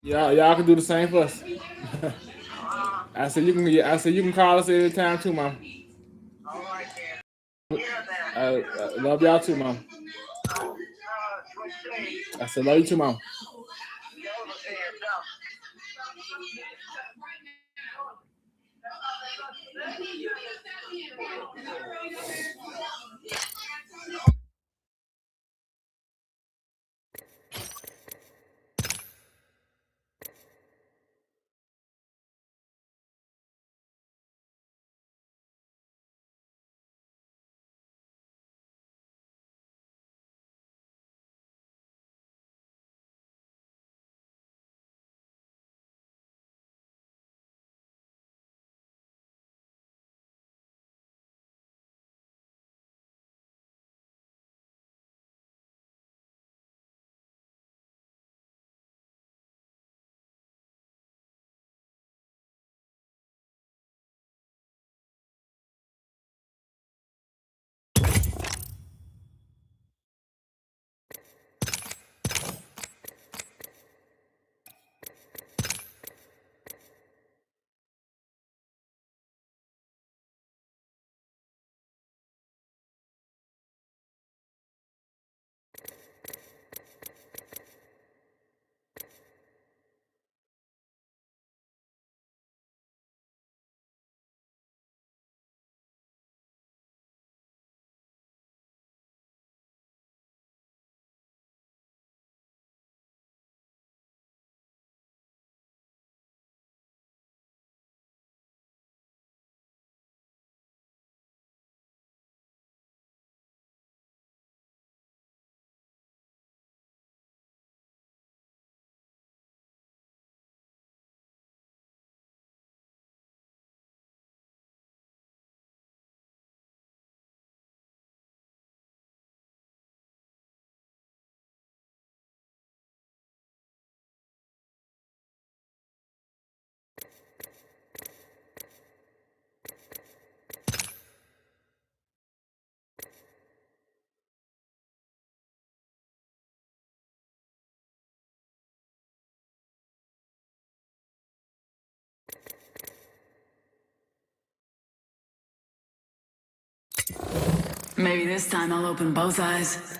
Y'all can do the same for us. I said you can. I said you can call us anytime too, mom. All right, then. Love y'all too, mom. I said love you too, mom. Maybe this time I'll open both eyes.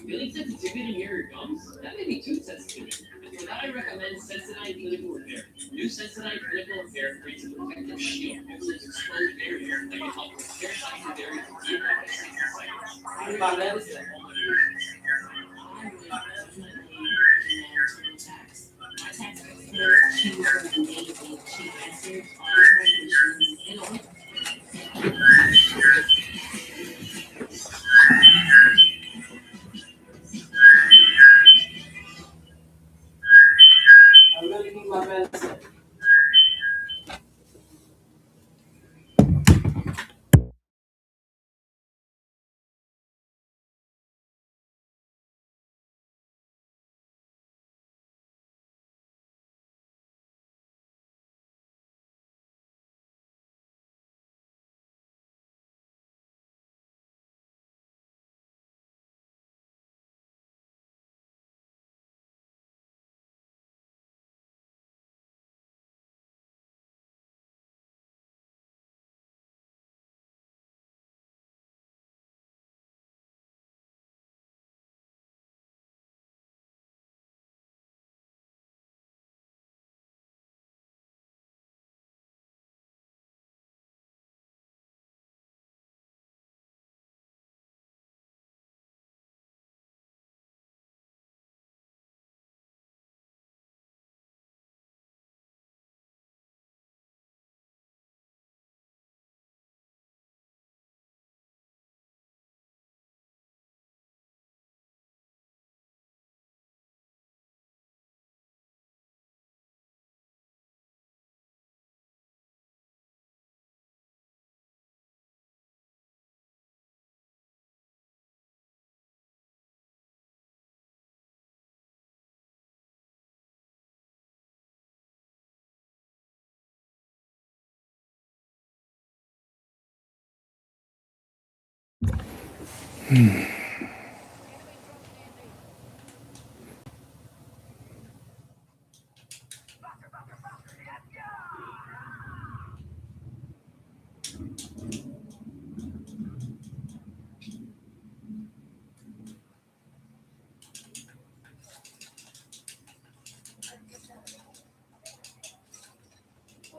Feeling sensitivity near your gums? That may be tooth sensitivity. And for that, I recommend Sensodyne Clinical Repair. New Sensodyne Clinical Repair creates a protective shield using its exposed barrier that can help repair signs of barrier from deep my medicine. I would definitely recommend tax. My tax expert, she was amazing. She answered all of my questions in a week. I really need my medicine.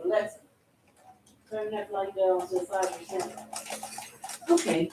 Alexa, turn that light down to 5%. Okay.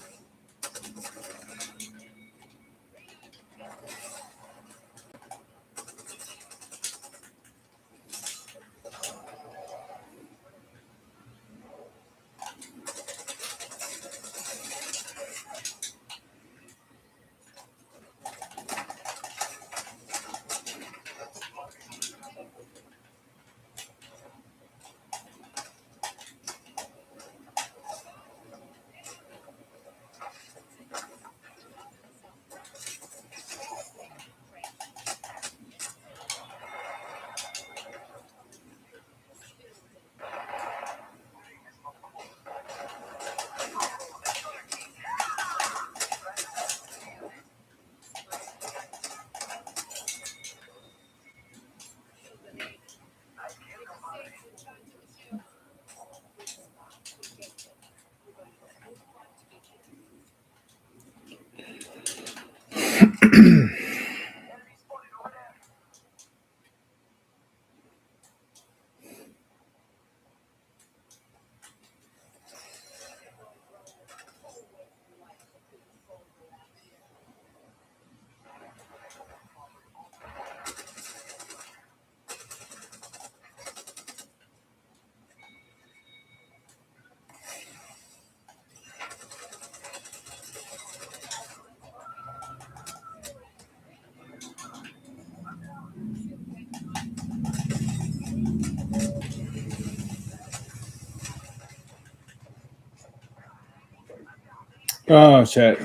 Oh, chat.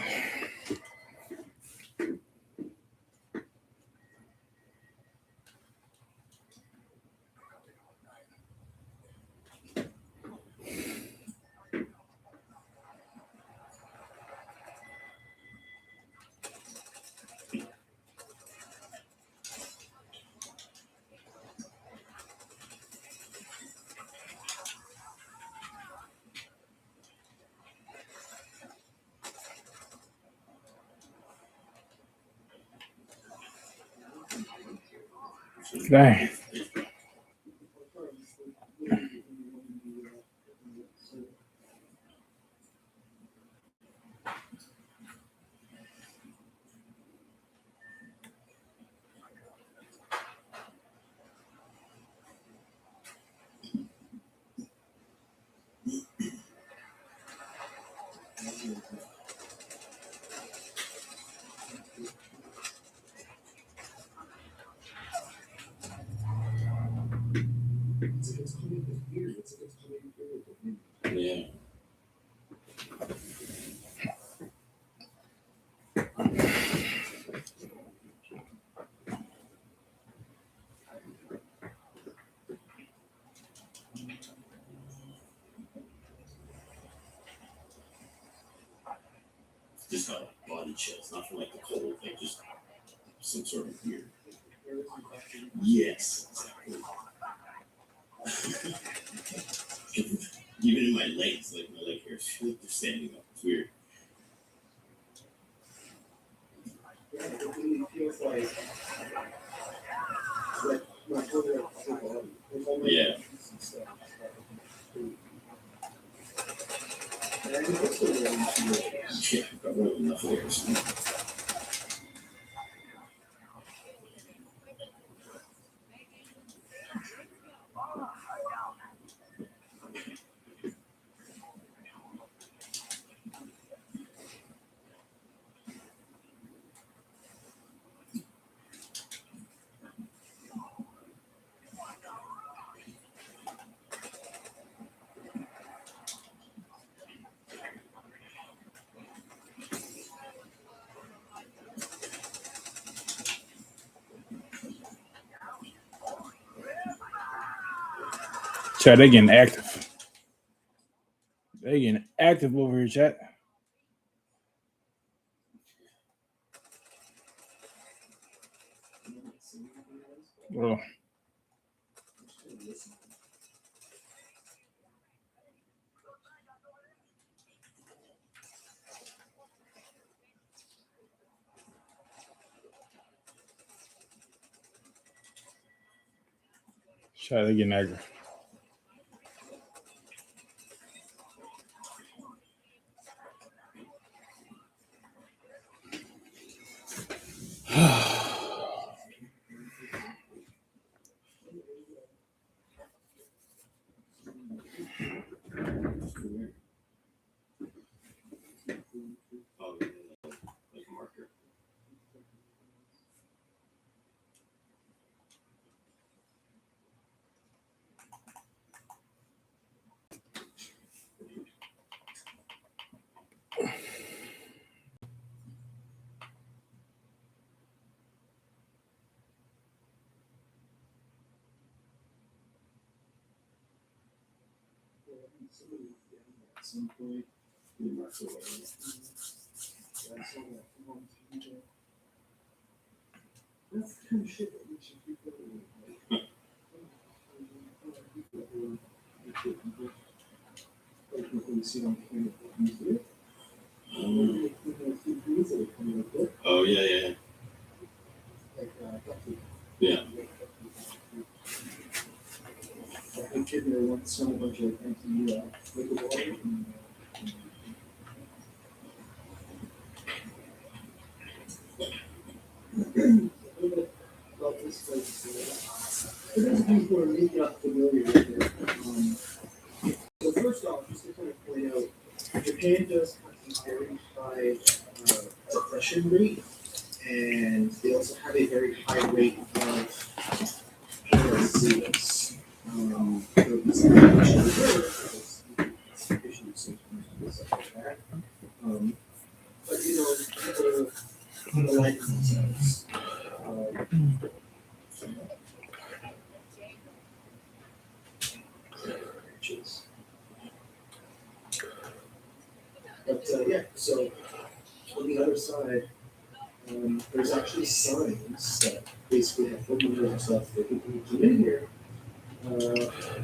Dang. Yeah. Just got like body chills, not from like the cold, like just some sort of weird. Yes, exactly. Even in my legs, like my leg hairs, they're standing up. It's weird. Yeah. Yeah, I've got really enough hairs. Chat, they getting active. They getting active over here, chat. Well, chat, they getting active. Oh, like a marker. At some point, we mark away. That's the kind of shit that we should be doing. Oh yeah. About this place, for those of you who are maybe not familiar with it, so first off, just to kind of point out, Japan does have a very high depression rate, and they also have a very high rate of parasites. But you know, people like themselves. But yeah, so on the other side, there's actually signs that basically have photos and stuff that people who come in here. A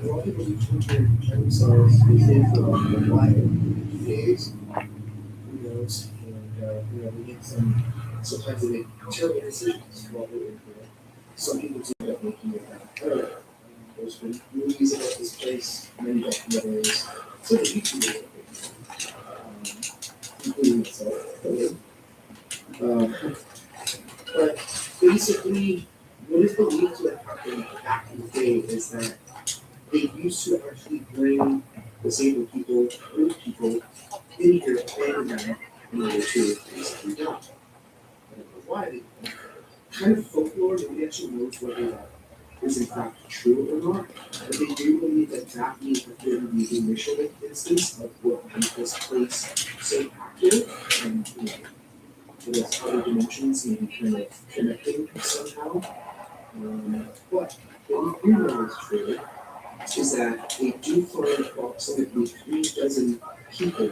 lot of people who come here check themselves, they stay for like a while, 2 days, who knows, and you know, they make sometimes they make terrible decisions while they're in here. Some people do end up making it out better. There's been movies about this place, many documentaries, some YouTubers, including myself. But basically, what is believed to have happened back in the day is that they used to actually bring disabled people, old people, in here, abandon them in order to basically die. I don't know why they did that. Kind of folklore, nobody actually knows whether that is in fact true or not, but they do believe that that may have been the initial instance of what made this place so active, and you know, I guess other dimensions maybe kind of connecting somehow. But what we do know is true is that they do find approximately 3 dozen people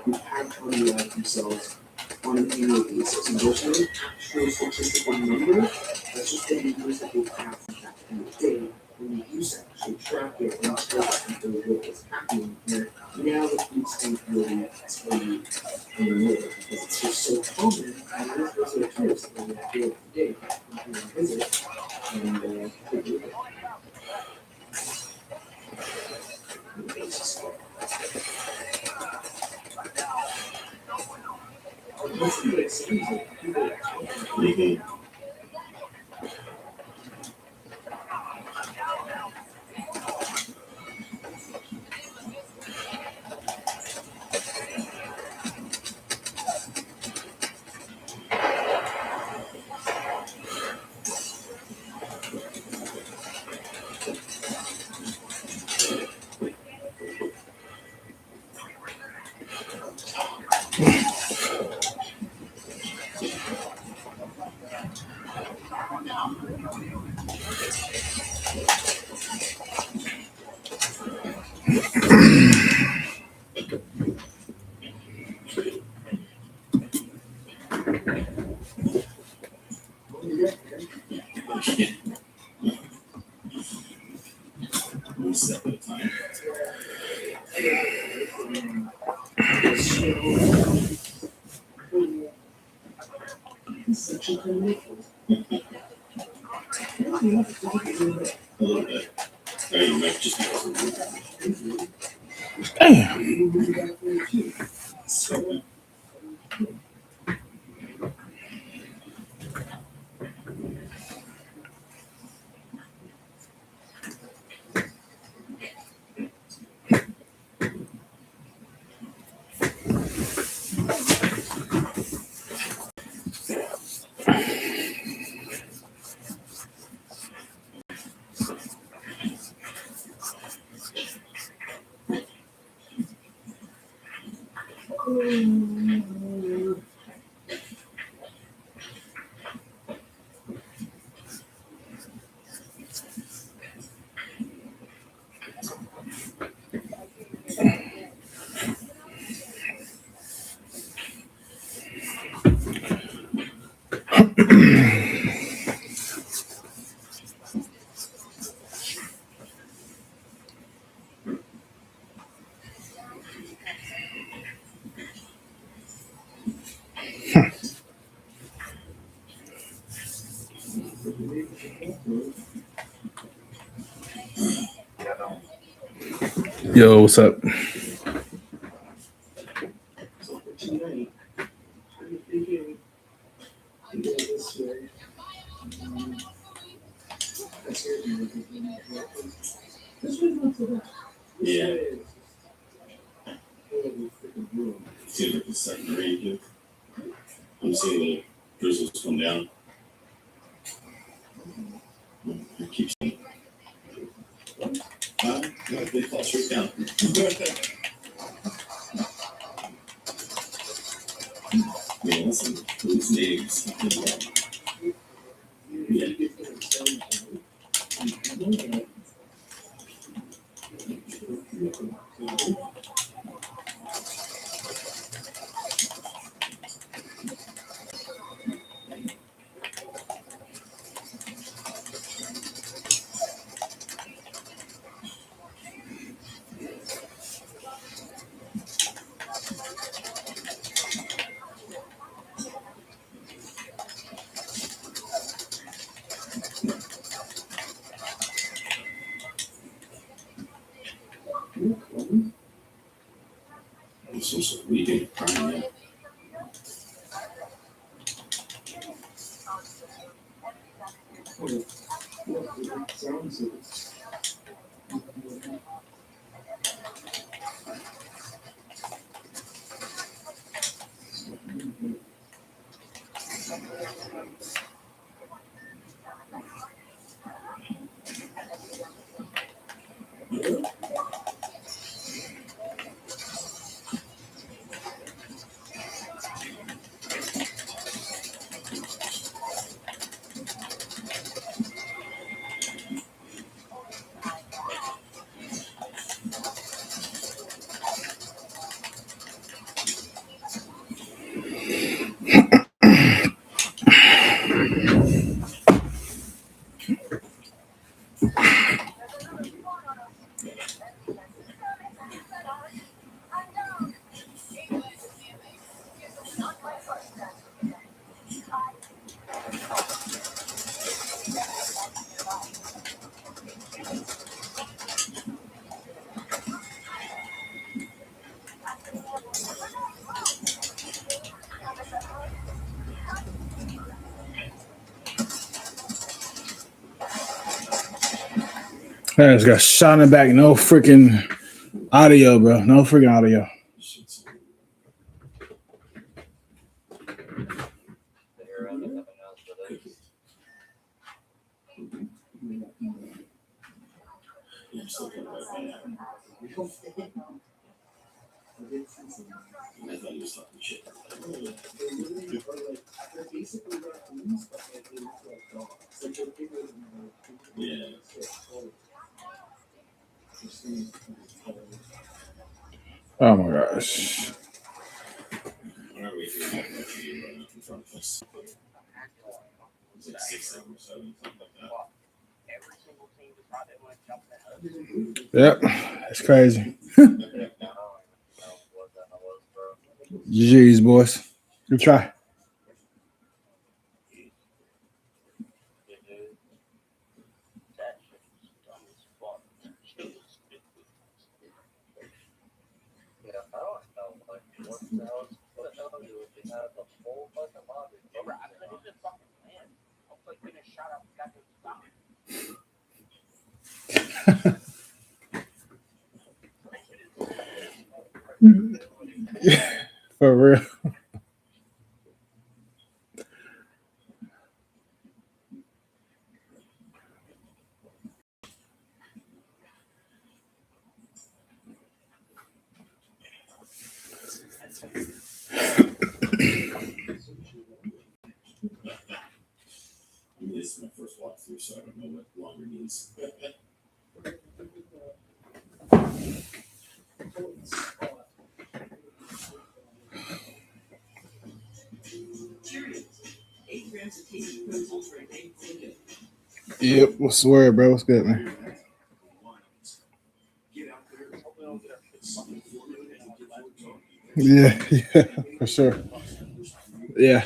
who have unalived themselves on an annual basis. And there's no actual statistical number, that's just the numbers that they have from back in the day when we used to actually track it and tell people what was happening here. Now the police don't really tell you anymore because it's just so common, and there's also a tourist that we have here today come here and visit and take a look at it. Yo, what's up? So for tonight, I'm thinking You go this way. That's here. This way not so bad. Yeah. This way is holy freaking brutal. Seems like the second grade. I'm seeing the drizzles come down. I keep saying, no, they fall straight down. Yeah, listen, these names. Yeah. I'm so sorry. We didn't cry yet. Sounds like I just got shot in the back. No freaking audio, bro. No freaking audio. Yeah, I'm still feeling like that. I thought he was talking shit. they're basically raccoons, but they look like dogs. Like they're bigger than Yeah. Oh my gosh. Why are we here? Running up in front of us. It's like 6 hours, 7, something like that. Every single team decided they want to jump the Yep. It's crazy. GG's, boys. Good try. For real. I mean, this is my first walkthrough, so I don't know what longer means. Yep. What's the word, bro? What's good, man? Yeah, yeah, for sure. Yeah.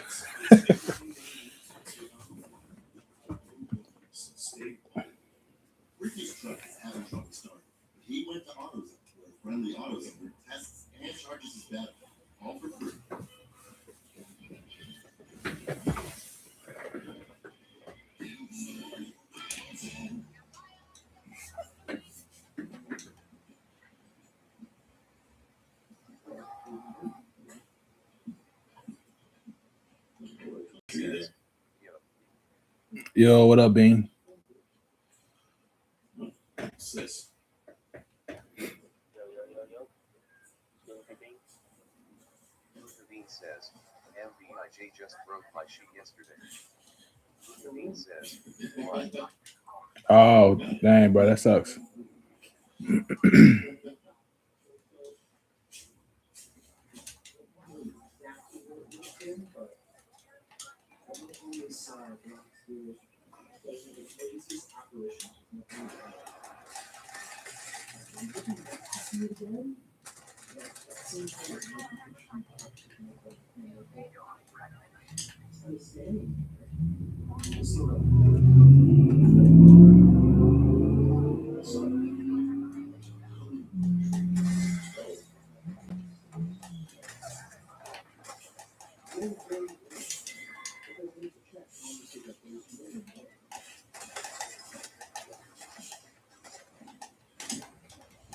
Ricky's truck is having trouble starting. He went to AutoZone, where friendly AutoZone tests and charges his battery, all for free. there? Yo, what up, Bean? Sis. Bean says, MVIJ just broke my sheet yesterday. Bean says, what? Oh, dang, bro, that sucks.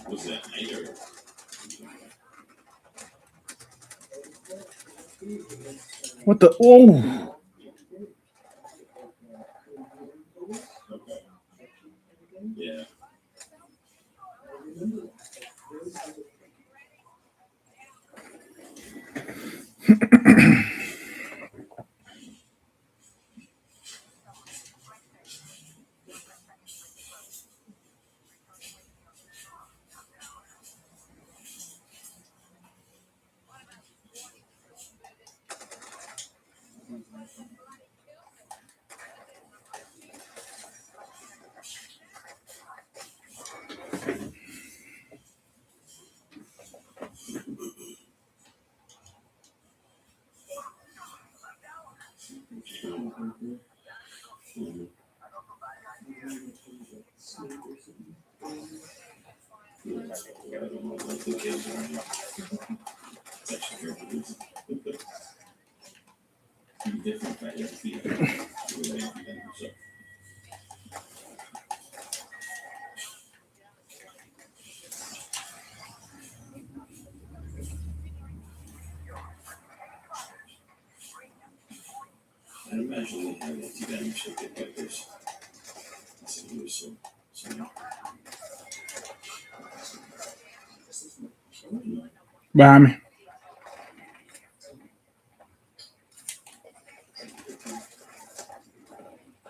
Was that night or? What the? Oh, Okay. Yeah. I imagine they have like 2 damage to get vipers. That's a new so. behind me.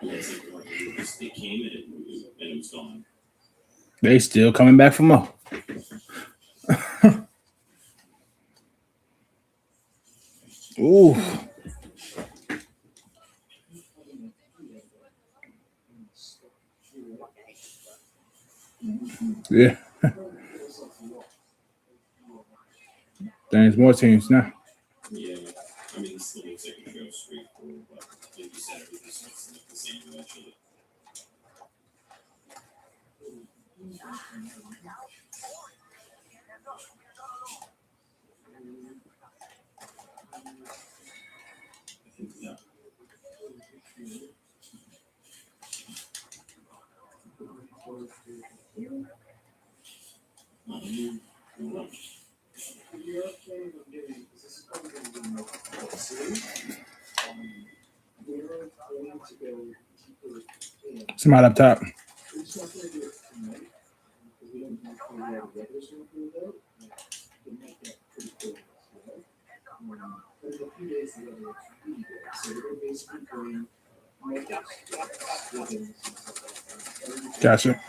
Yeah, it's like it came and it was gone. They still coming back for more. Ooh. Yeah. There's more teams now. Yeah, I mean, it still looks like it goes straight forward, but like you said, everything starts to look the same eventually. I think, yeah. Somebody up top. Gotcha.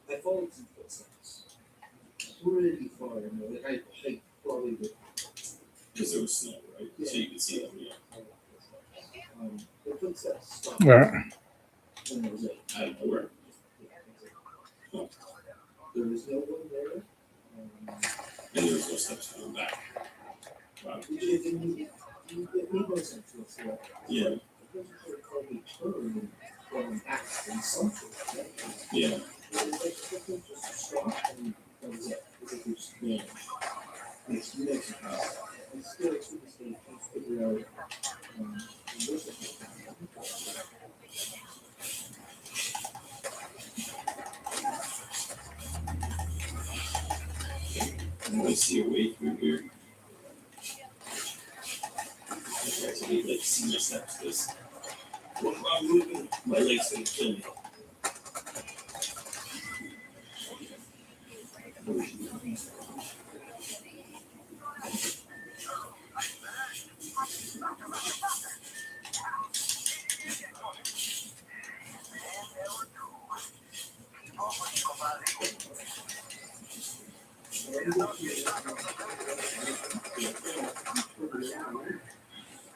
I followed some footsteps. Pretty far, like I probably would. Because there was snow, right? So you could see them, yeah. The footsteps stopped. All right. And that was it. Out of nowhere. There was no one there. And there was no steps coming back. Wow. It made no sense whatsoever. Yeah. The person should have probably turned from back and something. Right? Yeah. It was like the person just stopped and that was it. It was like they just vanished. Makes no sense. I still to this day can't figure out what the heck happened. only see a weight from here. I actually like to see my steps because when I'm moving, my legs gonna kill me.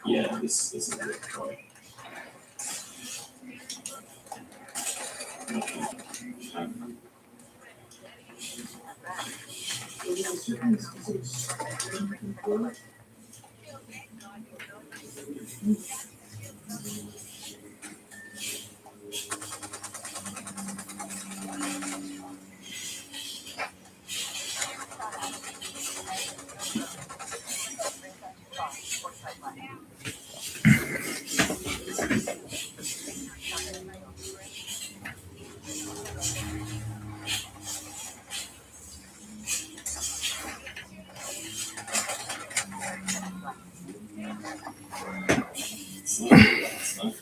Yeah, this is a good point. It's not.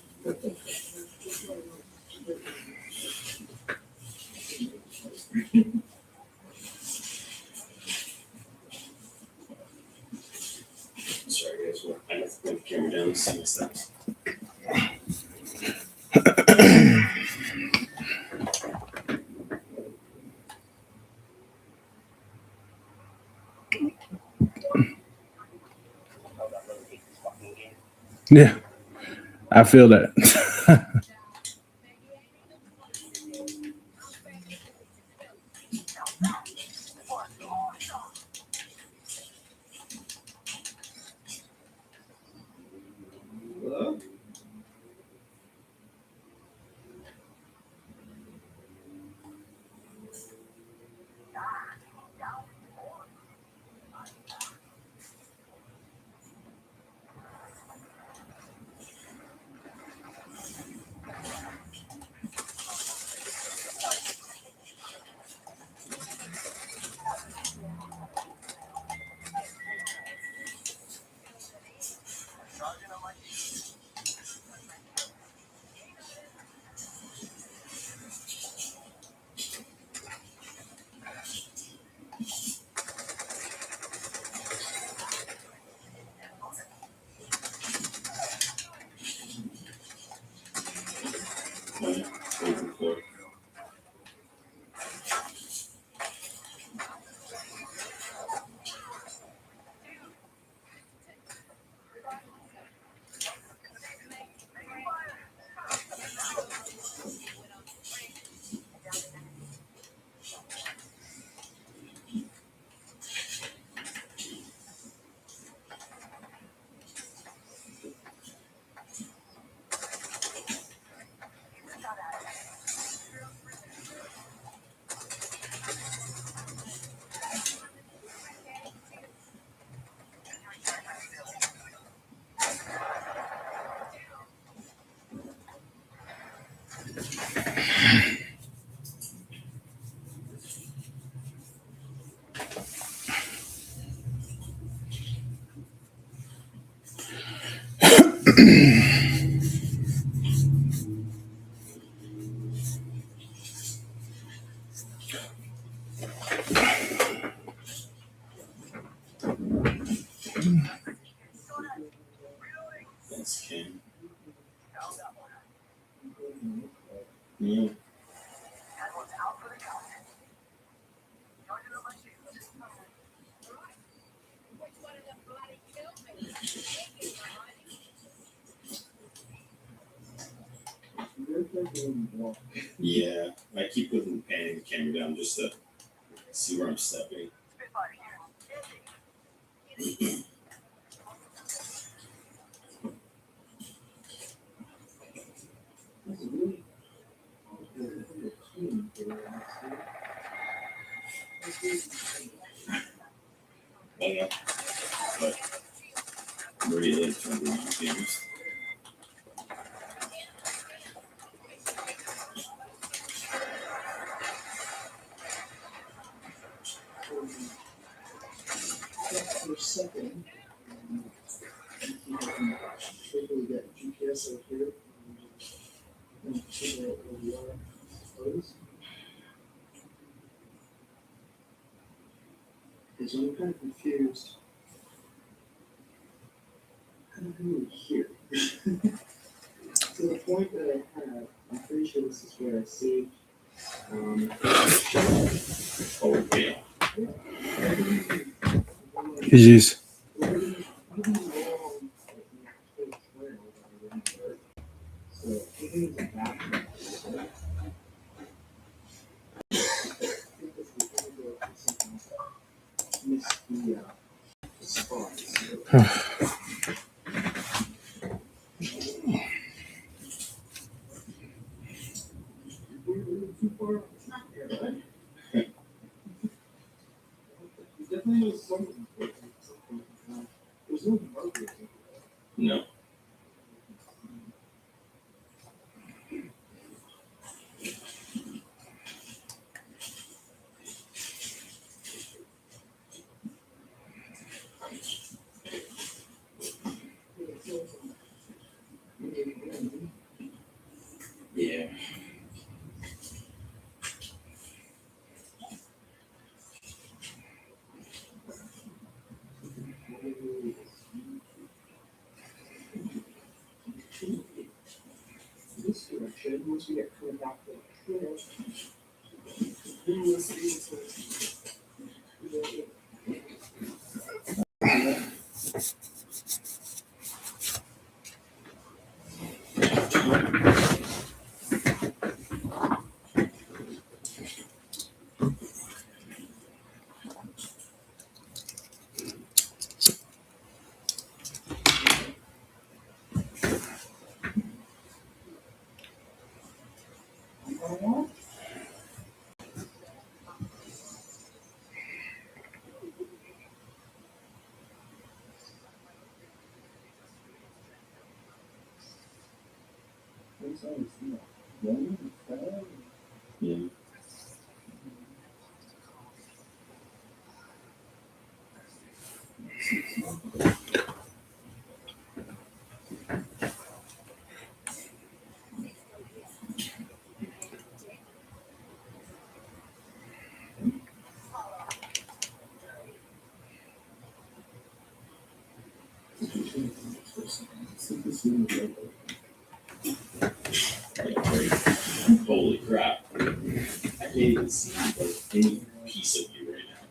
Sorry guys, I have to put the camera down to see my steps. Yeah, I feel that. Hello? Floor. That's Ken. Yeah. Yeah, I keep panning the camera down just to see where I'm stepping. Oh yeah, but I'm already late for the games. second, hopefully get GPS out here. And figure out where we are, I suppose. Because I'm kind of confused. How do we here? To the point that I had, I'm pretty sure this is where I saved. Oh, yeah. GG's. So, everything's back. Miss the spots. Too far. Definitely knows something. There's no markers. No. Yeah. This direction, once we get coming back to the trail. Yeah. Holy crap. I can't even see like any piece of you right now.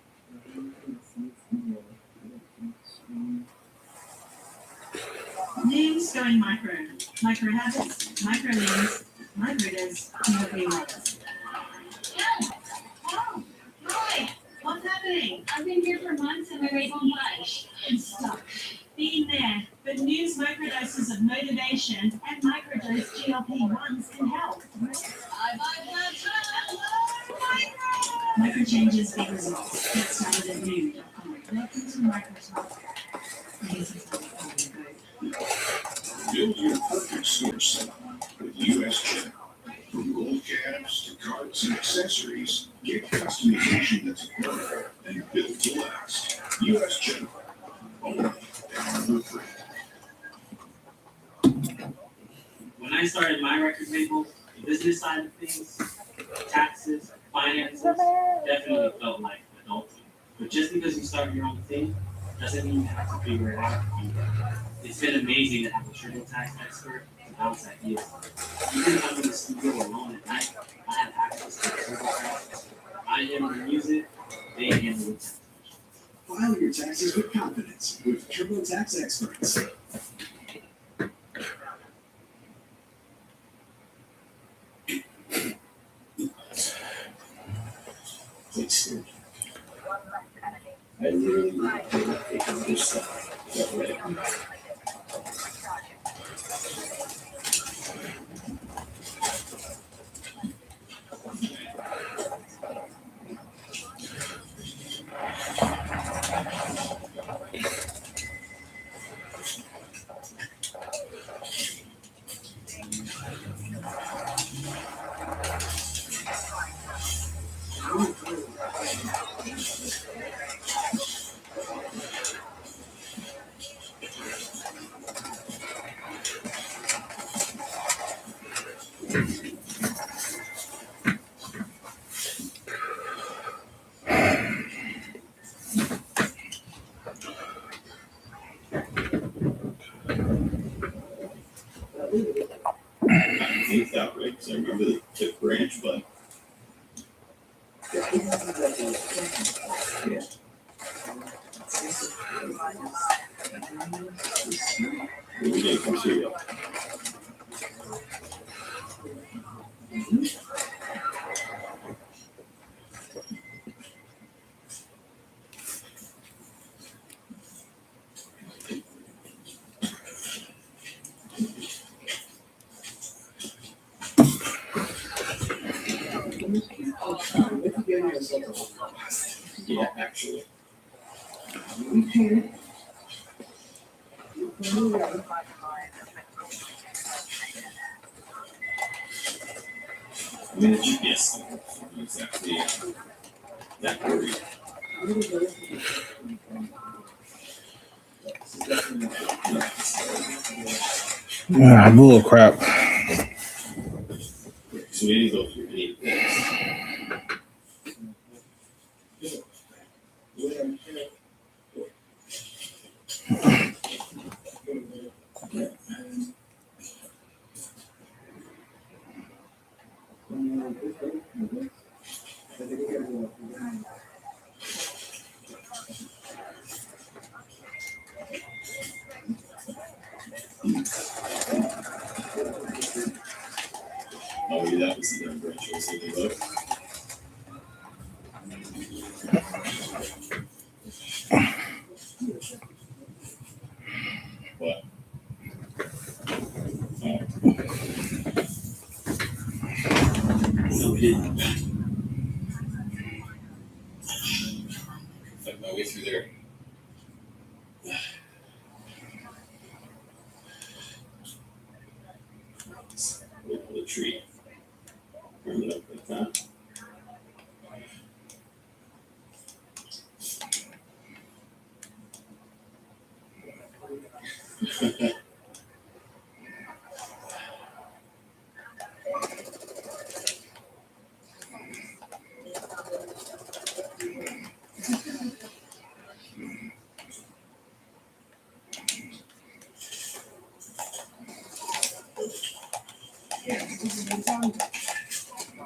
Names going micro. Micro habits, micro names, micro does, GLP ones. Oh, hi. What's happening? I've been here for months and my weight won't budge. It's stuck. Been there, but news microdoses of motivation and microdose GLP-1s can help. Micro changes, big results. Get started at noon. Welcome to Microsoft. Build your perfect store setup with US Chip. From gold caps to cards and accessories, get customization that's affordable and built to last. US Chip. Only down the free. When I started my record label, the business side of things, taxes, finances, definitely felt like adulting. But just because you start your own thing doesn't mean you have to figure it out. It's been amazing to have a TurboTax expert to bounce ideas. Even if I'm in the studio alone at night, I have access to TurboTax. I handle the music, they handle the tax. File your taxes with confidence with TurboTax experts. It's I literally take this stuff. Get ready. I think that way because I remember the tip branch, but we didn't come to it. Yeah, actually. I mean, the GPS thing, exactly that worried. Bull crap. So we didn't go through any of this. Oh, yeah, that was the damn branch I was thinking about. What? Oh. No, we didn't. Fight my way through there. Wait for the tree. Remember that like that?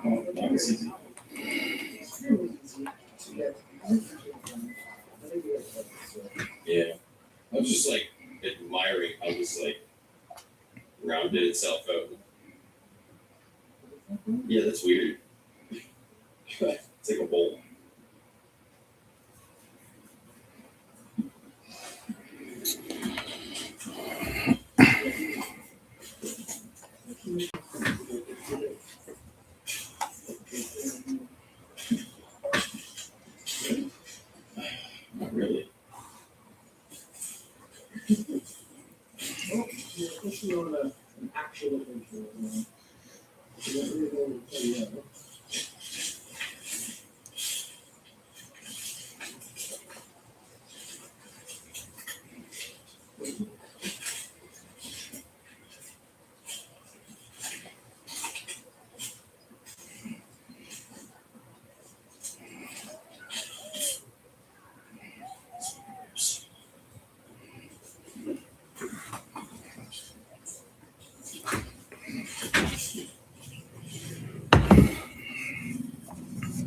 Oh, that was easy. Yeah. I was just like admiring how this like rounded itself out. Yeah, that's weird. It's like a bowl. Not really.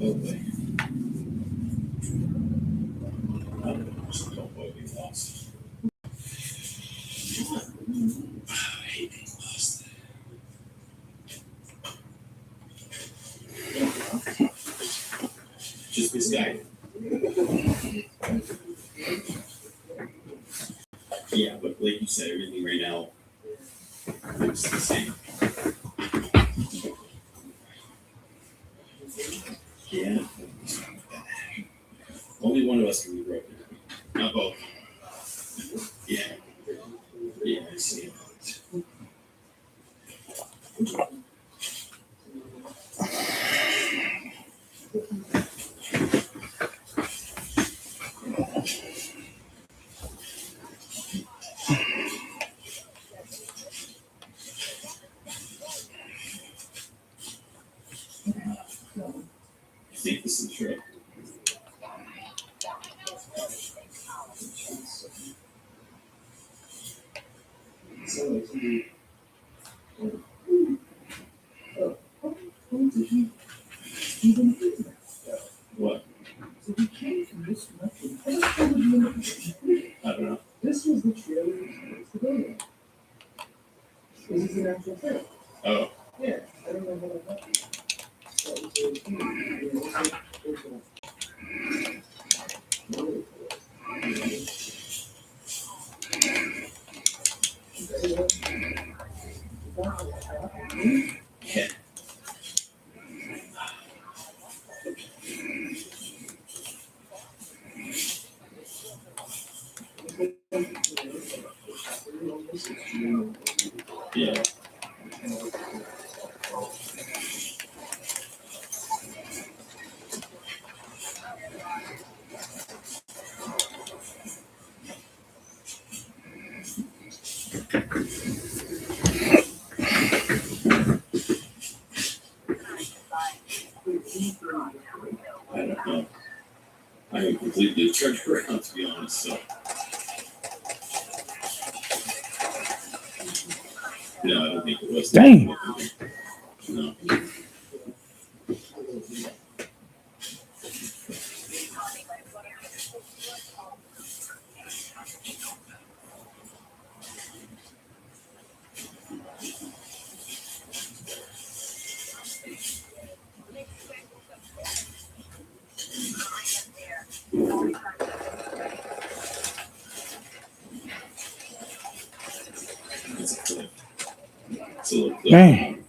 Oh boy. Oh boy, we lost. I hate being lost. Just misguided. Yeah, but like you said, everything right now looks the same. Yeah. Only one of us can be broken. Not both. Yeah. Yeah, I see it. Sure. So like somebody, how did he even do that? What? So he came from this direction. How the hell did he end up with I don't know. this was the trailer to go there. This is an actual trailer. Oh, Yeah, I don't know how that happened. That was really cool. You know, also, there's yeah. Yeah. I don't know. I am completely turned around, to be honest. So, no, I don't think it was. Dang. No. It's a clip. It's a little clip. Dang.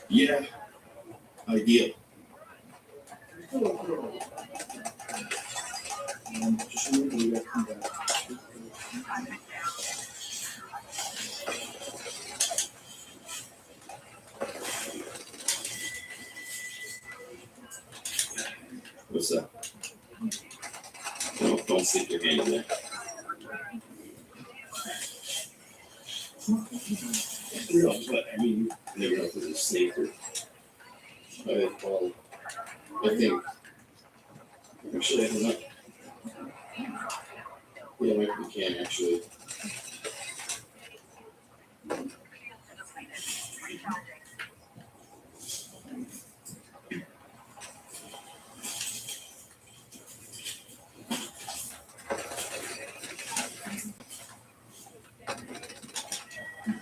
Yeah. Ideal. just remember we got to come back. What's that? Don't stick your hand in there. No, but I mean, you never know if it's a snake or. Well, I think. Actually, I don't know. Yeah, maybe we can actually.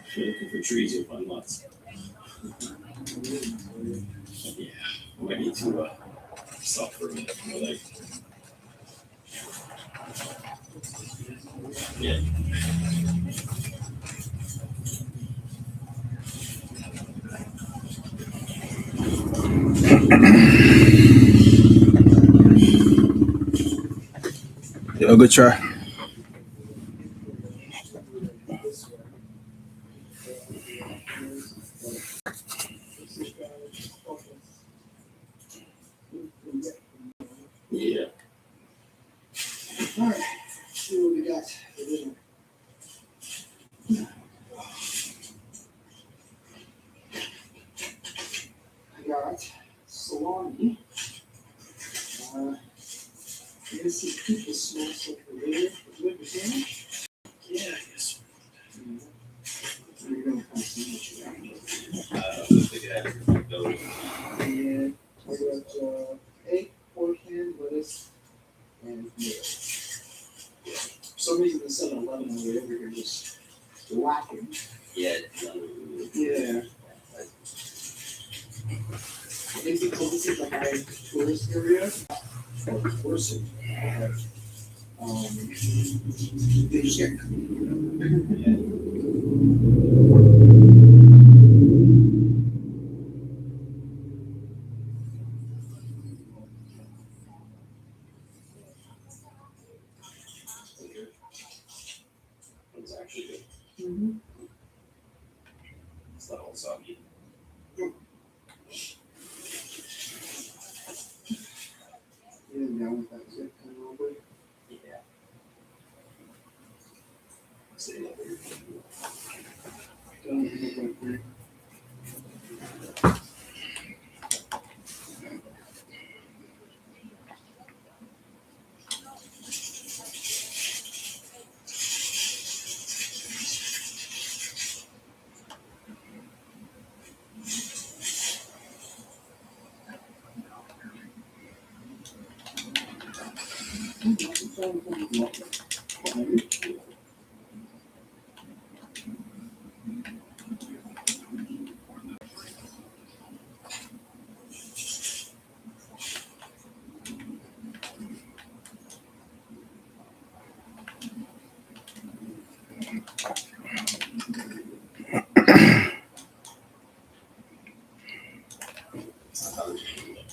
If you're looking for trees, you'll find lots. Yeah, I might need to stop for a minute. Like, yeah. Yeah, good try. Yeah. All right, see what we got for dinner. I got salami. I guess you keep the small stuff for later. Would you like your sandwich? Yeah, I guess. Or you're gonna kind of see what you got. I think I have those. And I got egg, pork ham, lettuce, and tomato. For some reason, the 7-Eleven over here just lacking. Yeah. Yeah. I think because this is a high tourist area, or person, they just get. It's actually good. Mm-hmm. It's not all soggy.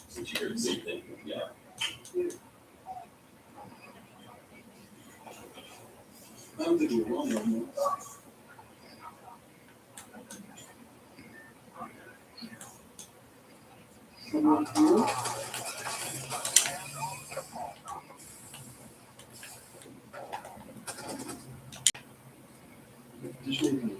Since you heard the same thing, yeah. I don't think we're wrong anymore. Someone here? Just maybe.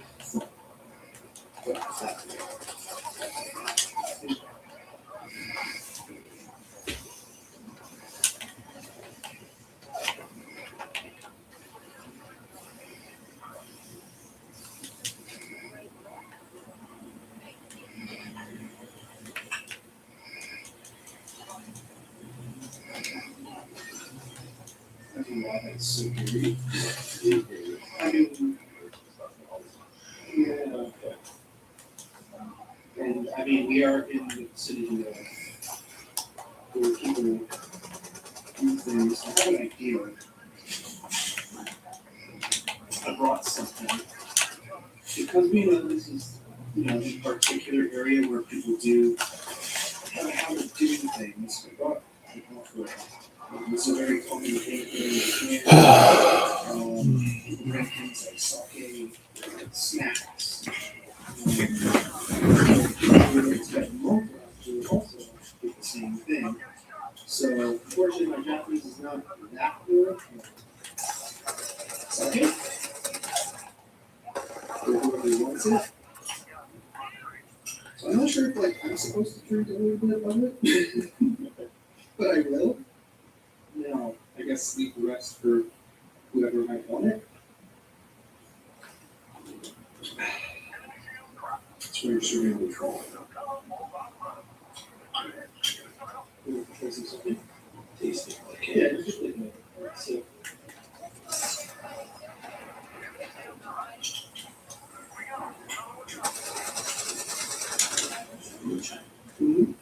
I don't know why that's so weird. I mean, yeah. And I mean, we are in the city where people do things. I have an idea. I brought something. Because we know this is, this particular area where people do how to do things. I brought it's a very common thing in people bring things like sake, snacks. It's got mocha to also do the same thing. So unfortunately my Japanese is not that good. Sake? For whoever wants it. So I'm not sure if I'm supposed to drink a little bit of it, but I will. Now, I guess leave the rest for whoever might want it. That's where you're serving the troll. Tasty. Yeah, just like that. So. Mm-hmm.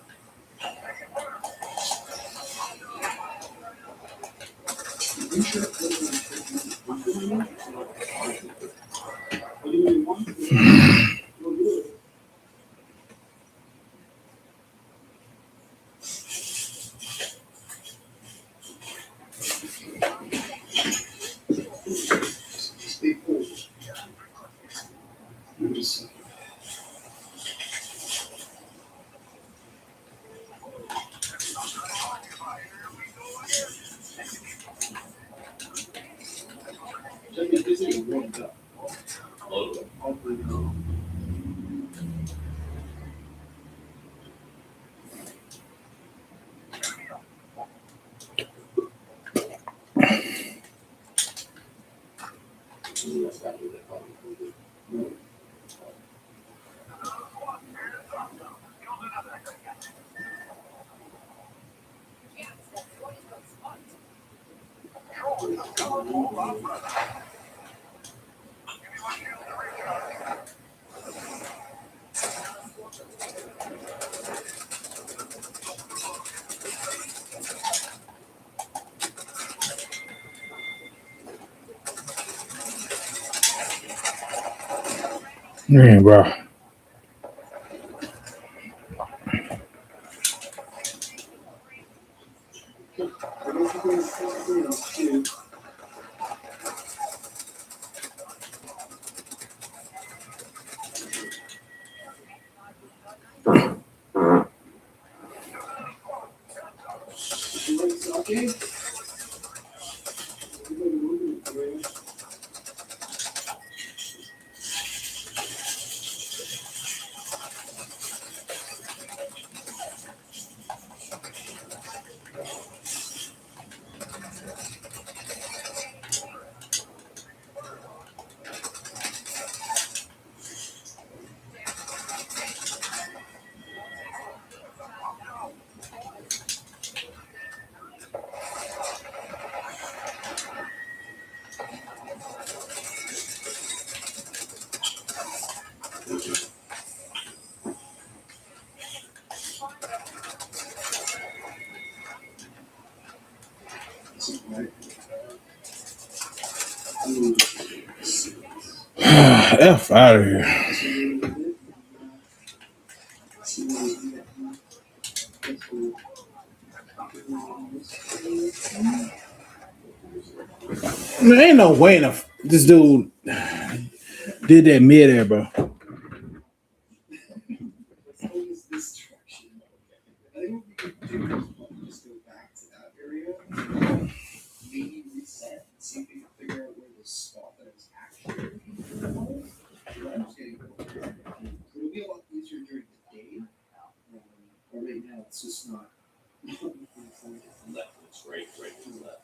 Man, bro. F out of here. Man, ain't no way this dude did that mid air, bro. Maybe reset and see if we can figure out where the spot that is actually. It'll be a lot easier during the day. But right now it's just not. Left, it's right to left.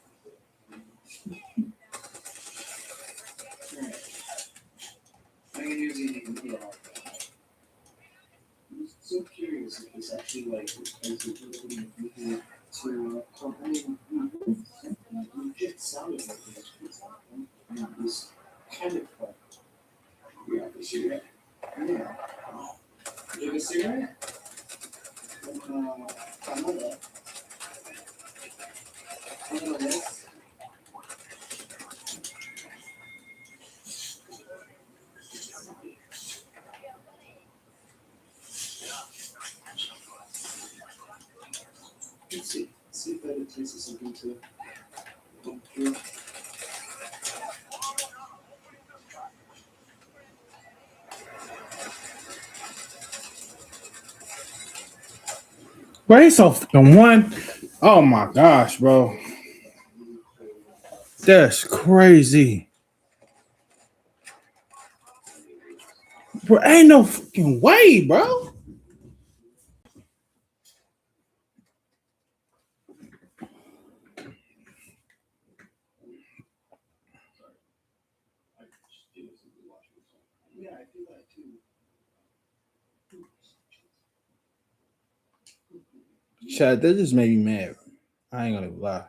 I'm gonna use it in the I'm so curious if this actually like is ability to company legit sounded like this. This kind of fun. You have a cigarette? Yeah. You have a cigarette? Another. Let's see. See if that tastes something to. Bro, he's so fucking one. Oh my gosh, bro. That's crazy. Bro, ain't no fucking way, bro. Yeah, I feel that too. Chad, that just made me mad. I ain't gonna lie.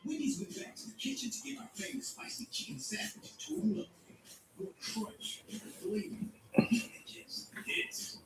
Wendy's went back to the kitchen to get our famous spicy chicken sandwich to a look. More crunch, flavor, and just hits.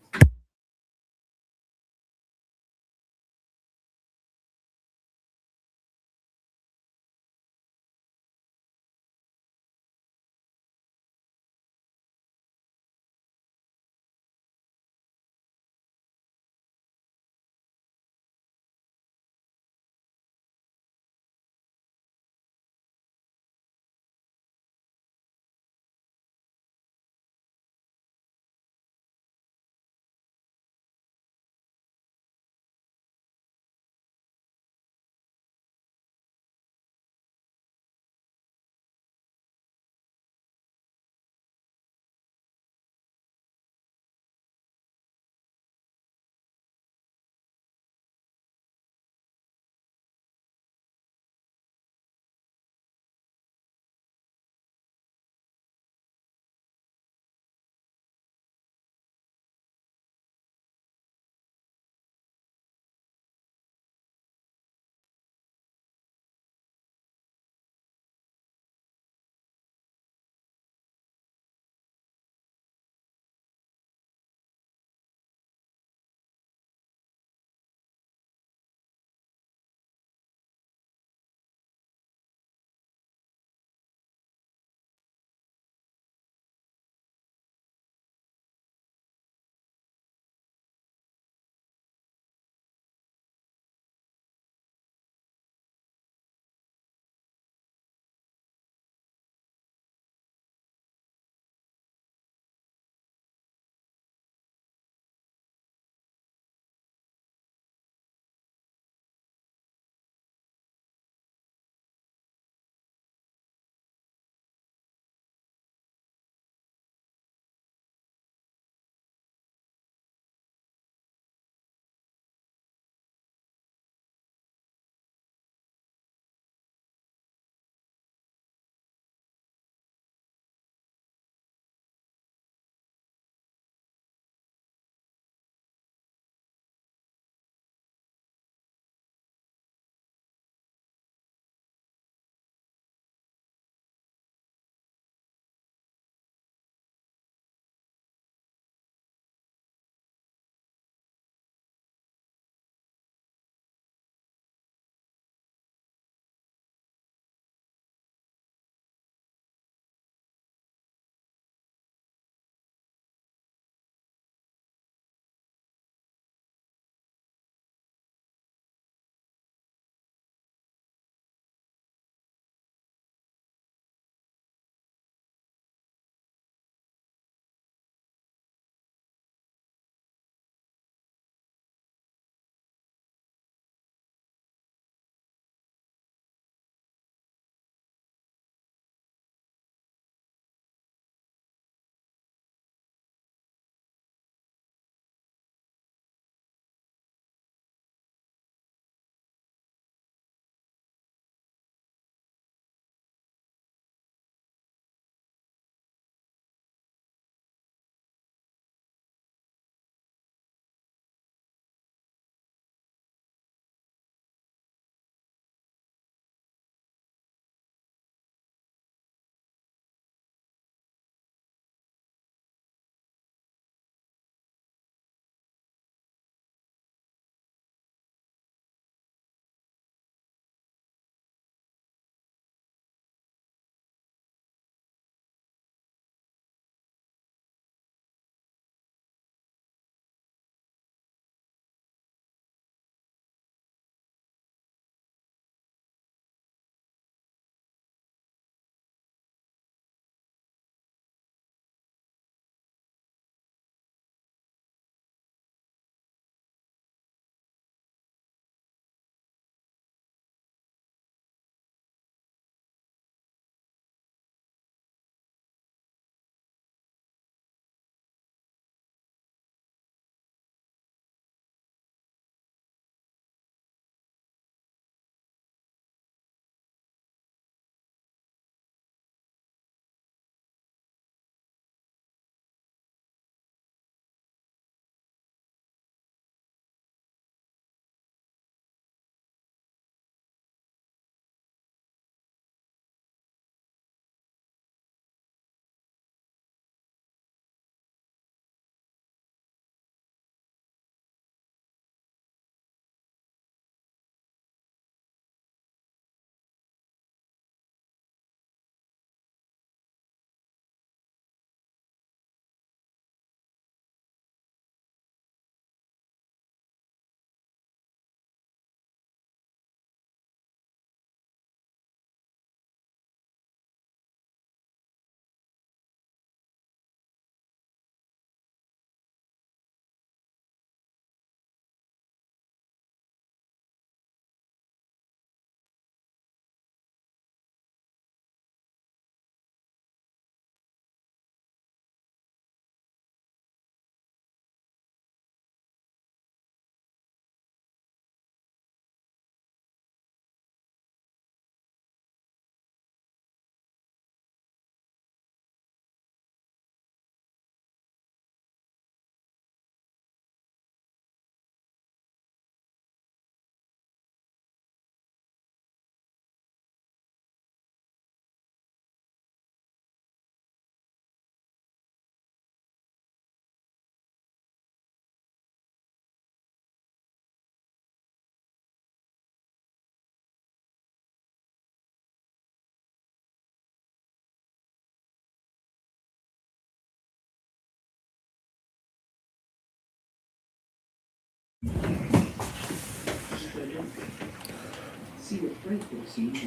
see what Frank will see, but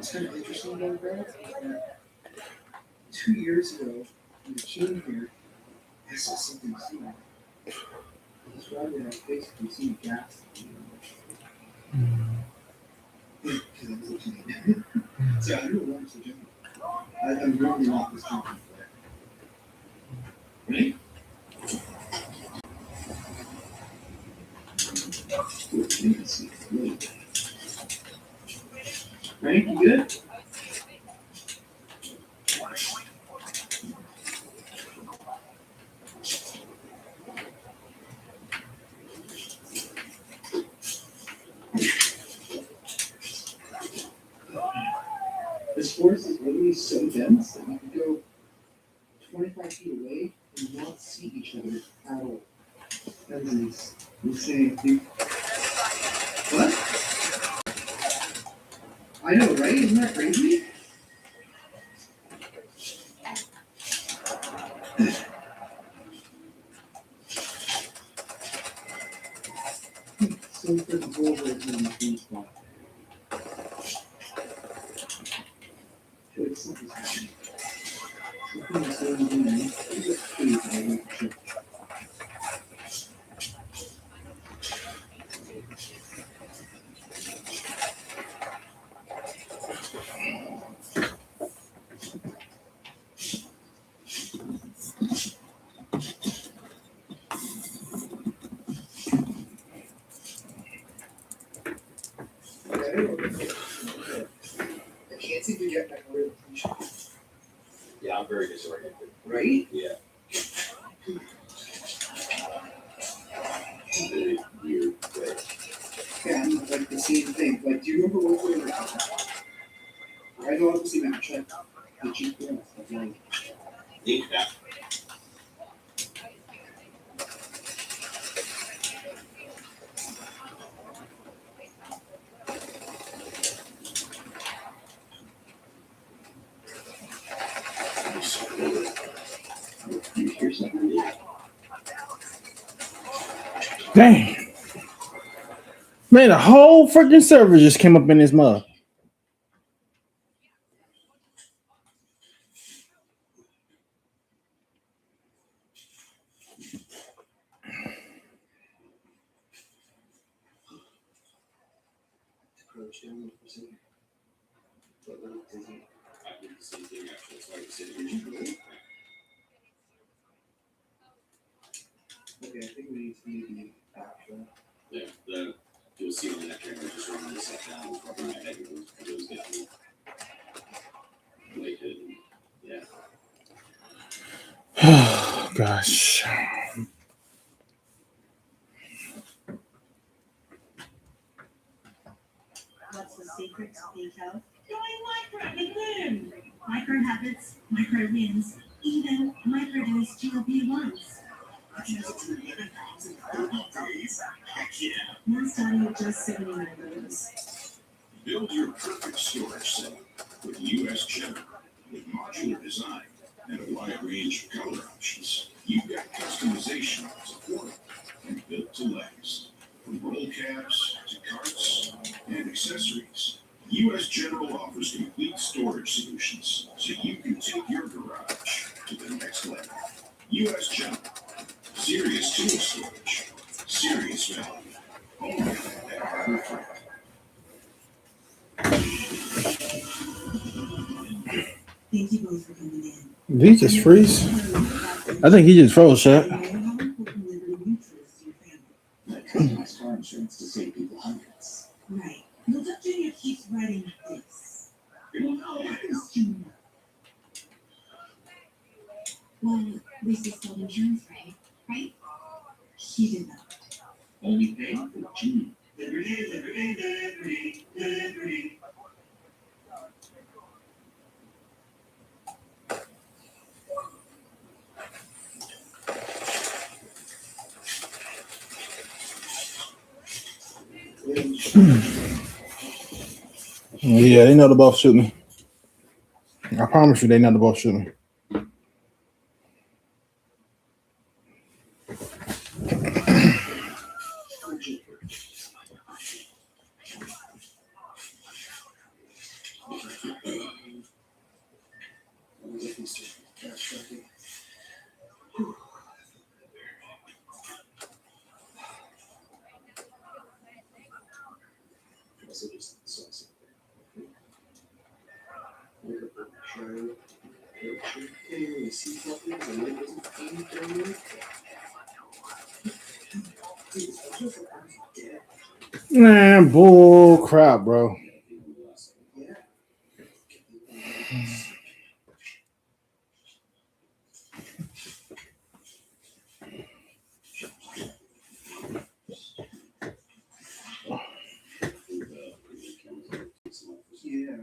it's kind of interesting about that. 2 years ago, when I came here, I saw something similar. It's rather than basically see gas. Because I was looking at it. So I don't know why I'm so gentle. I'm normally not this gentle. Right? Right? You good? This forest is literally so dense that you can go 25 feet away and not see each other at all. That is insane. What? I know, right? Isn't that crazy? So freaking cold right now in the green spot. I feel like something's happening. Something is going on. It's crazy. I know for sure. I can't seem to get my orientation. Yeah, I'm very disoriented. Right? Yeah. Really weird way. Yeah, I'm like the same thing. Like, do you remember what we were talking about? I know obviously not check the GPS. But like, Yeah. you hear something? Dang. Man, the whole freaking server just came up in this mug. Approach down for a second. But like, does he? I did the same thing actually. That's why I said it. Okay, I think we need to maybe backtrack. Yeah, you'll see on that camera just running this down. Probably my head goes getting weighted. Yeah. Oh, gosh. What's the secret to peak health? Going micro with Boom! Micro habits, micro wins, even microdose GLP-1s. One starting at just 70 milligrams. Build your perfect storage setup with US General. With modular design and a wide range of color options, you've got customization that's affordable and built to last. From roll caps to carts and accessories, US General offers complete storage solutions so you can take your garage to the next level. US General. Serious tool storage. Serious value. Only at Harbor Freight. Thank you both for coming in. Did he just freeze? I think he just froze, Shaq. Like customized car insurance to save people hundreds. Right. Well, Dr. Junior keeps writing this. Well, this is still insurance, right? He did not. Only pay for Junior. Yeah, they know the both shoot me. I promise you, they know the both shoot me. Man, bull crap, bro. Yeah.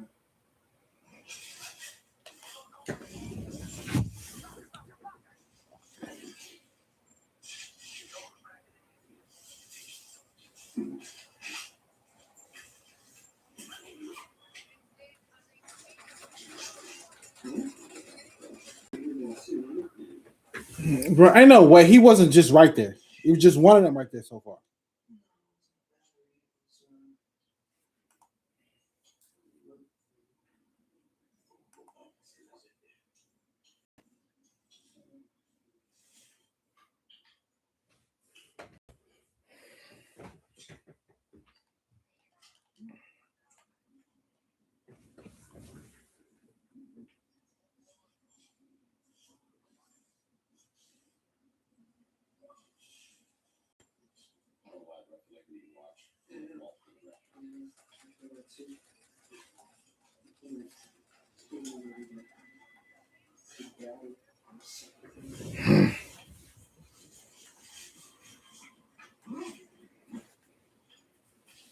Bro, I know way he wasn't just right there. He was just one of them right there so far.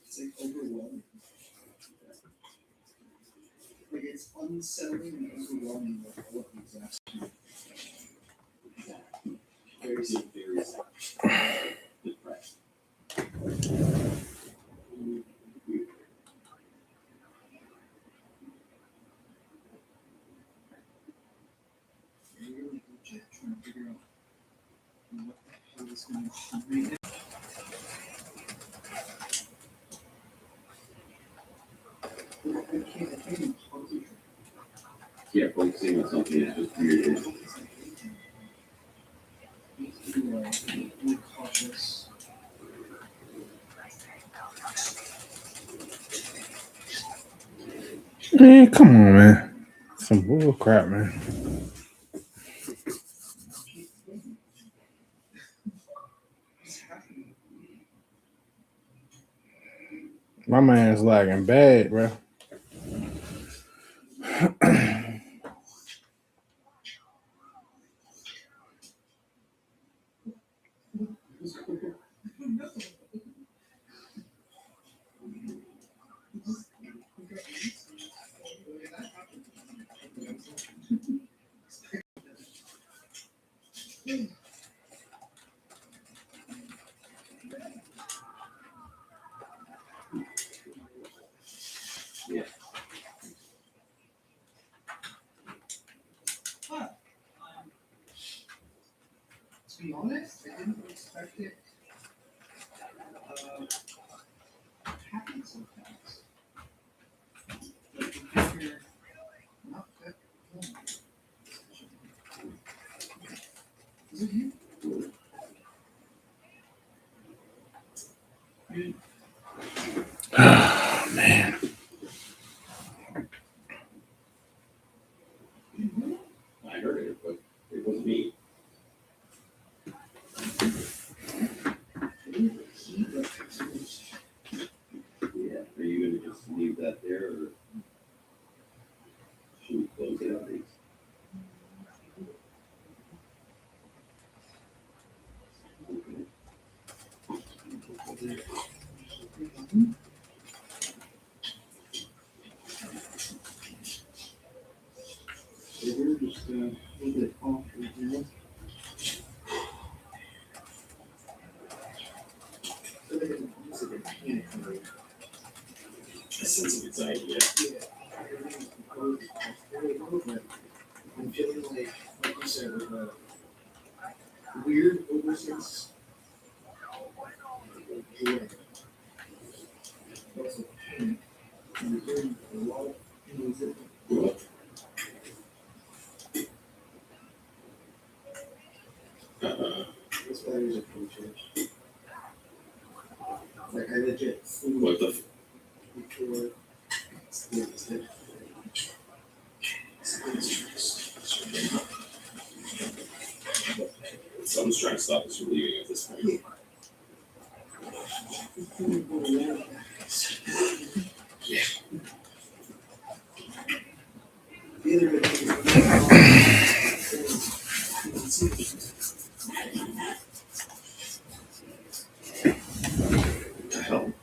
It's like overwhelming. Like it's unsettling and overwhelming with all of these aspects. Very depressed. I'm really legit trying to figure out what the hell is going to be. I can't even concentrate. Yeah, focusing on something is just weird. Be cautious. Man, come on, man. Some bull crap, man. My man's lagging bad, bro. Yeah. To be honest, I didn't expect it happen so fast. Like, if you're not that long. Is it you? Oh, man. I heard it, but it wasn't me. Yeah, are you gonna just leave that there, or should we close it at least? So we're just a little bit off right now. So they can use it in panic mode. A sense of anxiety, yeah. Yeah, everything's composed, it's very low, but I'm feeling like you said, with a weird oversense of joy. Also panic. And you're hearing a lot of music. This battery's a full charge. Like I legit flew What the? before it's hit. Someone's trying to stop us from leaving at this point. Yeah. The other bit is What the hell?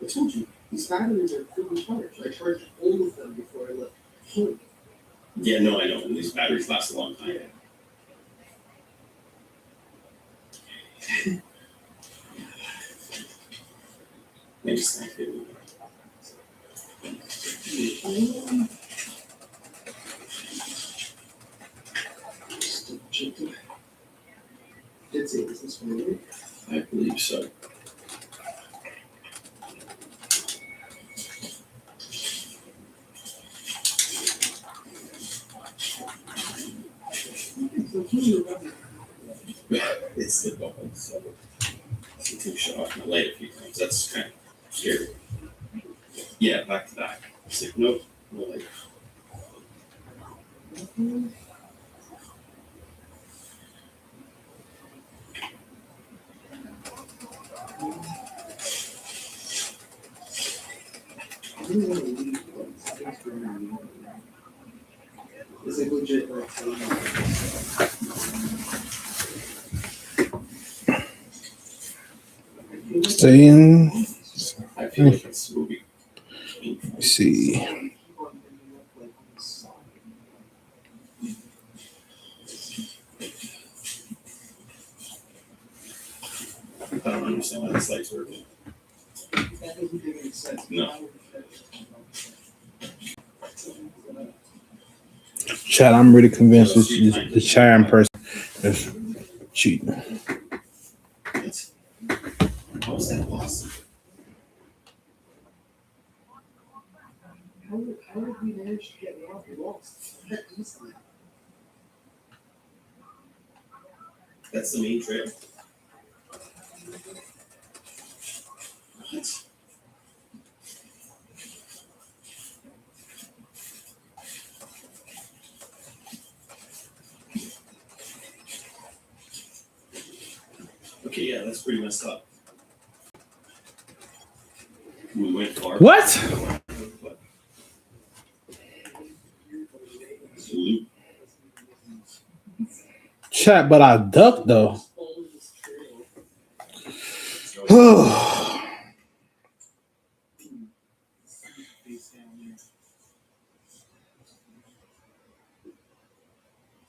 I told you, these batteries are fully charged. I charged all of them before I left home. Yeah, no, I know. These batteries last a long time. Maybe snack it. Did say this is funny. I believe so. It's the bubble, so it took shut off my light a few times. That's kind of scary. Yeah, back to back. It's like, nope, no light. Is it legit like Staying. I feel like it's moving. Let's see. I don't understand how this light's working. that doesn't make any sense? No. Chad, I'm really convinced the Chime person is cheating. What? How is that possible? How did we manage to get off the walls that easily? That's the main trail. What? Okay, yeah, that's pretty messed up. We went far. What? What? Loop. Chat, but I ducked though.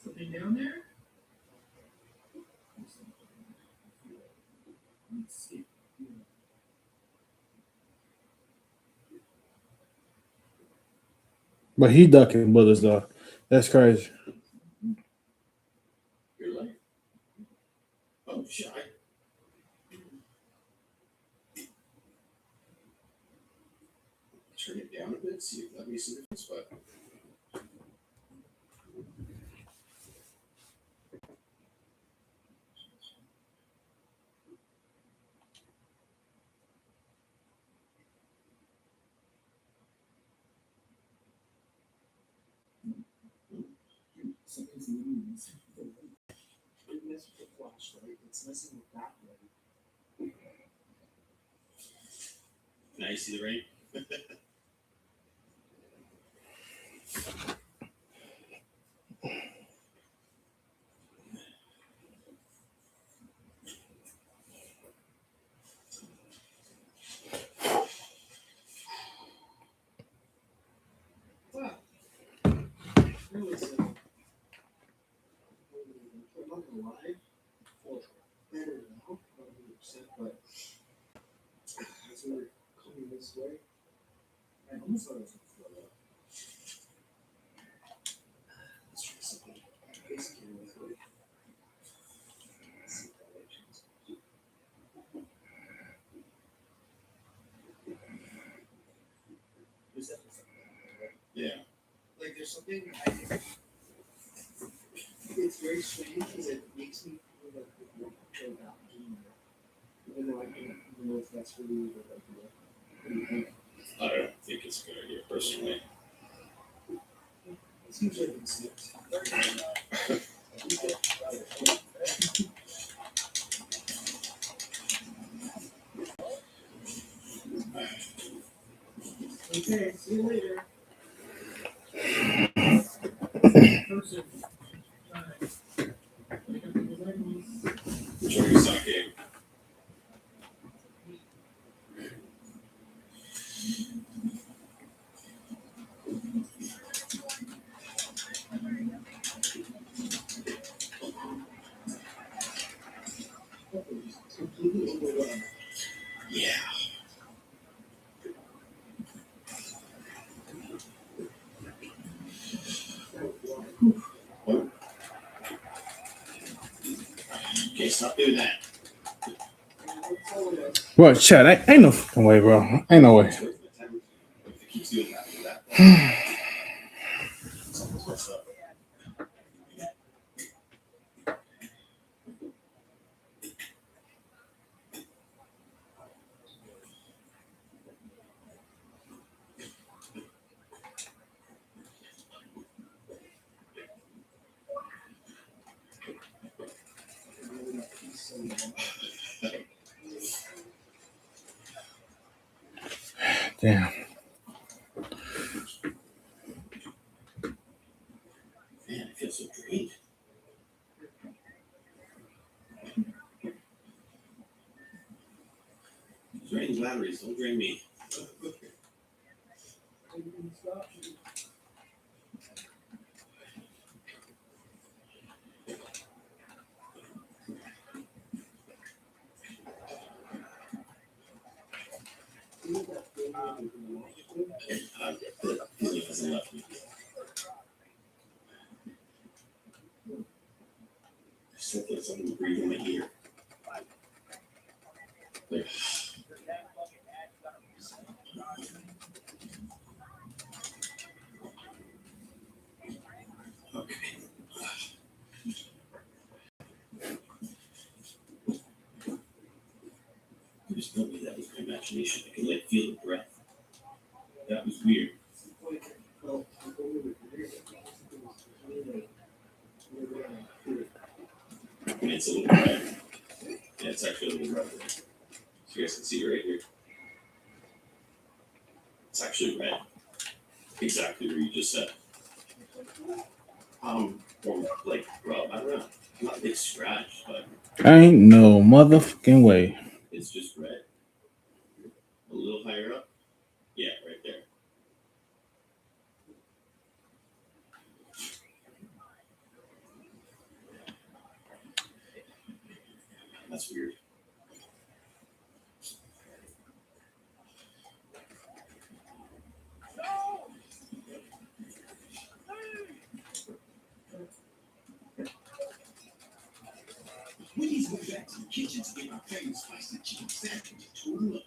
Something down there? Let's see. But he ducking bullets though. That's crazy. Your light? Oh, shit. Turn it down a bit, see if that makes a difference, but Something's moving. It messes with the flashlight. It's messing with that light. now you see the rain? Wow. That was, I'm not gonna lie. Well, better now, 100%, but as we were coming this way, I almost thought I was gonna throw up. Let's try something basic here real quick. Let's see if that light changes. There's definitely something like that, right? Yeah. Like there's something it's very strange because it makes me feel like the work go about doing it. Even though I don't know if that's really a good idea. What do you think? I don't think it's a good idea personally. Let's Seems like it's okay, see you later. Person. Enjoy your sake. Completely overwhelmed. Yeah. Okay, stop doing that. What, Chad? Ain't no fucking way, bro. Ain't no way. If it keeps doing that for that, something's messed up. Damn. Man, I feel so drained. Drain batteries, don't drain me. Feeling hasn't left me. I still feel something breathing in my ear. Like, okay. You just told me that was my imagination. I could like feel the breath. That was weird. I mean, it's a little red. Yeah, it's actually a little red. So you guys can see right here. It's actually red. Exactly where you just said. Or like, well, I don't know. Not a big scratch, but Ain't no motherfucking way. it's just red. A little higher up. Yeah, right there. That's weird. Wendy's went back to the kitchen to get my favorite spicy chicken sandwich. Total upgrade.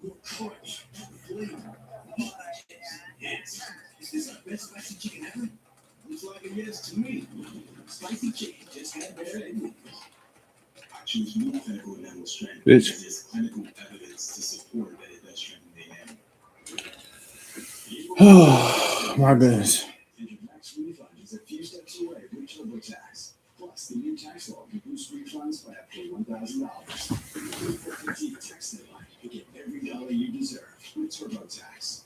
More crunch, flavor, yes. Is this our best spicy chicken ever? Looks like a yes to me. Spicy chicken just got better than Wendy's. I choose new clinical enamel strength Bitch. because there's clinical evidence to support that it does strengthen the enamel. Oh, my goodness. And your max refund is a few steps away from TurboTax. Plus, the new tax law can boost refunds by up to $1,000. Guaranteed tax deadline to get every dollar you deserve with TurboTax.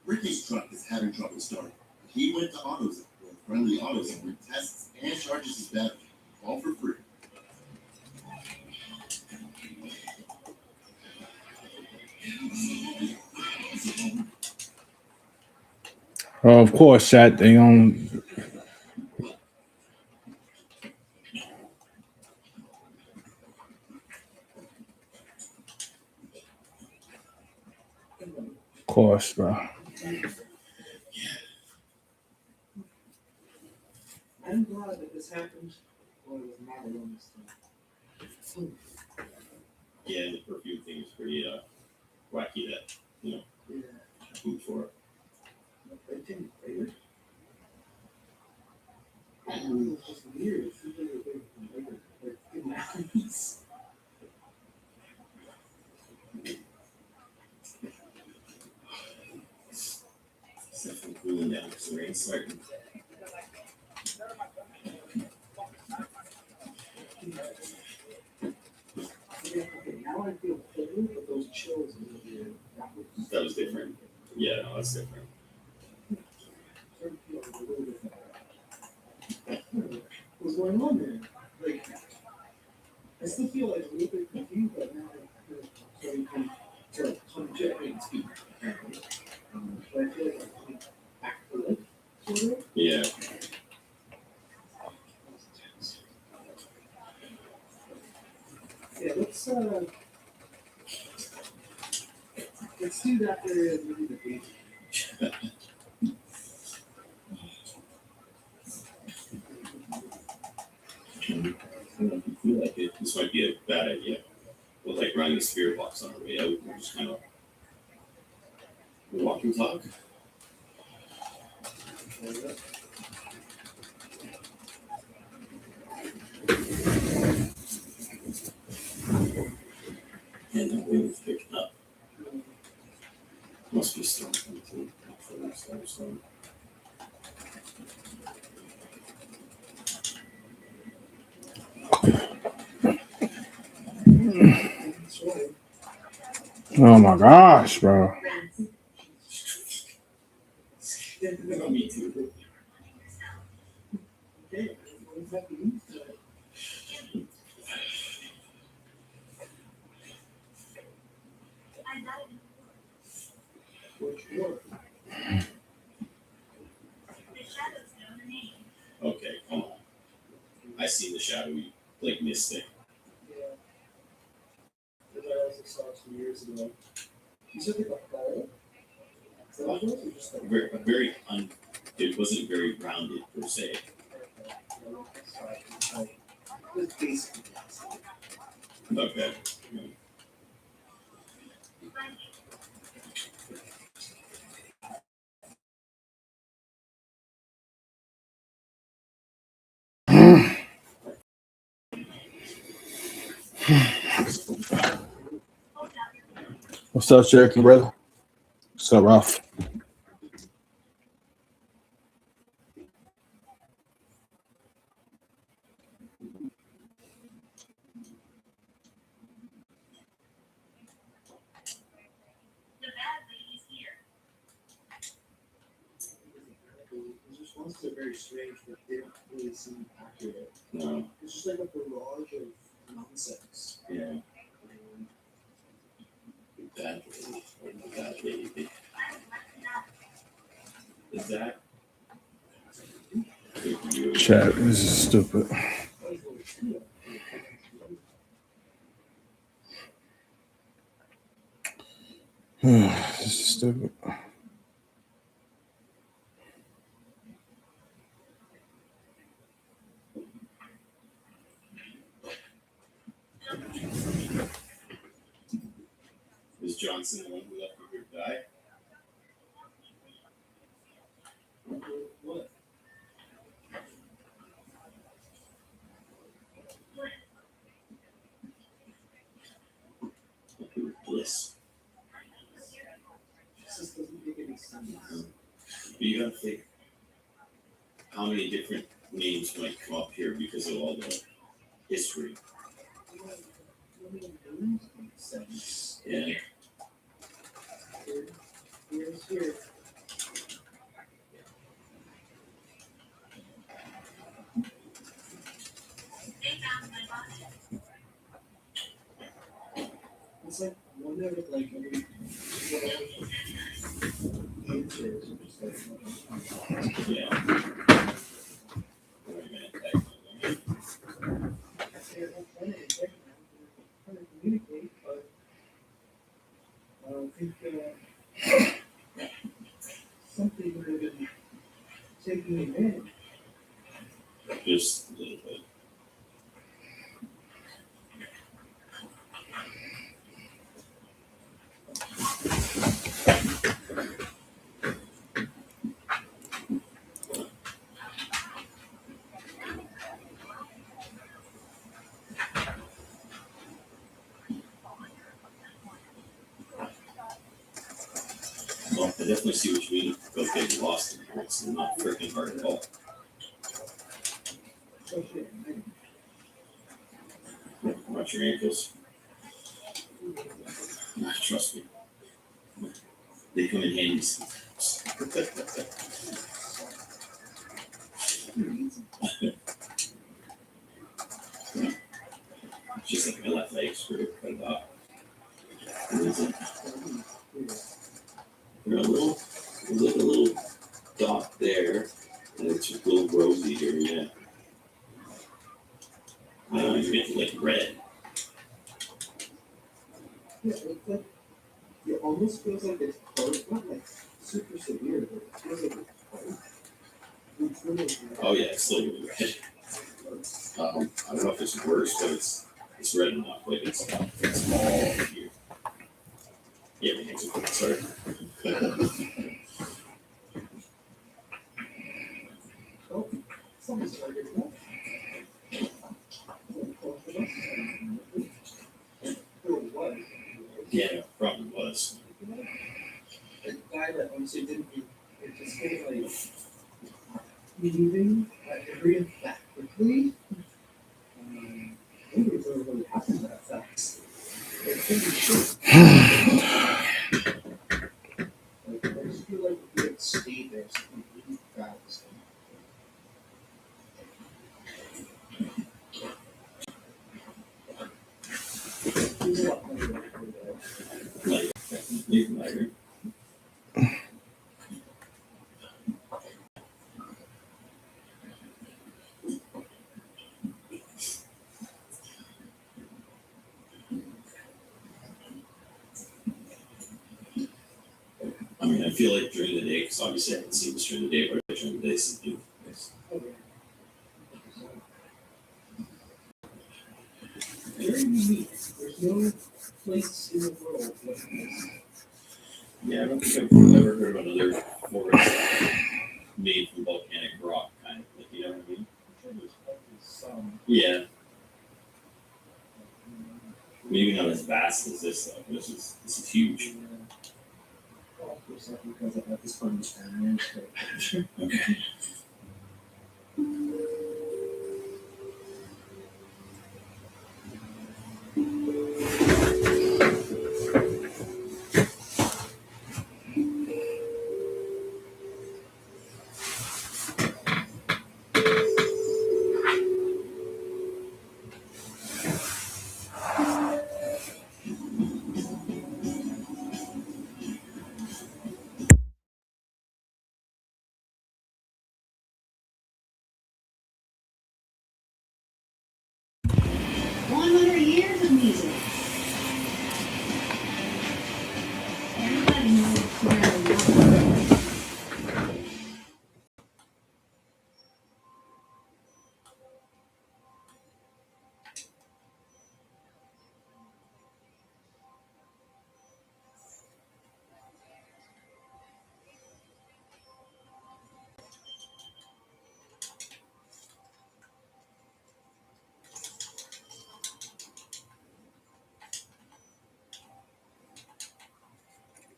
Ricky's truck is having trouble starting. He went to AutoZone, where friendly AutoZone tests and charges his battery, all for free. Of course, Chad. They on. Of course, bro. I'm glad that this happened. Well, it was not alone this time. Yeah, and the perfume thing is pretty wacky that, Yeah. food for it. I didn't favorite. I don't know, it's just weird. It seems like it happens. It's definitely cooling down because the rain's starting. Okay, now I feel cold, but those chills in the ear, That was different. Yeah, no, that's different. started feeling a little bit better. What's going on there? Like, I still feel like a little bit confused, but now I'm starting to come to it and speak. Apparently. But I feel like I'm coming back to life, sort of. Yeah. Yeah, let's do that area of maybe the basic. I don't know if you feel like it. This might be a bad idea. We'll like running a spirit box on our way out. We'll just kind of walk and talk. And that way it's picking up. Must be storm coming through. Storm. Oh my gosh, bro. Me too. Okay, what's happening? Okay, come on. I see the shadowy, like mystic. Yeah. That I also saw 2 years ago. You said like a ball? Is that what it was, or just like It wasn't very rounded per se. It's basically Okay. What's up, Cherokee brother? What's up, Ralph? His responses are very strange, but they don't really seem accurate. No. It's just like a barrage of nonsense. Yeah. Bad lady. Bad lady. Is that? Chat, this is stupid. This is stupid. Is Johnson the one who left her to die? What? Bliss. It just doesn't make any sense. But you gotta think how many different names might come up here because of all the history. Makes sense. Yeah. Here. It's like one out of like every answers are just like Yeah. Wait a minute. I'm trying to communicate, but I don't think something would have been taking advantage. Just a little bit. Well, I definitely see what you mean about getting lost in here. It's not freaking hard at all. Oh shit. Watch your ankles. Trust me. They come in handy sometimes. Just like my left leg screw cut it off. What is it? There's a little dot there, and it's just a little rosy here, yeah. You get like red. Yeah, it's like, it almost feels like it's closed, not like super severe, but it feels like it's closed. It's really Oh yeah, it's still really red. I don't know if it's worse, but it's red enough. Like it's all here. Yeah, my hands are quick. Sorry. Oh, something's started to go. Yeah, probably was. A guy that honestly didn't do it, just kind of like moving very that quickly. Maybe it's really really happened that fast. It's pretty short. Like, I just feel like if you had stayed there, something really fast. There's a lot more there. Like, you can agree. I mean, I feel like during the day, because obviously I can see this during the day, but during the day, it's beautiful. Very unique. There's no place in the world like this. Yeah, I don't think I've ever heard of another forest made from volcanic rock, kind of. Like, you know what I mean? I'm sure there's probably some. Yeah. Maybe not as vast as this, though. This is huge. Well, of course, not because I got this fun family. Okay. Years of music. Everybody knows where to look.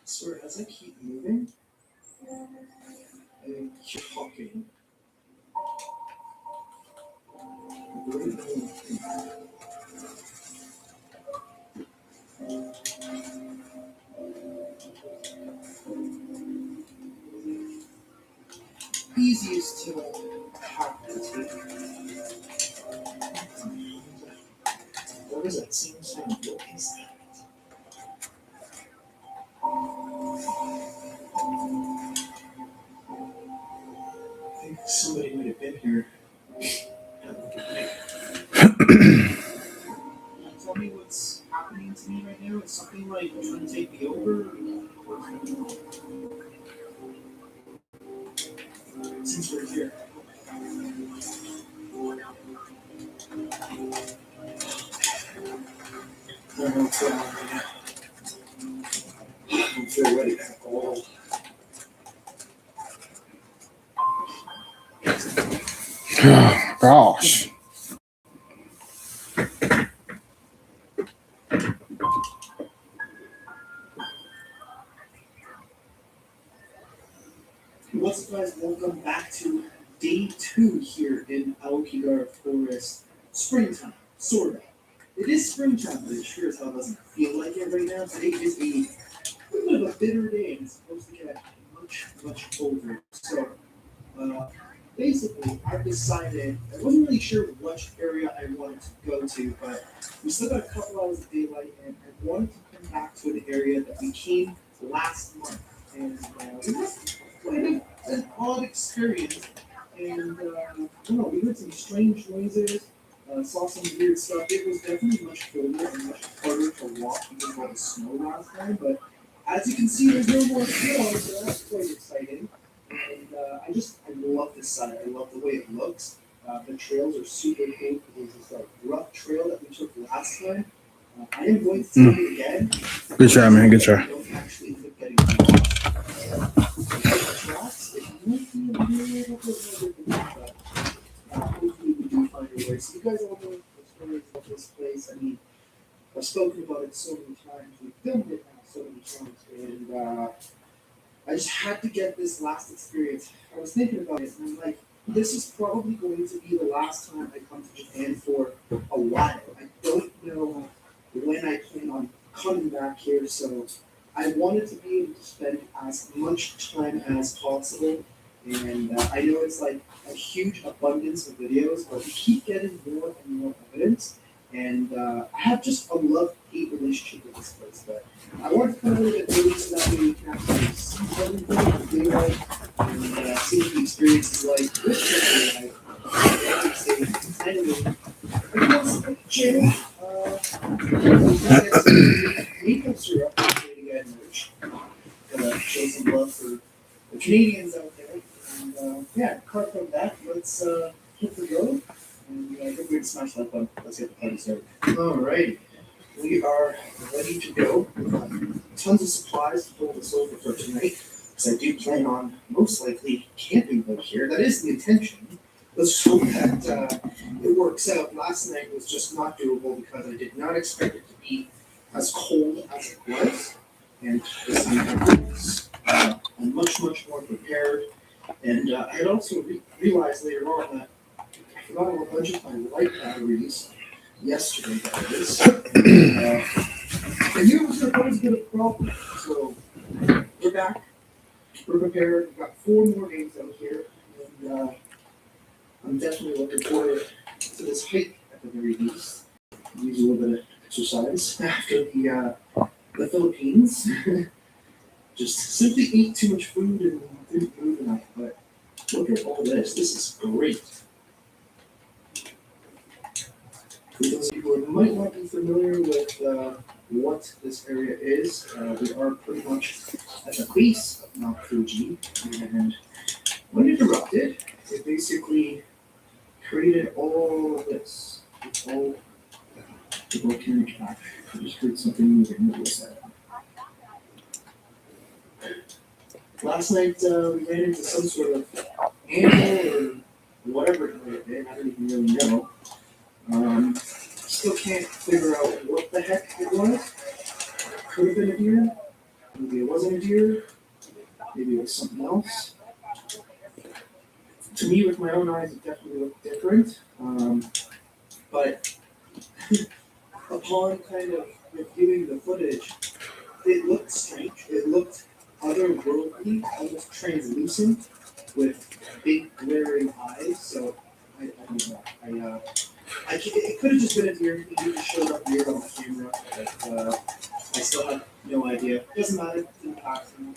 So as I keep moving, I keep talking. Easiest to have to take. What is that? Seems like what is that? I think somebody might have been here. Tell me what's happening to me right now. It's something like trying to take me over. Since we're here. I don't know what's going on right now. I don't feel ready at all. Gosh. What's up, guys? Welcome back to day 2 here in Aokigara Forest. Springtime, sort of. It is springtime, but it sure as hell doesn't feel like it right now. Today is a little bit of a bitter day, and it's supposed to get much, much colder. So, basically, I've decided, I wasn't really sure which area I wanted to go to, but we still got a couple hours of daylight, and I wanted to come back to an area that we came last month. And it was quite an odd experience. And, I don't know, we heard some strange noises, saw some weird stuff. It was definitely much colder and much harder to walk because of all the snow last time, but as you can see, there's no more snow, so that's quite exciting. And I love this side. I love the way it looks. The trails are super cool because there's this like rough trail that we took last time. I am going to take it again. Good try, man. Good try. I don't actually end up getting lost. The tracks, it might be a little bit more difficult, but hopefully we do find a way. So you guys all know the stories of this place. I mean, I've spoken about it so many times. We've filmed it now so many times, and I just had to get this last experience. I was thinking about it, and I'm like, this is probably going to be the last time I come to Japan for a while. I don't know when I plan on coming back here, so I wanted to be able to spend as much time as possible. And I know it's like a huge abundance of videos, but we keep getting more and more evidence. And I have just a love-hate relationship with this place, but I want to come a little bit early so that way we can actually see everything in daylight and see what the experience is like with the daylight. Anyway, I guess the channel, maple syrup again, which gonna show some love for the Canadians out there. And yeah, apart from that, let's hit the road. And I think we're gonna smash that button. Let's get the party started. Alrighty. We are ready to go. Tons of supplies to hold us over for tonight. Because I do plan on most likely camping out here. That is the intention. Let's hope that it works out. Last night was just not doable because I did not expect it to be as cold as it was. And this time I'm much, much more prepared. And I had also realized later on that I forgot a bunch of my light batteries yesterday, that is. I knew it was going to be a problem. So we're back. We're prepared. We've got 4 more days out here. And I'm definitely looking forward to this hike at the very least. Use a little bit of exercise after the Philippines. Just simply eat too much food and didn't move enough. But look at all this. This is great. For those of you who might not be familiar with what this area is, we are pretty much at the base of Mount Fuji, and when it erupted, it basically created all of this. It's all the volcanic ash. I just heard something moving. What was that? Last night we ran into some sort of animal or whatever it might have been. I don't even really know. Still can't figure out what the heck it was. Could have been a deer. Maybe it wasn't a deer. Maybe it was something else. To me, with my own eyes, it definitely looked different. But upon kind of reviewing the footage, it looked strange. It looked otherworldly, almost translucent, with big glaring eyes. So I don't know. It could have just been a deer. It just showed up weird on the camera, but I still have no idea. Doesn't matter. It didn't pass me.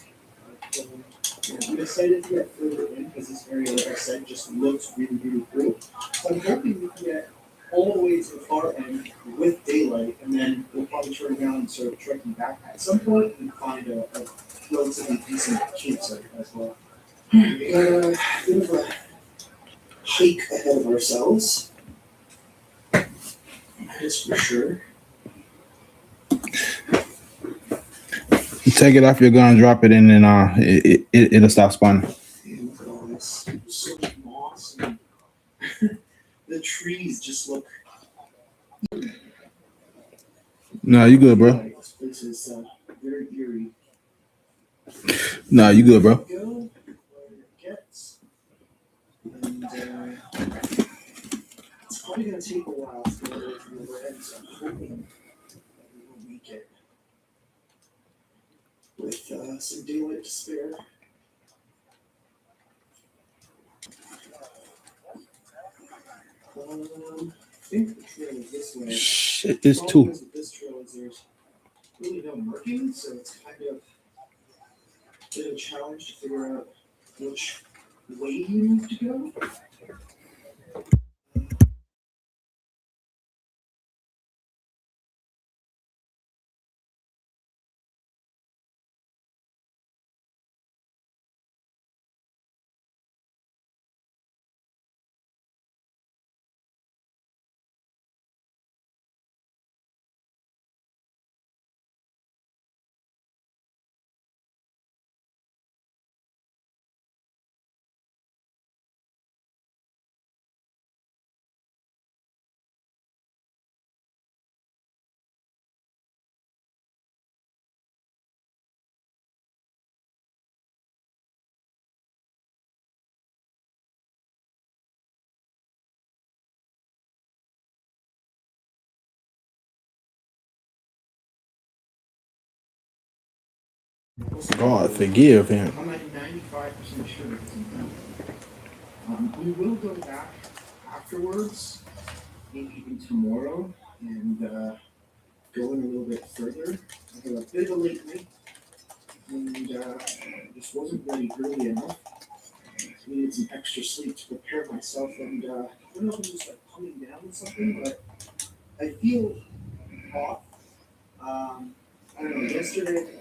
I'm excited to get further in because this area, like I said, just looks really, really cool. So I'm hoping we can get all the way to the far end with daylight, and then we'll probably turn around and start trekking back at some point and find a relatively decent campsite as well. We got a bit of a hike ahead of ourselves. That is for sure. Take it off your gun, drop it in, and it'll stop spawning. Yeah, look at all this. There's so much moss, and the trees just look. No, you good, bro. This place is very eerie. No, you good, bro. Go where it gets. And it's hard probably gonna take a while to get away from the red, so I'm hoping that we will make it with some daylight to spare. I think the trail is this way. Shit, The this problem too. is with this trail is there's really no markings, so it's kind of a bit of a challenge to figure out which way you need to go. God forgive him. I'm like 95% sure it's in we will go back afterwards, maybe even tomorrow, and go in a little bit further. I had a bit of a late night, and just wasn't really early enough. Needed some extra sleep to prepare myself, and I don't know if I'm just like coming down with something, but I feel off. I don't know, yesterday,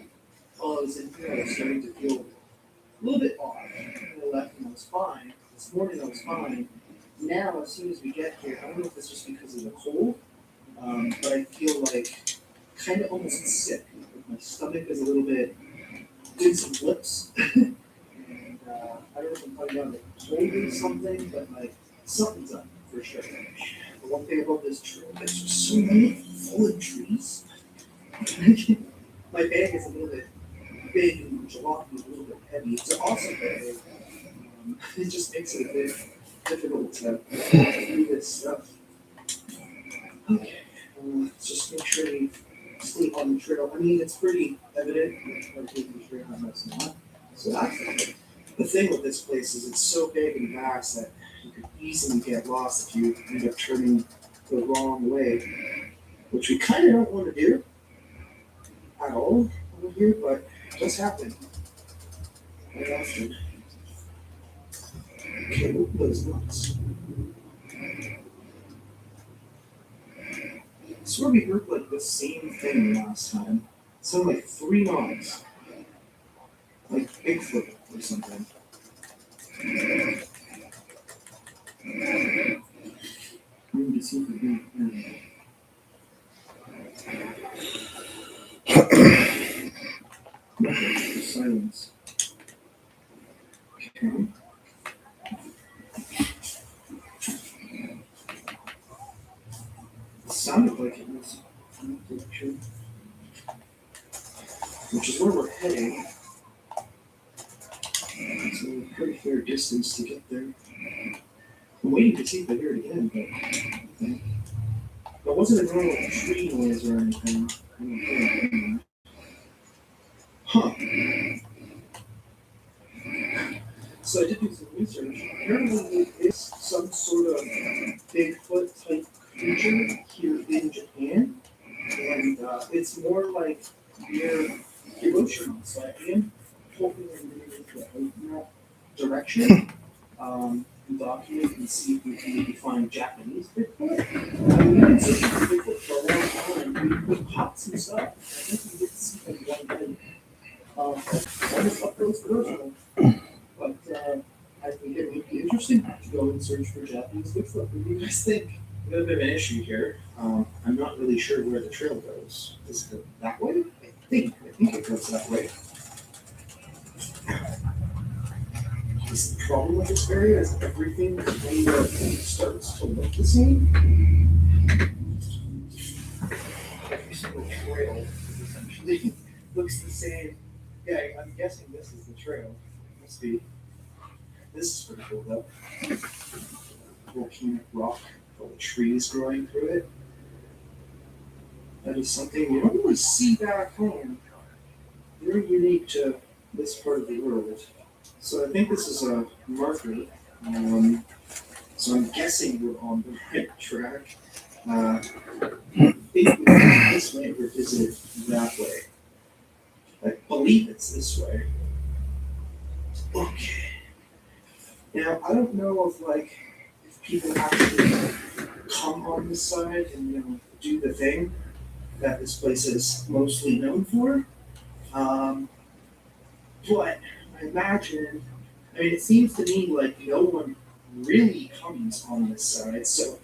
while I was in here, I was starting to feel a little bit off. And I left and I was fine. This morning I was fine. Now, as soon as we get here, I don't know if it's just because of the cold, but I feel like kind of almost sick. Like my stomach is a little bit doing some flips. And I don't know if I'm talking about like cold or something, but like something's up for sure. The one thing about this trail, there's just so many fallen trees. My bag is a little bit big and jalopy, a little bit heavy. It's an awesome bag. It just makes it a bit difficult to do this stuff. Okay, let's just make sure we stay on the trail. I mean, it's pretty evident if we're taking the trail and that's not. So that's the thing with this place is it's so big and vast that you could easily get lost if you end up turning the wrong way, which we kind of don't want to do at all over here, but it does happen quite often. Okay, we'll put those nuts. I swear we heard like the same thing last time. It sounded like 3 knots. Like Bigfoot or something. We need to see if we can hear it. Silence. Okay. It sounded like it was in that direction. Which is where we're heading. It's a pretty fair distance to get there. I'm waiting to see if I hear it again, but there wasn't a normal tree noise or anything. I don't think. Huh. So I did do some research. Apparently it is some sort of Bigfoot type creature here in Japan. And it's more like near Hiroshima. So I am hoping I'm going to go in that direction. Document and see if we can maybe find Japanese Bigfoot. I mean, we've been searching for Bigfoot for a long time. We caught some stuff. I think we did see like one thing. Almost up close to Hiroshima. But I think it would be interesting to go and search for Japanese Bigfoot. What do you guys think? We have a bit of an issue here. I'm not really sure where the trail goes. Does it go that way? I think it goes that way. Is the problem with this area is everything kind of starts to look the same. Every single trail essentially looks the same. Yeah, I'm guessing this is the trail. Must be. This is pretty cool though. Volcanic rock all the trees growing through it. That is something you don't really see back home. Very unique to this part of the world. So I think this is a marker. So I'm guessing we're on the right track. I think we went this way or is it that way? I believe it's this way. Okay. Now I don't know if people actually come on this side and do the thing that this place is mostly known for. But I imagine, it seems to me like no one really comes on this side, so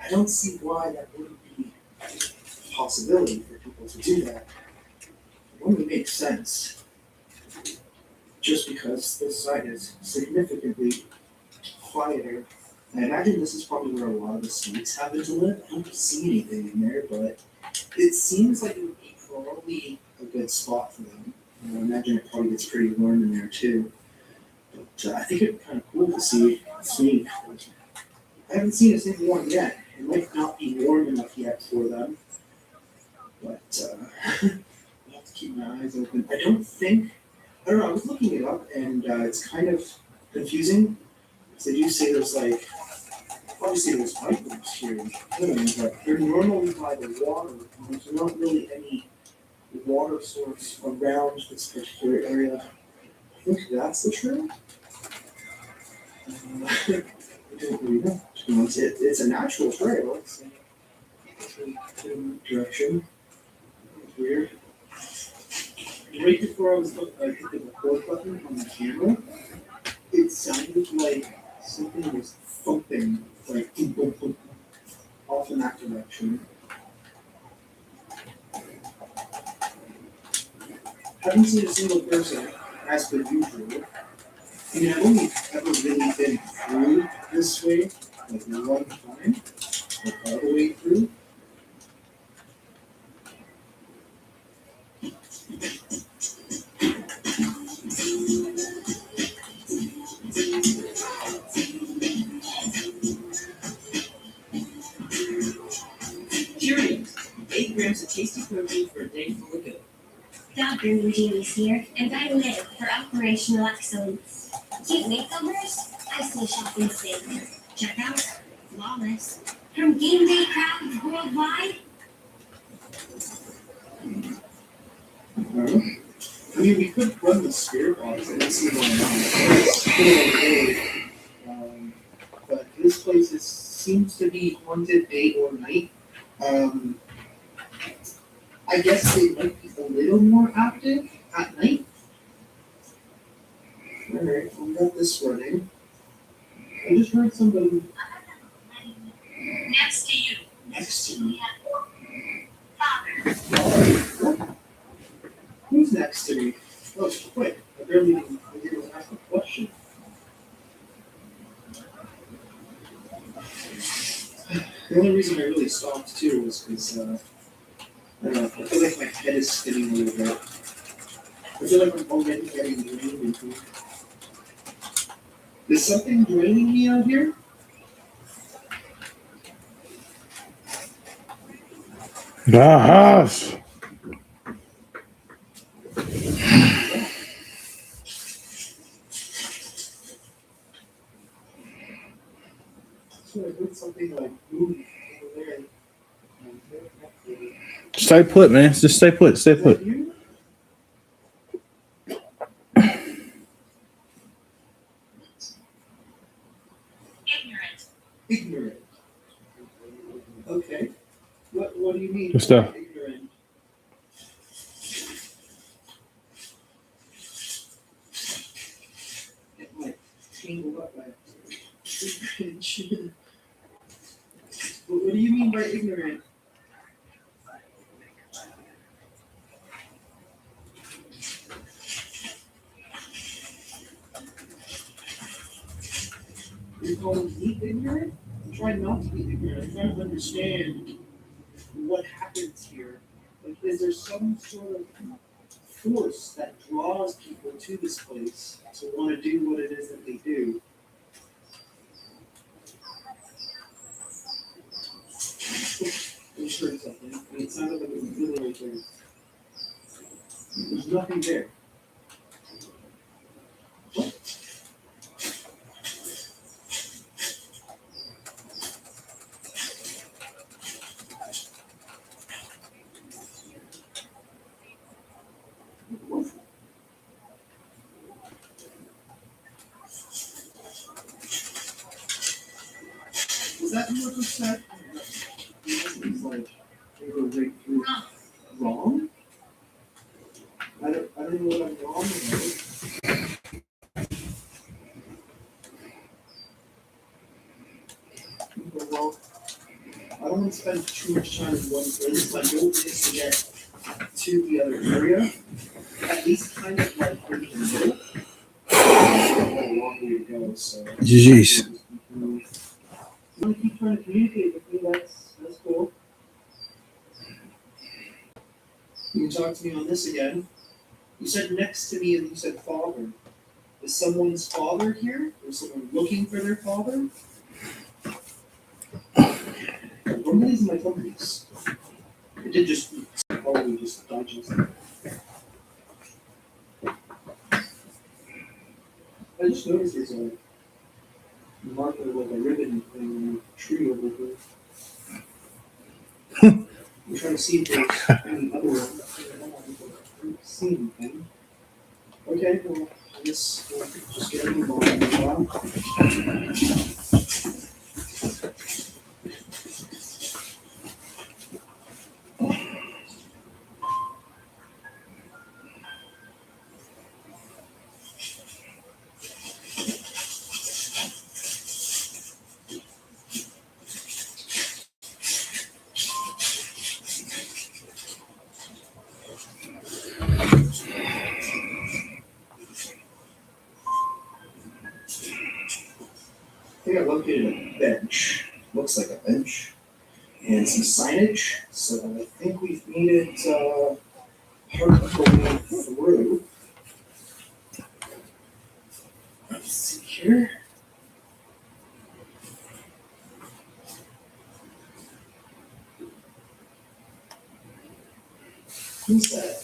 I don't see why that wouldn't be a possibility for people to do that. It only makes sense, just because this side is significantly quieter. I imagine this is probably where a lot of the snakes happen to live. I don't see anything in there, but it seems like it would be probably a good spot for them. I imagine it probably gets pretty warm in there too. But I think it'd be kind of cool to see a snake. I haven't seen a single one yet. It might not be warm enough yet for them. But I'll have to keep my eyes open. I don't know, I was looking it up and it's kind of confusing. Because they do say there's obviously there's microbes here in Canada, but they're normally by the water. And there's not really any water source around this particular area. I think that's the truth. I don't really know. It's a natural trail. It's in direction. It's weird. Right before I hit the record button on the camera, it sounded like something was thumping, like boom, boom, boom, off in that direction. Haven't seen a single person as per usual. I've only ever really been through this way, one time, all the way through. Cheerios, 8 grams of tasty protein for a day full of good. Dr. Eugene is here, and I live for operational excellence. Cute makeovers? I see shopping statements. Checkout? Flawless. From game day crowds worldwide? We could run the spirit box and see what's going on. But this place seems to be haunted day or night. I guess they might be a little more active at night. Alright, we got this running. I just heard somebody. Next to you. Next to me. Father. Who's next to me? Oh, quick. I didn't ask a question. The only reason I really stopped too was because I don't know, I feel like my head is spinning a little bit. I feel like I'm already getting drained into it. Is something draining me out here? Gosh. So I heard something like moving over there. Stay put, man. Just stay put. Stay put. Ignorant. Okay. What do you mean? Good stuff. Ignorant. Get like tangled up by ignorant. What do you mean by ignorant? You're calling me ignorant? I'm trying not to be ignorant. I'm trying to understand what happens here. Like, is there some sort of force that draws people to this place to want to do what it is that they do? right there. There's nothing there. Is that what was said? It's like they go right through. Wrong? I don't know what I'm wrong about. Well, I don't want to spend too much time in one place. My goal is to get to the other area, at least kind of like in the middle. It's got a long way to go, so. GG's. You want to keep trying to communicate with me, that's cool. You can talk to me on this again. You said next to me and you said father. Is someone's father here? Is someone looking for their father? One of these are my companies. It did just probably just digest it. I just noticed there's a marker like a ribbon thing on a tree over here. I'm trying to see if there's any other ones. I don't see anything. Okay, well, I guess we'll just get a move on for a while. I think I located a bench. Looks like a bench. And some signage. So I think we've made it hard to go through. Let's see here. Who's that?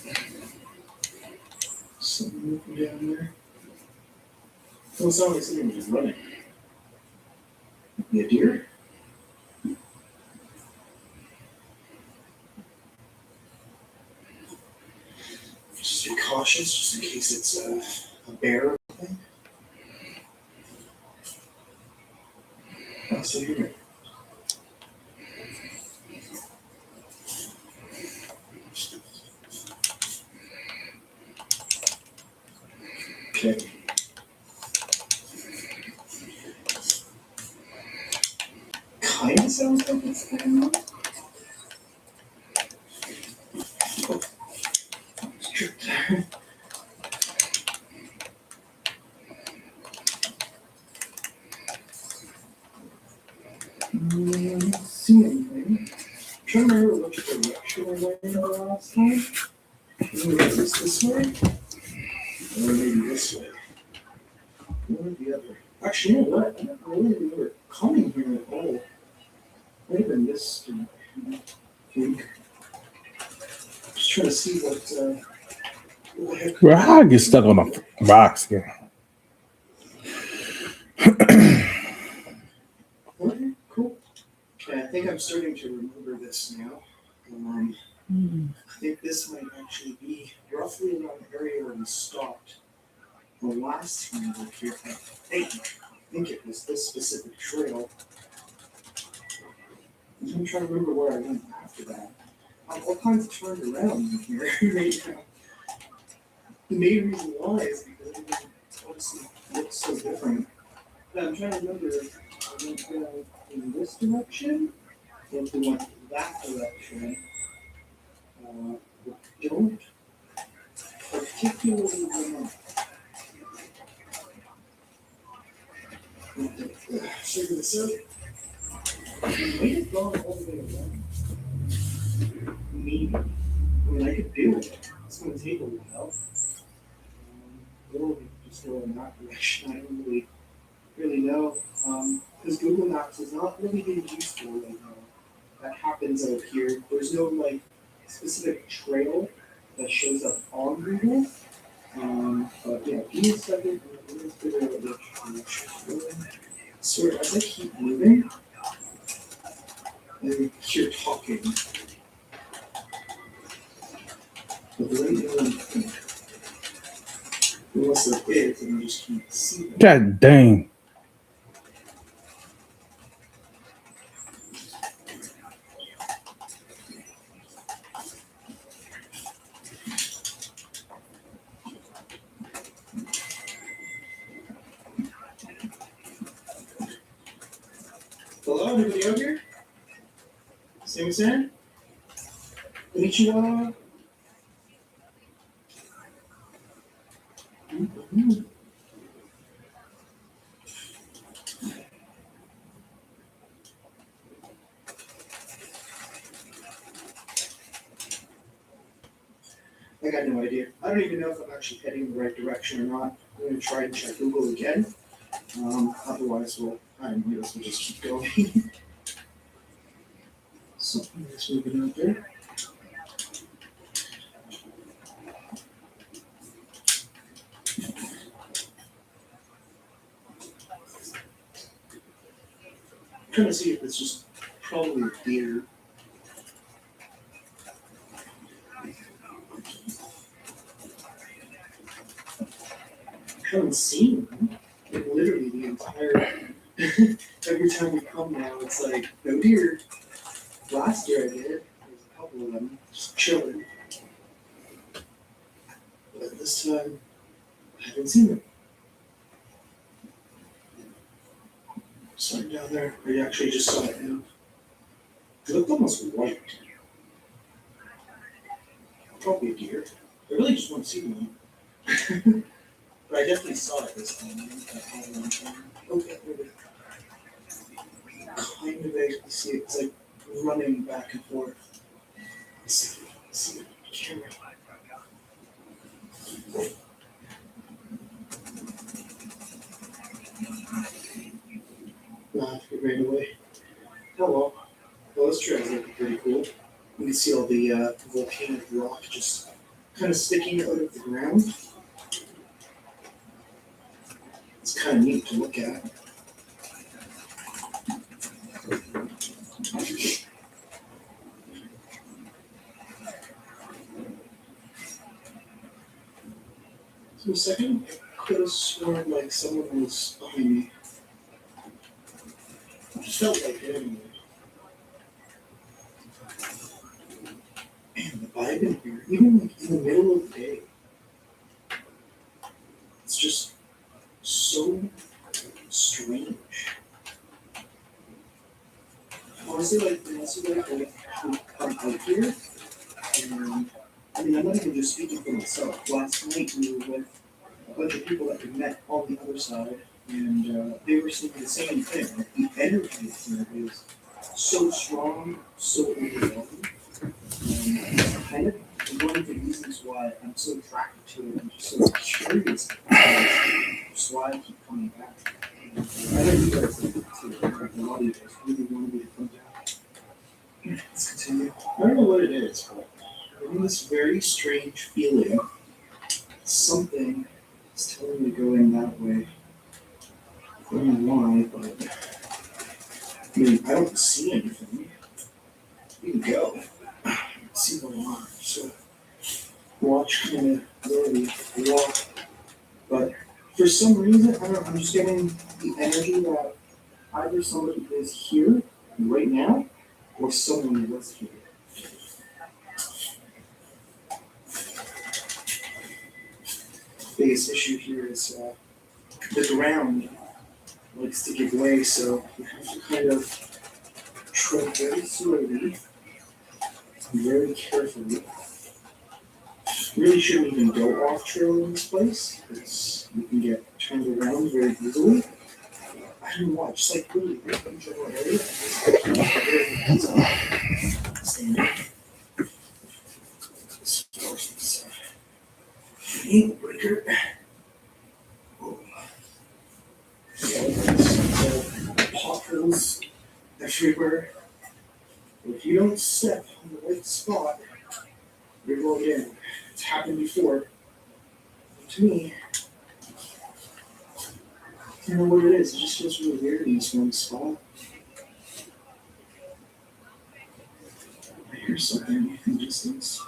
Something moving down there. Well, it's not like something just running. Yeah, deer? Just be cautious, just in case it's a bear or something. Oh, so you're right. Okay. Kind of sounds like it's going on. Oh, it's tripped there. I don't see anything. I'm trying to remember which direction I went in the last time. Maybe it was this way? Or maybe this way. One or the other. Actually, you know what? I don't really remember coming here at all. Might have been this direction, I think. Just trying to see what the heck. Bro, how I get stuck on a box again? Okay, cool. Okay, I think I'm starting to remember this now. I think this might actually be roughly around the area where we stopped the last time we were here. I think it was this specific trail. I'm trying to remember where I went after that. All kinds of turned around in here right now. The main reason why is because it obviously looks so different. But I'm trying to remember if I went in this direction, or if we went that direction. Don't particularly remember. Figure this out. We might have gone all the way around. Maybe. I mean, I could do it. It's going to take a while. Or we could just go in that direction. I don't really know. Because Google Maps is not really being useful right now. That happens out here. There's no like specific trail that shows up on Google. But yeah, give me a second. I'm gonna figure out which direction I'm going. So as I keep moving, I hear talking. But right now, unless there is, and I just can't see them. God dang. Hello, anybody out here? Sam? Konnichiwa. Mm-hmm. I got no idea. I don't even know if I'm actually heading in the right direction or not. I'm going to try and check Google again. Otherwise, I might as well just keep going. Something is moving out there. I'm trying to see if it's just probably a deer. I haven't seen them. Like literally the entire. Every time we come now, it's like no deer. Last year I did. There's a couple of them just chilling. But this time, I haven't seen them. Starting down there, I actually just saw it now. It looked almost white. Probably a deer. I really just want to see one. But I definitely saw it this time. Okay, kind of able to see it. It's like running back and forth. Let's see the camera. It ran away. Oh well, this trail is looking pretty cool. You can see all the volcanic rock just kind of sticking out of the ground. It's kind of neat to look at. For a second, I could have sworn like someone was behind me. It felt like it anyway. Man, the vibe in here, even like in the middle of the day, it's just so strange. Honestly, like we come out here, and I mean, I'm not even just speaking for myself. Last night we were with a bunch of people that we met on the other side, and they were saying the same thing. Like the energy here is so strong, so overwhelming. Kind of one of the reasons why I'm so attracted to it and just so curious about it. That's why I keep coming back. And, I know you guys think it too. Like a lot of you guys really want me to come back. Let's continue. I don't know what it is, but I'm having this very strange feeling. Something is telling me to go in that way. I don't know why, but I mean, I don't see anything. You can go. See going on. So watch kind of where we walk. But for some reason, I don't know, I'm just getting the energy that either somebody is here right now or someone was here. Biggest issue here is the ground likes to give way, so you have to kind of tread very slowly. Very carefully. Really shouldn't even go off trail in this place because you can get turned around very easily. I don't know why, just like really big in general area. Ankle breaker. Potholes everywhere. If you don't step on the right spot, Here we go again. It's happened before. To me, I don't know what it is. It just feels really weird in this one spot. I hear something in the distance.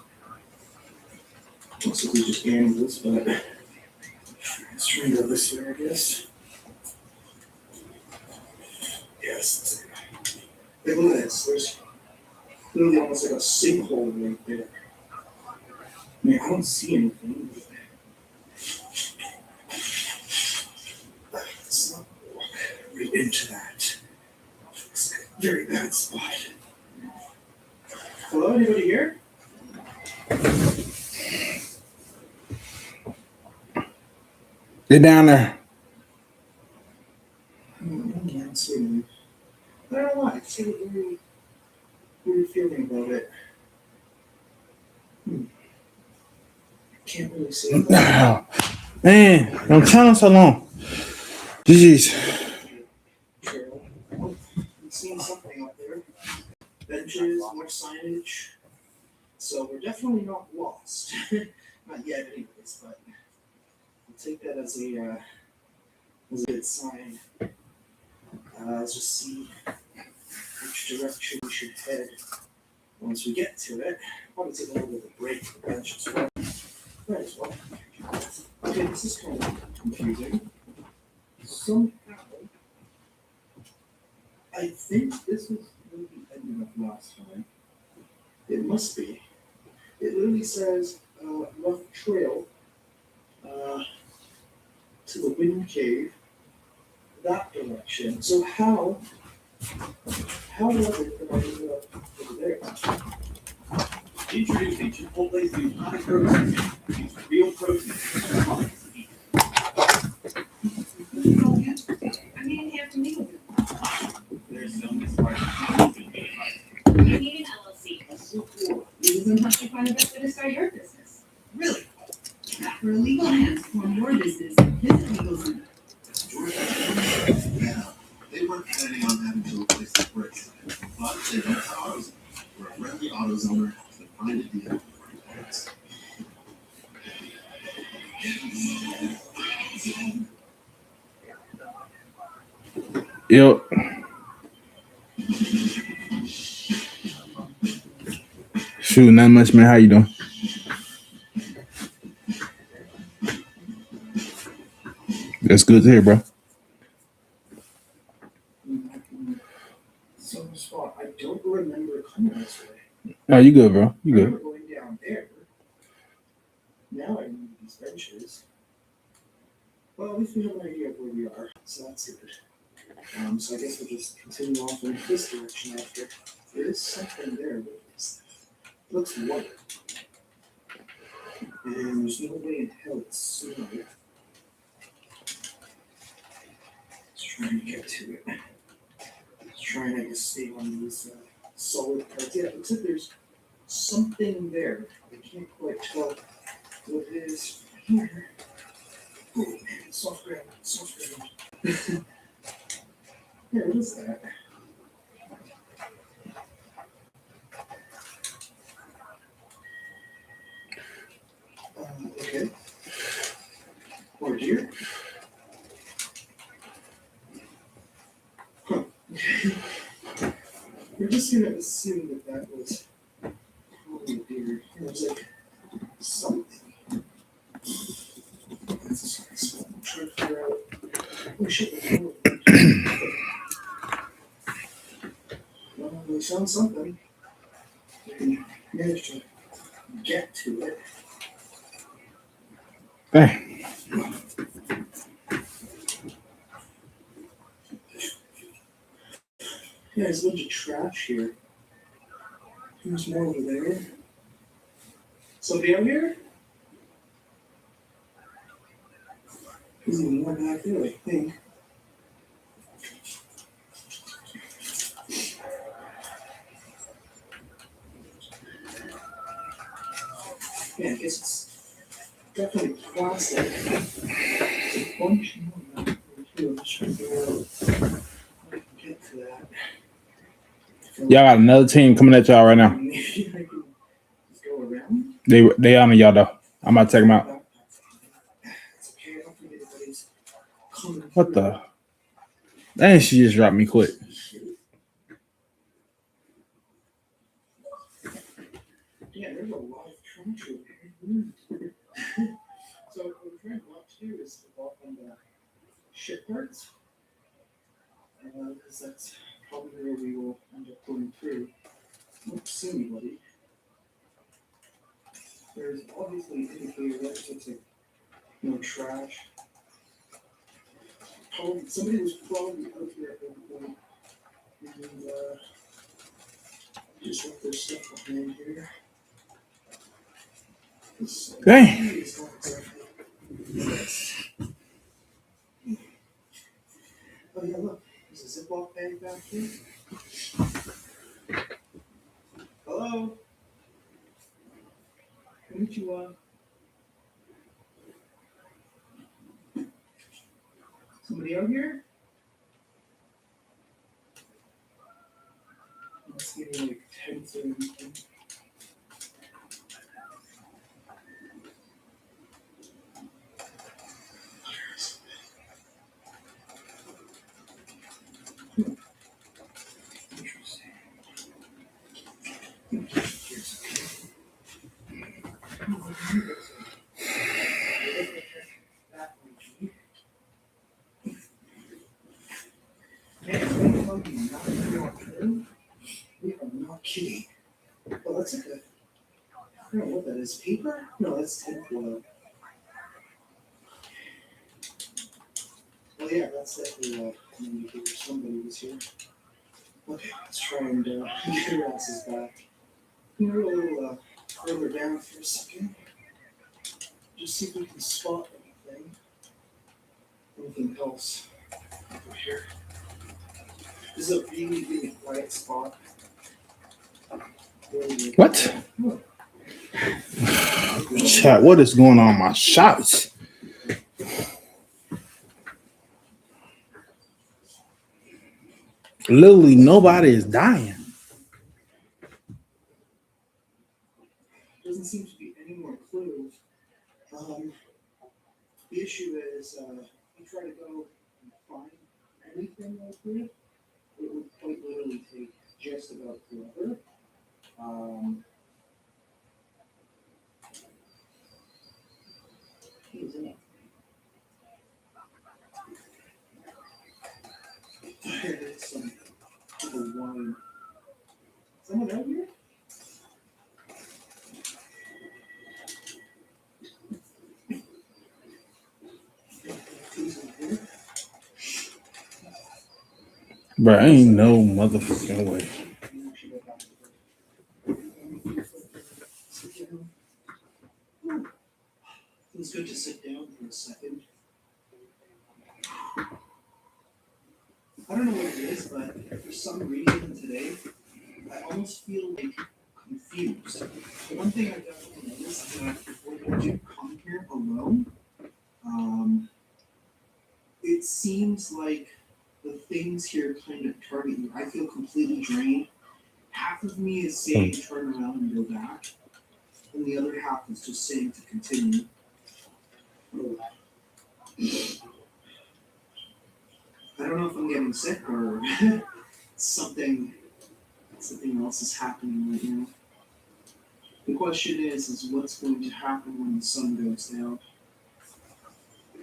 Looks like we just animals, but let's try and go this way, I guess. Yes. Hey, look at this. There's literally almost like a sinkhole right there. I mean, I don't see anything. Let's not walk right into that. It's a very bad spot. Hello, anybody here? Get down there. I can't see anything. I don't know why. I see a very weird feeling about it. Can't really see it. Man, don't challenge so long. Jeez. I'm seeing something up there. Benches, more signage. So we're definitely not lost. Not yet, anyways, but I'll take that as a good sign. Let's just see which direction we should head once we get to it. Probably take a little bit of a break for the bench as well. Might as well. Okay, this is kind of confusing. Somehow, I think this is where we ended up last time. It must be. It literally says rough trail to the wind cave, that direction. So how was it that I ended up over there? Introducing Chipotle's new high protein. It's real protein. I didn't have to meet with him. There's no misfiring. You need an LLC. It isn't much to find the best way to start your business. Really? For a legal hand to form your business, visit LegalZoom. Yeah, they weren't planning on having to replace the bricks, but they went to AutoZone, where a friendly AutoZoner can find a deal for your parents. Yo. Shoot, not much, man. How you doing? That's good to hear, bro. Some spot. I don't remember coming this way. Oh, you good, bro. You I good. remember going down there. Now I need these benches. Well, at least we have an idea of where we are, so that's good. So I guess we'll just continue off in this direction after. There is something there, but it looks white. And there's no way in hell it's snow. Let's try and get to it. Let's try and I guess stay on these solid parts. Yeah, it looks like there's something there. I can't quite tell what it is here. Oh man, soft ground, soft ground. Yeah, what is that? Okay. More deer? Huh. We're just gonna assume that that was probably deer. There's like something. That's a spot. I'm trying to figure out. Oh shit. Well, we found something. We can manage to get to it. Hey. Yeah, there's a bunch of trash here. There's more over there. Somebody out here? There's even more back there, I think. Yeah, I guess it's definitely plastic. There's a bunch more back there too. I'm just trying to figure out how I can get to that. Y'all got another team coming at y'all right now. Maybe I can just go around. They on y'all though. I'm about to take them out. It's okay. I don't think anybody's coming. What the? Dang, she just dropped me quick. Yeah, there's a lot of trash over here. So what we're trying to walk to is to walk on the ship parts. Because that's probably where we will end up going through. Don't see anybody. There's obviously an indicator there, so it's like no trash. Probably, somebody was probably out here at one point. And just left their stuff behind here. Dang. Oh yeah, look, there's a Ziploc bag back here. Hello? Konnichiwa. Somebody out here? Must be like 10 or anything. We are not kidding. Oh, that's like a. I don't know what that is. Paper? No, that's tinfoil. Oh yeah, that's definitely an indicator somebody was here. Okay, let's try and get our asses back. Can you go a little further down for a second? Just see if we can spot anything. Anything else over here. This is a really, really quiet spot. What? Chat, what is going on my shots? Literally nobody is dying. Doesn't seem to be any more clues. The issue is, you try to go and find anything like that, it would quite literally take just about forever. What is that? There's some little wine. Someone out here? Bro, ain't no motherfucking way. Feels good to sit down for a second. I don't know what it is, but for some reason today, I almost feel like confused. The one thing I definitely noticed is that when you come here alone, it seems like the things here kind of target you. I feel completely drained. Half of me is saying turn around and go back, and the other half is just saying to continue. I don't know if I'm getting sick or something else is happening right now. The question is what's going to happen when the sun goes down?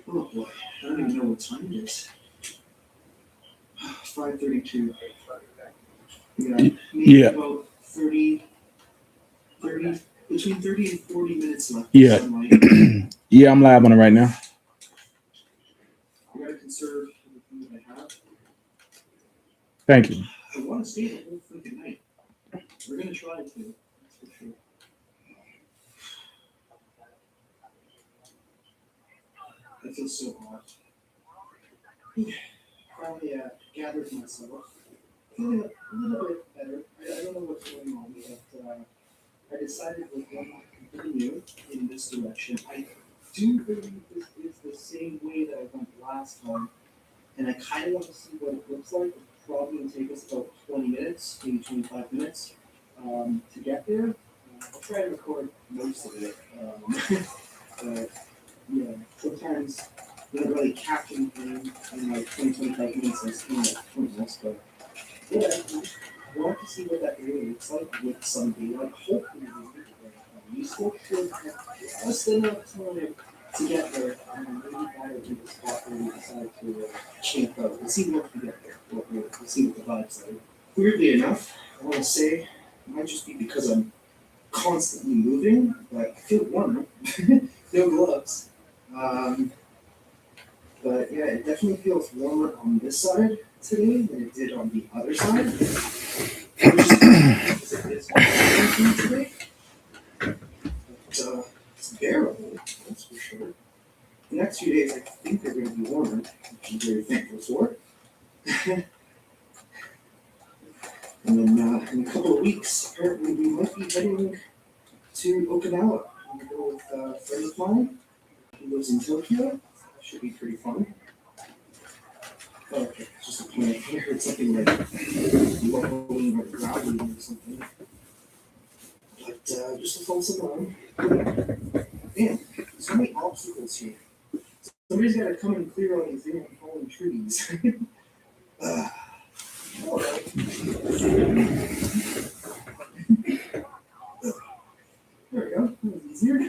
Oh boy, I don't even know what time it is. 5:32. Yeah, maybe about 30, between 30 and 40 minutes left. Yeah. Sunlight. Yeah, I'm live on it right now. I gotta conserve everything that I have. Thank you. I want to stay the whole freaking night. We're gonna try to, that's for sure. I feel so hot. Finally gathered myself. Feeling a little bit better. I don't know what's going on, but I decided with one continue in this direction. I do believe this is the same way that I went last time, and I kind of want to see what it looks like. It's probably going to take us about 20 minutes, maybe 25 minutes to get there. I'll try to record most of it. But yeah, sometimes you don't really catch anything in like 20-25 minutes. It's kind of like pointless, but yeah, I want to see what that area looks like with some daylight. Hopefully, useful. Should have less than enough time to get there, and maybe that'll be the spot where we decide to camp out. We'll see what we get there. We'll see what the vibes like. Weirdly enough, I want to say it might just be because I'm constantly moving, but I feel warmer. No gloves. But yeah, it definitely feels warmer on this side today than it did on the other side. Which is because it is warmer today. But it's bearable, that's for sure. The next few days I think they're going to be warmer, which I'm very thankful for. And then in a couple of weeks, apparently we might be heading to Okinawa. I'm going to go with a friend of mine who lives in Tokyo. That should be pretty fun. Oh, okay, it's just a plan. I heard something like rolling or grabbing or something. But just a false alarm. Damn, so many obstacles here. Somebody's got to come and clear all these damn fallen trees. Alright. There we go. That was easier.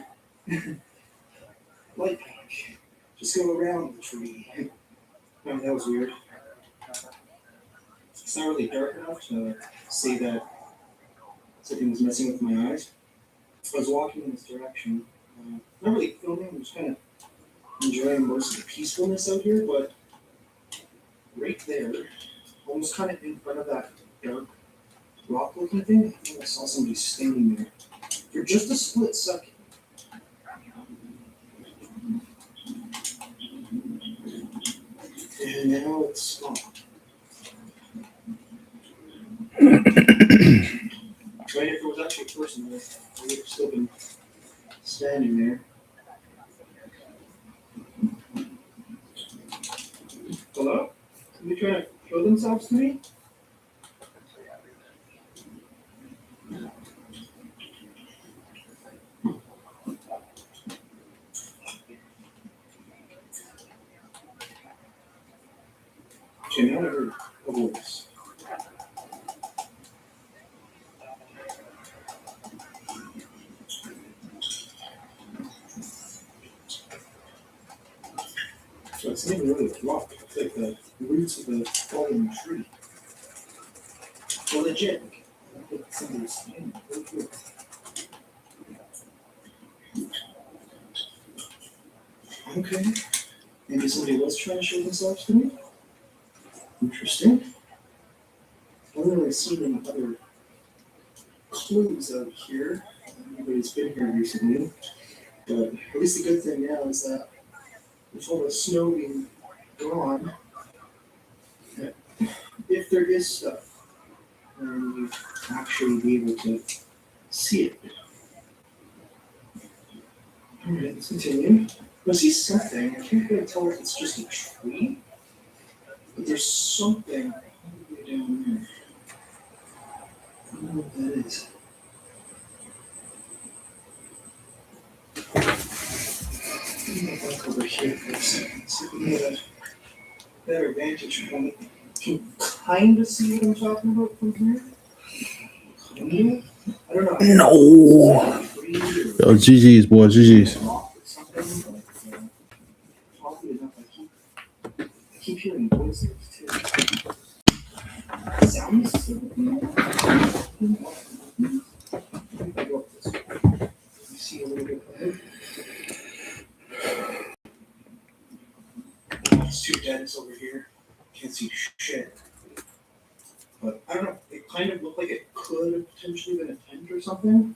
Light pack. Just go around the tree. Oh, that was weird. It's not really dark enough to say that something was messing with my eyes. I was walking in this direction. Not really filming, I'm just kind of enjoying most of the peacefulness out here, but right there, almost kind of in front of that dark rock looking thing, I think I saw somebody standing there for just a split second. And now it's gone. But if it was actually a person there, I would have still been standing there. Hello? Somebody trying to show themselves to me? Okay, now I heard a voice. So it's not even really a rock. It's like the roots of the fallen tree. Well, legit. I think somebody's standing right here. Okay. Maybe somebody was trying to show themselves to me. Interesting. I haven't really seen any other clues out here. Anybody's been here recently. But at least the good thing now is that with all the snow being gone, if there is stuff, then you actually be able to see it. Alright, let's continue. I see something. I can't really tell if it's just a tree, but there's something all the way down there. I don't know what that is. I'm gonna walk over here for a second, see if we can get a better vantage point. Can you kind of see what I'm talking about from here? Kind of? I don't know. No. Yo, GG's, boy, GG's. I keep hearing voices too. Sounds. See a little bit ahead. It's too dense over here. Can't see shit. But I don't know. It kind of looked like it could have potentially been a tent or something.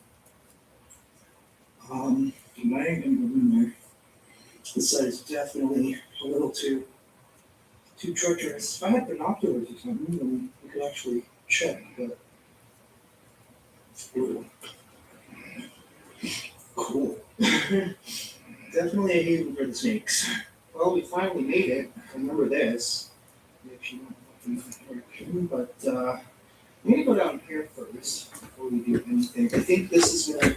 I ain't gonna go in there. This side is definitely a little too treacherous. If I had binoculars or something, then we could actually check, but ooh. Cool. Definitely a haven for the snakes. Well, we finally made it. Remember this. But I'm gonna go down here first before we do anything. I think this is gonna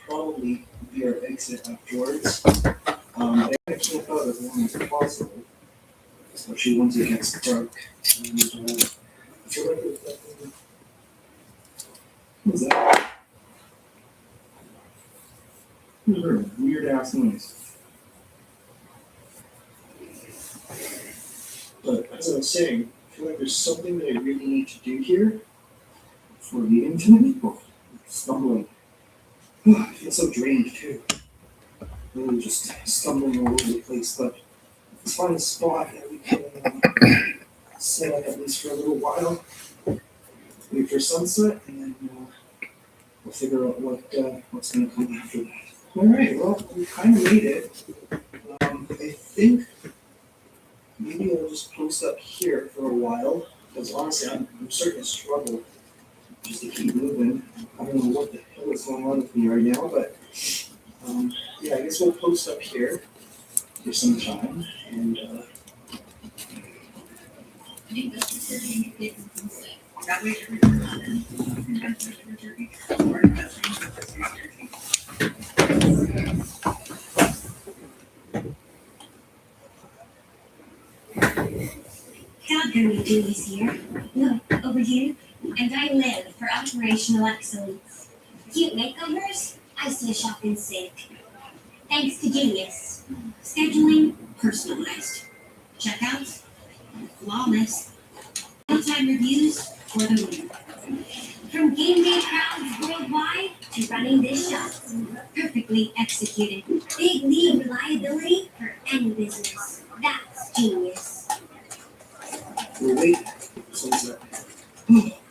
probably be our exit afterwards. I can't out as long as possible, especially once it gets dark. And, I feel like there's definitely. What's that? Who's heard a weird ass noise? But as I was saying, I feel like there's something that I really need to do here before leaving tonight. Oh, stumbling. I feel so drained too. Really just stumbling all over the place, but let's find a spot that we can set up at least for a little while. Wait for sunset, and then we'll figure out what's going to come after that. All right, well, we kind of made it. I think maybe I'll just post up here for a while, because honestly, I'm starting to struggle just to keep moving. I don't know what the hell is going on with me right now, but yeah, I guess we'll post up here for some time, and That way Calgary is here. Look, over here. And I live for operational excellence. Cute makeovers? I see a shopping sink. Thanks to Genius. Scheduling personalized. Checkouts flawless. On-time reviews for the win. From game day crowds worldwide to running this shop. Perfectly executed. Big league reliability for any business. That's Genius. we'll wait for sunset.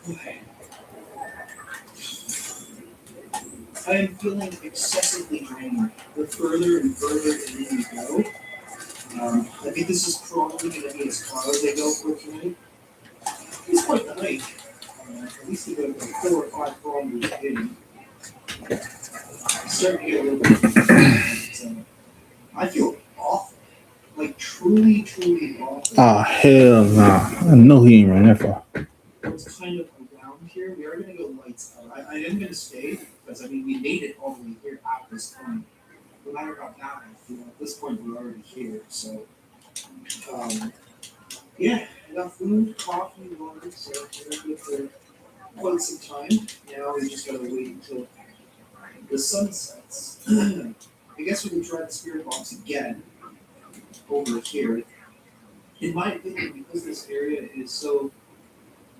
Okay. I am feeling excessively drained. The further and further in we go, I think this is probably going to be as far as I go for tonight. It's quite the hike. At least we got like 4 or 5 kilometers in. It's starting to get a little bit. So I feel awful. Like truly, truly awful. Ah, hell nah. I know he ain't running that far. It's kind of around here. We are going to go lights out. I am going to stay because I mean we made it all the way here at this point. No matter how bad I feel, at this point we're already here. So, yeah, enough food, coffee, water. So we're good for quite some time. Now we just gotta wait until the sun sets. I guess we can try the spirit box again over here. In my opinion, because this area is so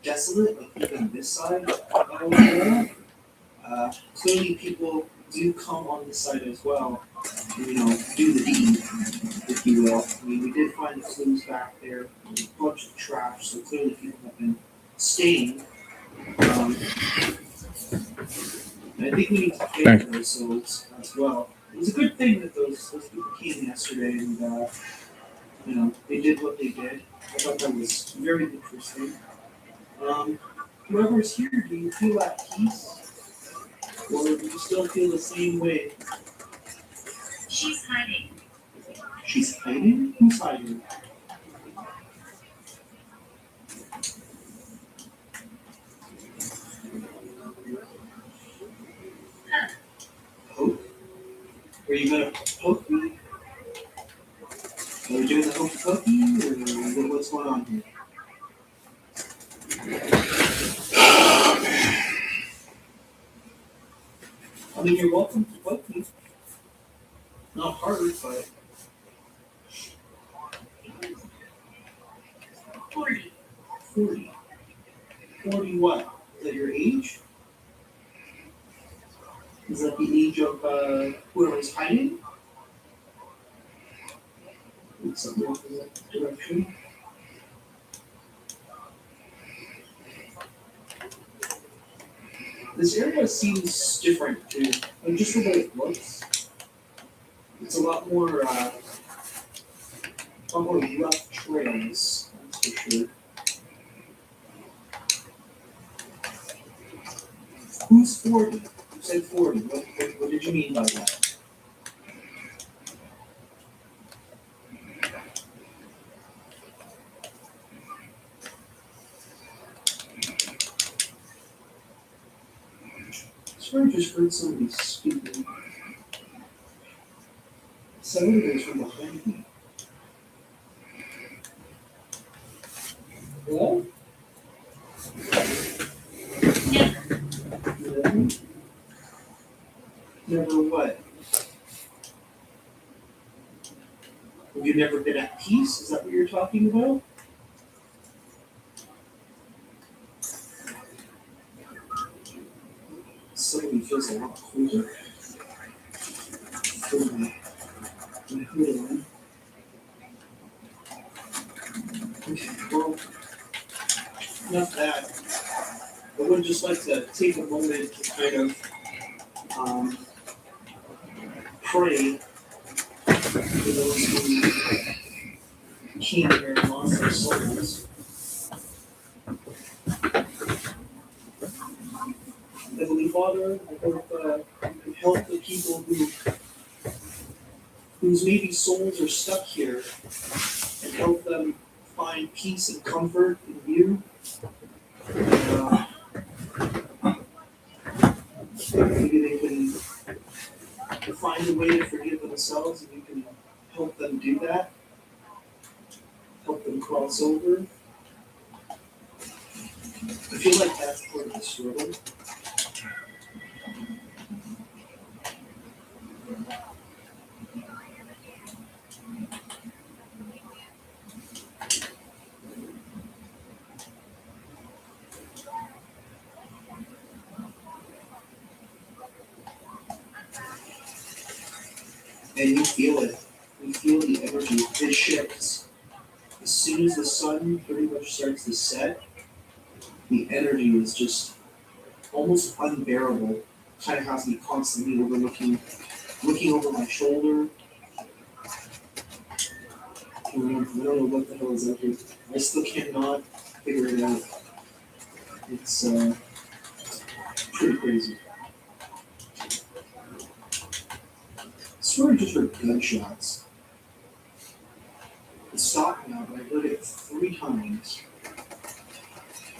desolate, like even this side of the area, clearly people do come on this side as well. You know, do the deed, if you will. I mean, we did find the clues back there, a bunch of trash, so clearly people have been staying. And I think we need to pay for those souls as well. It was a good thing that those people came yesterday and, you know, they did what they did. I thought that was very interesting. Whoever's here, do you feel at peace? Or do you still feel the same way? she's hiding. She's hiding? Who's hiding? Poke? Are you gonna poke me? Are we doing the hokey pokey? Or what's going on here? I mean, you're welcome to poke me. Not hard, but 40. 40. 40 what? Is that your age? Is that the age of whoever's hiding? It's something else in that direction. This area seems different too. Like just the way it looks. It's a lot more rough trails, that's for sure. Who's 40? You said 40. What did you mean by that? swear I just heard somebody speaking. Somebody was from behind me. What? Never. Never what? Have you never been at peace? Is that what you're talking about? Somebody feels a lot colder. Put my hood on. Okay, well, enough that. I would just like to take a moment to kind of pray for those who came here and lost their souls. Heavenly Father, I hope you can help the people whose maybe souls are stuck here and help them find peace and comfort in you. Maybe they can find a way to forgive themselves and you can help them do that. Help them cross over. I feel like that's part of the struggle. And you feel it. You feel the energy. It shifts. As soon as the sun pretty much starts to set, the energy is just almost unbearable. Kind of has me constantly looking over my shoulder. I don't know what the hell is up here. I still cannot figure it out. It's pretty crazy. I swear I just heard gunshots. It stopped now, but I heard it 3 times.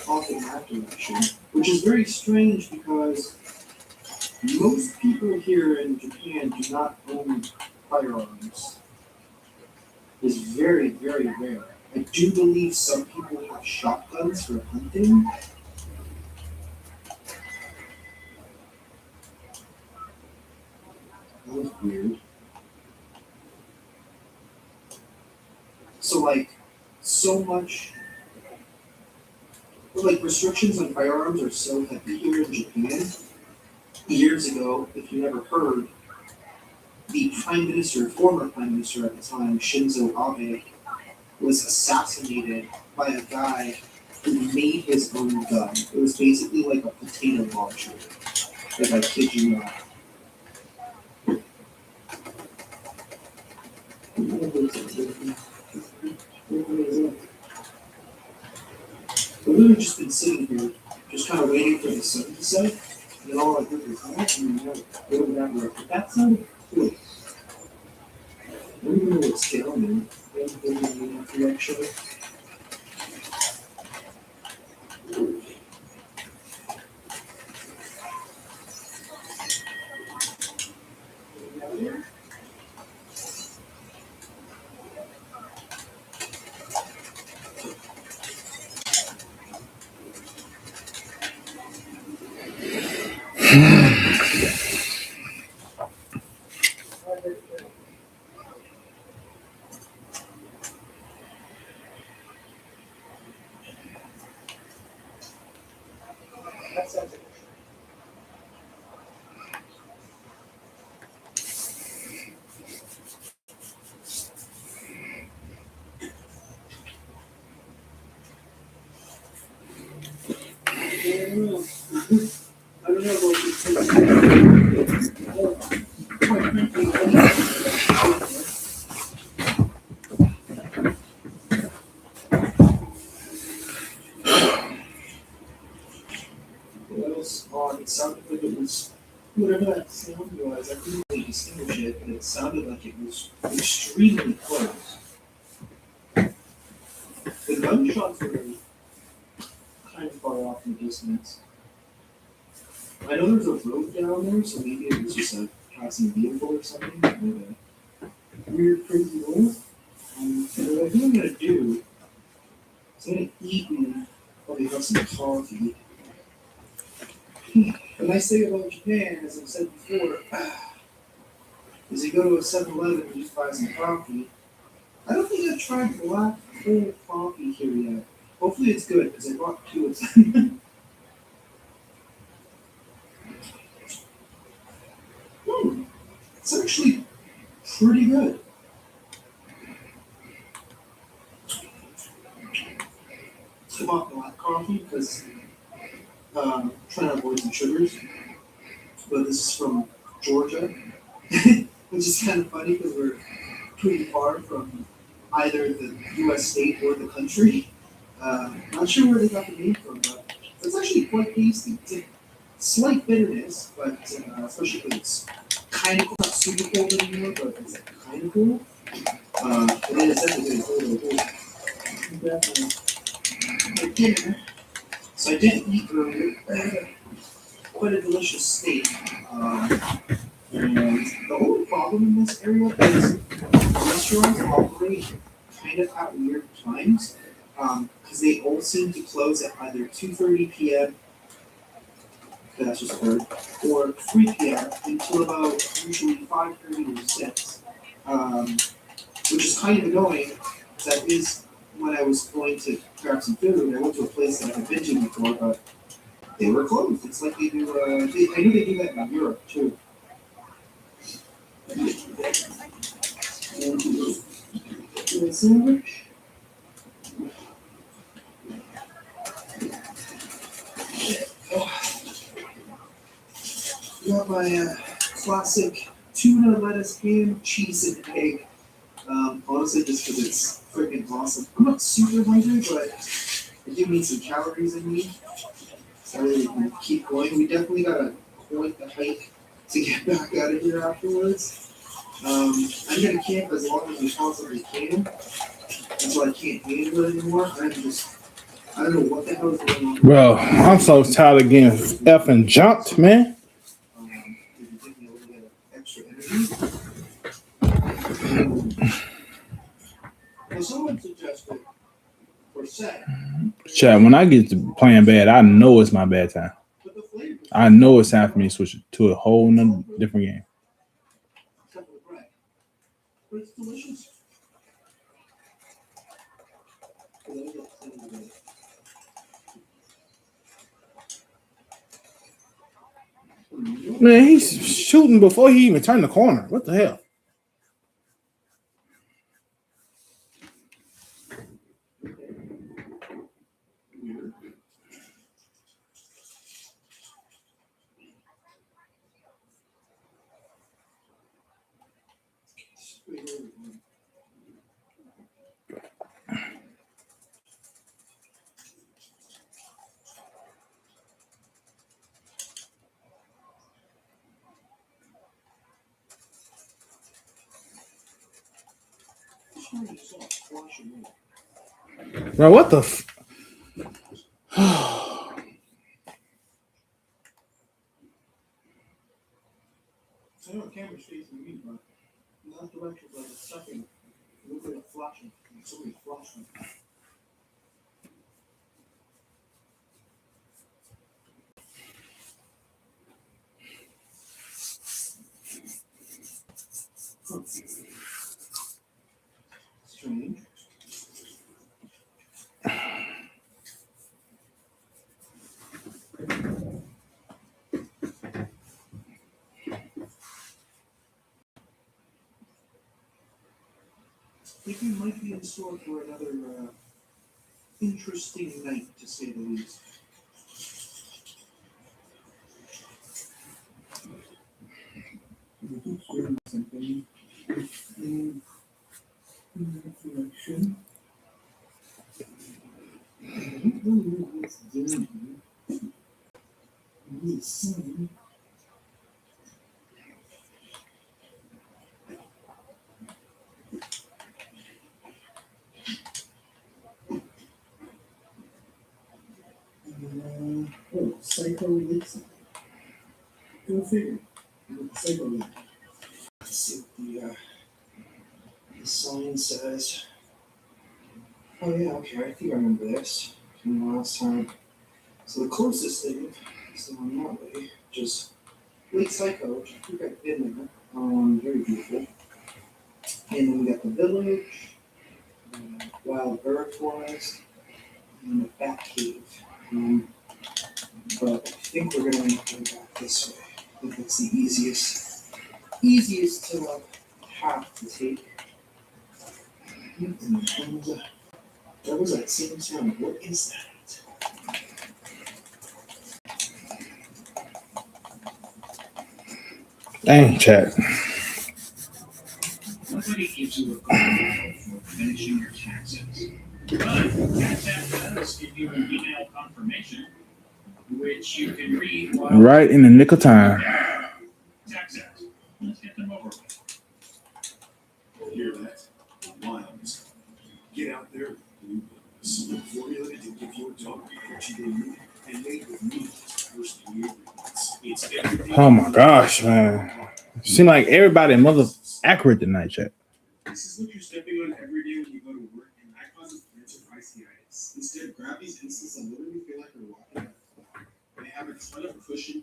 Off in that direction. Which is very strange because most people here in Japan do not own firearms. It's very, very rare. I do believe some people have shotguns for hunting. That was weird. So restrictions on firearms are so heavy here in Japan. Years ago, if you never heard, the former prime minister at the time, Shinzo Abe, was assassinated by a guy who made his own gun. It was basically like a potato launcher. Like, I kid you not. I've really just been sitting here, just kind of waiting for the sun to set, and then all I heard was that, and then I go down there. That sounded cool. I don't even know what's down there. I haven't been in that direction. That sounds like I don't know about this. Quite frankly, that was odd. It sounded like it was whatever that sound was. I couldn't really distinguish it, but it sounded like it was extremely close. The gunshots were kind of far off in the distance. I know there's a road down there, so maybe it was just a passing vehicle or something. With a weird, crazy noise. And what I think I'm gonna do is I'm gonna eat and probably have some coffee. The nice thing about Japan, as I've said before, is you go to a 7-Eleven and just buy some coffee. I don't think I've tried black cold coffee here yet. Hopefully it's good, because I bought 2 of them. It's actually pretty good. I bought black coffee because trying to avoid some sugars. But this is from Georgia, which is kind of funny because we're pretty far from either the U.S. state or the country. Not sure where they got the name from, but it's actually quite tasty. It's a slight bitterness, but especially because it's kind of not super cold anymore, but it's like kind of cold. And then it's definitely cold. Definitely. So I did eat earlier. I had quite a delicious steak. And the only problem in this area is restaurants operate kind of at weird times because they all seem to close at either 2:30 p.m. That's just heard, or 3 p.m. until about usually 5:30 or 6, which is kind of annoying. That is when I was going to grab some food. I went to a place that I've been to before, but they were closed. It's like they do. I know they do that in Europe too. Sandwich. Got my classic tuna, lettuce, ham, cheese, and egg. Honestly, just because it's freaking awesome. I'm not super hungry, but I do need some calories in me. So I really can keep going. We definitely got quite the hike to get back out of here afterwards. I'm gonna camp as long as we possibly can until I can't handle it anymore. I don't know what the hell is going on. Bro, I'm so tired of getting effing jumped, man. If you give me a little bit of extra energy. Well, someone suggested or said, Chad, when I get to playing bad, I know it's my bad time. but the flavor I know it's time for me to switch to a whole nother different game. except for the bread. But it's delicious. Man, he's shooting before he even turned the corner. What the hell? Bro, what the I know the camera's facing me, but not directly, but it's sucking. A little bit of flashing. Somebody flashing. Huh. Strange. I think we might be in store for another interesting night, to say the least. Something in reflection. I don't know what's doing here. The sun. Oh, Psycho Elixir. Go figure. Psycho lab. Let's see what the sign says. Oh yeah, okay, I think I remember this from the last time. So the closest thing is the one that way, just Lake Psycho, which I think I've been there. Very beautiful. And then we got the village, the wild bird forest, and the bat cave. But I think we're gonna end up going back this way. I think that's the easiest path to take. And that was that same sound. What is that? Dang, chat. Nobody gives you a call for finishing your taxes. But Tax App does give you an email confirmation, which you can read while Right in the nick of time. Tax App. Let's get them over with. Hear that? Lions. Get out there, do a formula to give your dog the energy they need, and made with meat first ingredients. It's everything. Oh my gosh, man. Seem like everybody mother accurate tonight, chat. This is what you're stepping on every day when you go to work, and that causes cancer iceitis. Instead, grab these instances and literally feel like you're walking on a floor. They have a ton of pressure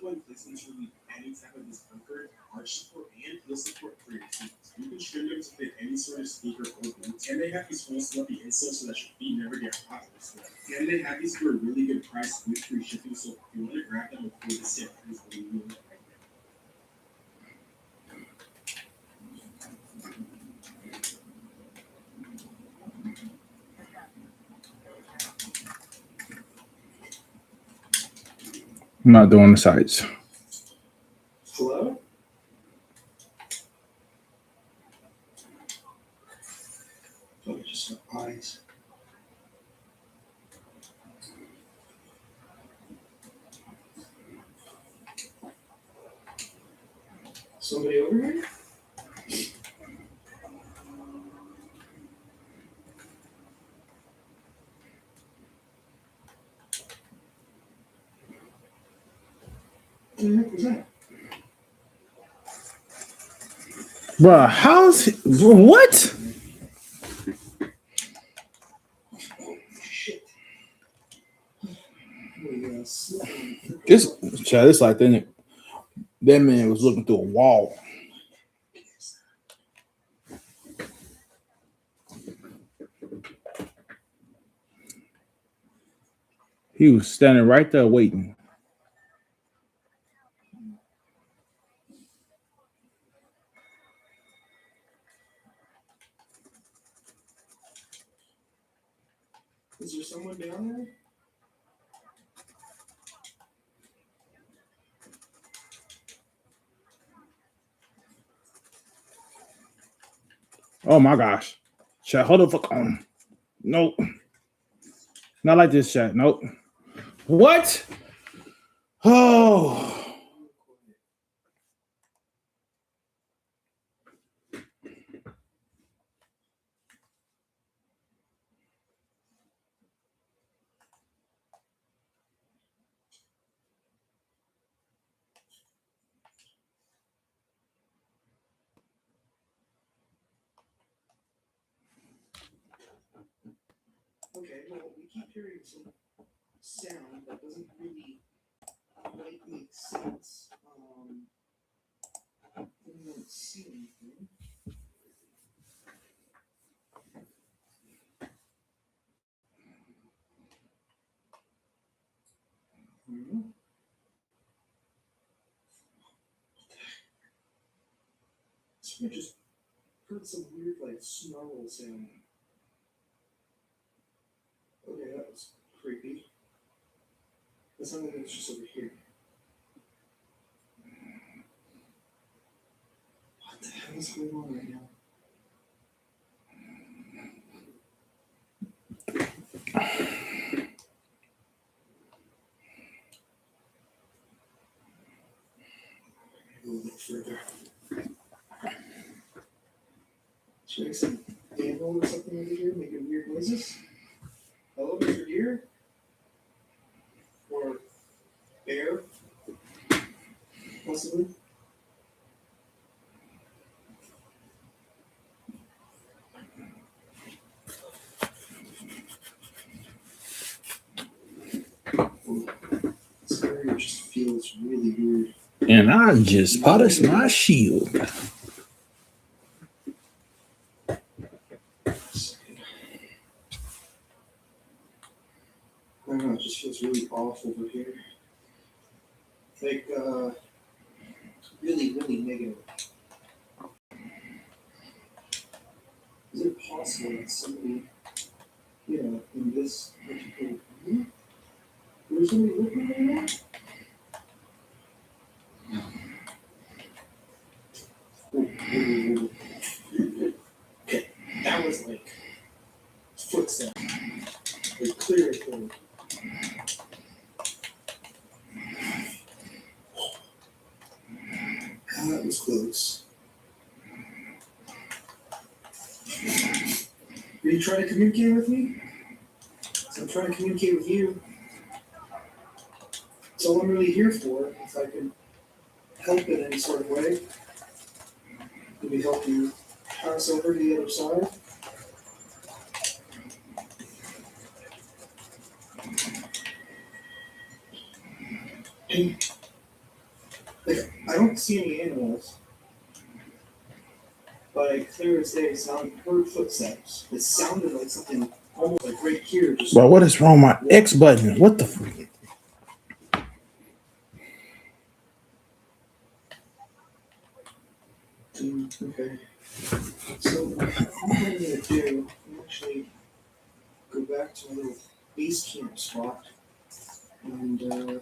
point placements to relieve any type of discomfort, arch support, and heel support for your feet. You can trim them to fit any sort of speaker or boot, and they have these full fluffy insoles so that your feet never get hot or sweat. And they have these for a really good price with free shipping, so if you want to grab them before the sale, please leave me know. I'm not doing the sites. Hello? Oh, just got eyes. Somebody over here? What the heck was that? Bruh, how's what? Shit. This chat, it's like that man was looking through a wall. He was standing right there waiting. Is there someone down there? Oh my gosh. Chat, hold the fuck on. Nope. Not like this, chat. Nope. What? Oh. Okay, well, we keep hearing some sound that doesn't really quite make sense. We don't see anything. So I just heard some weird, like, snarl sound. Okay, that was creepy. That sounded like it was just over here. What the hell is going on right now? A little bit further. Should I make some animal or something over here making weird noises? Hello, Mr. Deer? Or bear? possibly. This area just feels really weird. And I just polished my shield. I don't know, it just feels really off over here. Like, really, really negative. Is it possible that somebody, in this particular room, there's somebody living in there? Okay, that was like footsteps. Like clear as day. That was close. Are you trying to communicate with me? So I'm trying to communicate with you. That's all I'm really here for. If I can help in any sort of way, maybe help you pass over to the other side. Like, I don't see any animals, but I clear as day heard footsteps. It sounded like something almost like right here. Just Bro, what is wrong with my X button? What the fuck? Okay. So what I'm going to do, actually go back to my little base camp spot, and oh,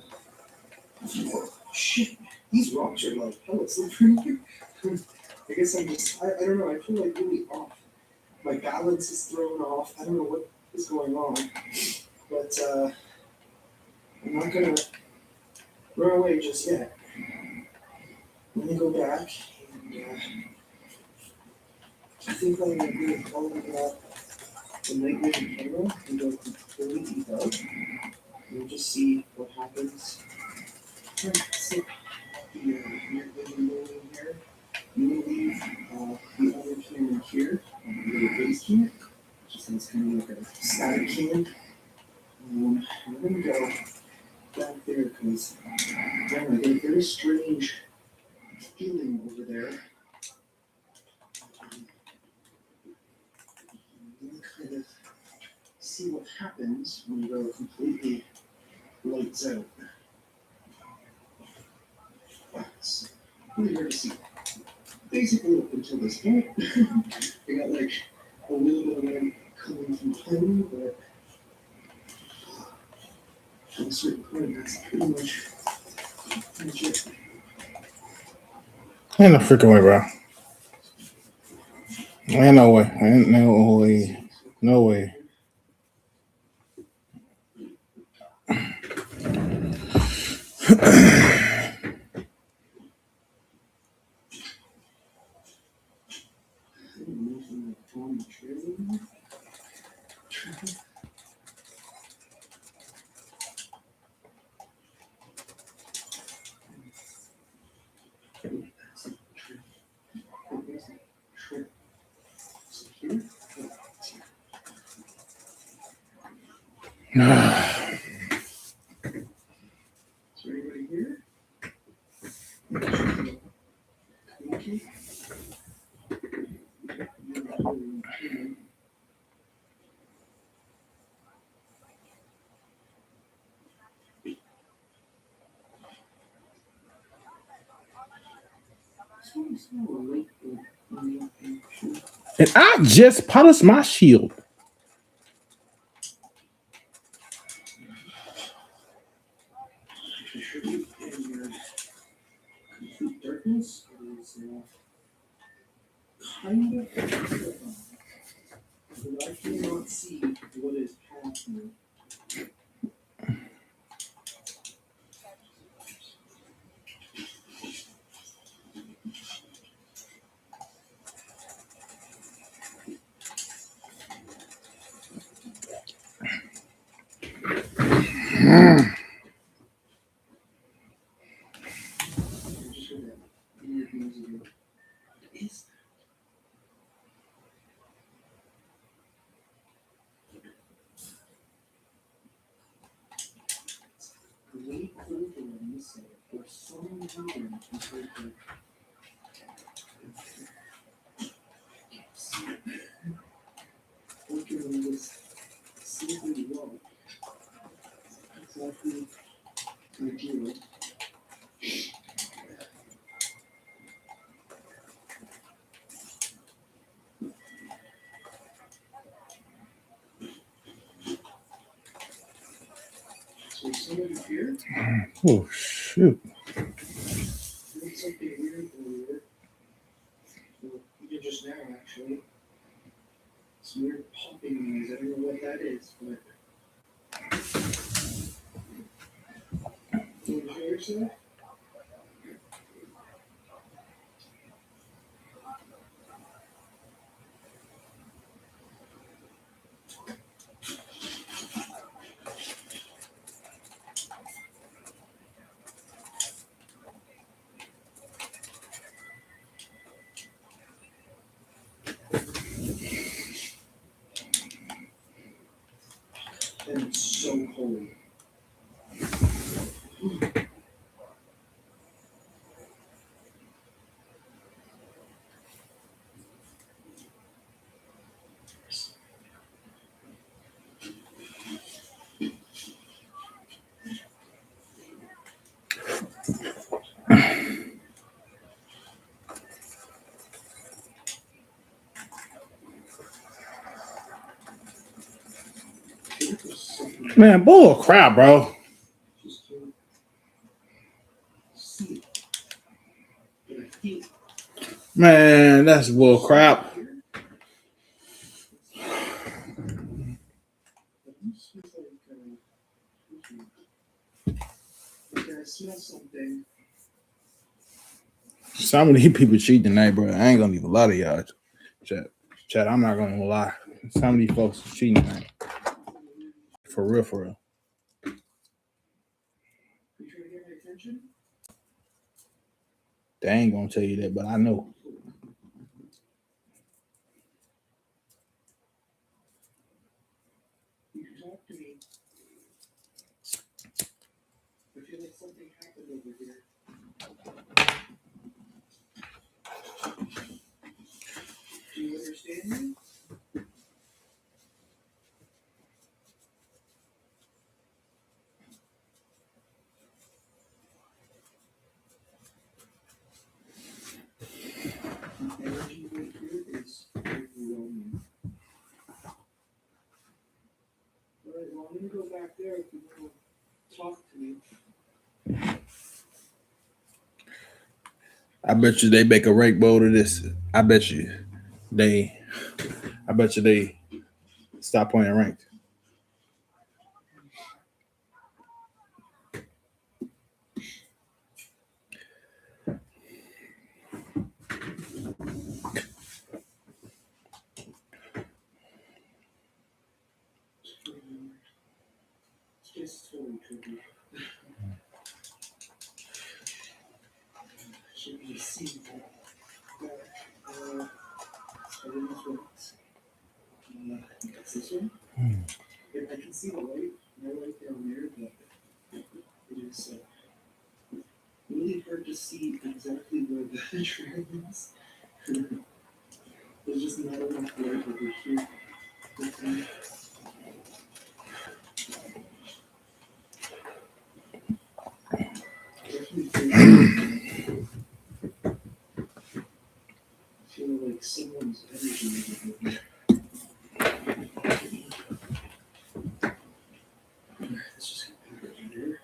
shit, these rocks are like hella slippery. I guess I don't know, I feel like really off. My balance is thrown off. I don't know what is going on, but I'm not gonna run away just yet. Let me go back, and I think I'm gonna do is following the night vision camera and go completely dark. We'll just see what happens. Alright, so the night vision mode in here. You will leave the other camera here, the little base camp, just as kind of like a static cam. We're gonna go back there because I get a very strange feeling over there. Kind of see what happens when you go completely lights out. It's really hard to see. Basically, up until this point, I got like a little bit of light coming from home, but at a certain point, that's pretty much it. Ain't no freaking way, bro. Ain't no way. Ain't no way. No way. Is there anybody here? Okay. And I just polished my shield. Should be in complete darkness. It is kind of terrifying, but I cannot see what is past me. Working on this simply well. Exactly ideal. So somebody here Oh shoot! did something weird earlier. Well, even just now, actually. It's weird popping noise. I don't know what that is, but. Can you hear yourself? And it's so cold. Man, bull crap, bro. Just can't see it. But I feel it. Man, that's bull crap. Okay, I smell something. Some of these people cheating tonight, bro. I ain't gonna leave a lot of y'all. Chat, I'm not gonna lie. Some of these folks are cheating tonight. For real, for real. You trying to get my attention? They ain't gonna tell you that, but I know. You can talk to me. I feel like something happened over here. Do you understand me? The energy right here is overwhelming. Alright, well, I'm gonna go back there if you want to talk to me. I bet you they make a rank mode of this. I bet you they stop playing ranked. It's just totally trippy. Should be seen that. Everyone's works. That's this one. If I can see the light, my light down there, but it is really hard to see exactly where the trail is. There's just not enough light over here. I feel like someone's energy is over here. Let's just get back over here.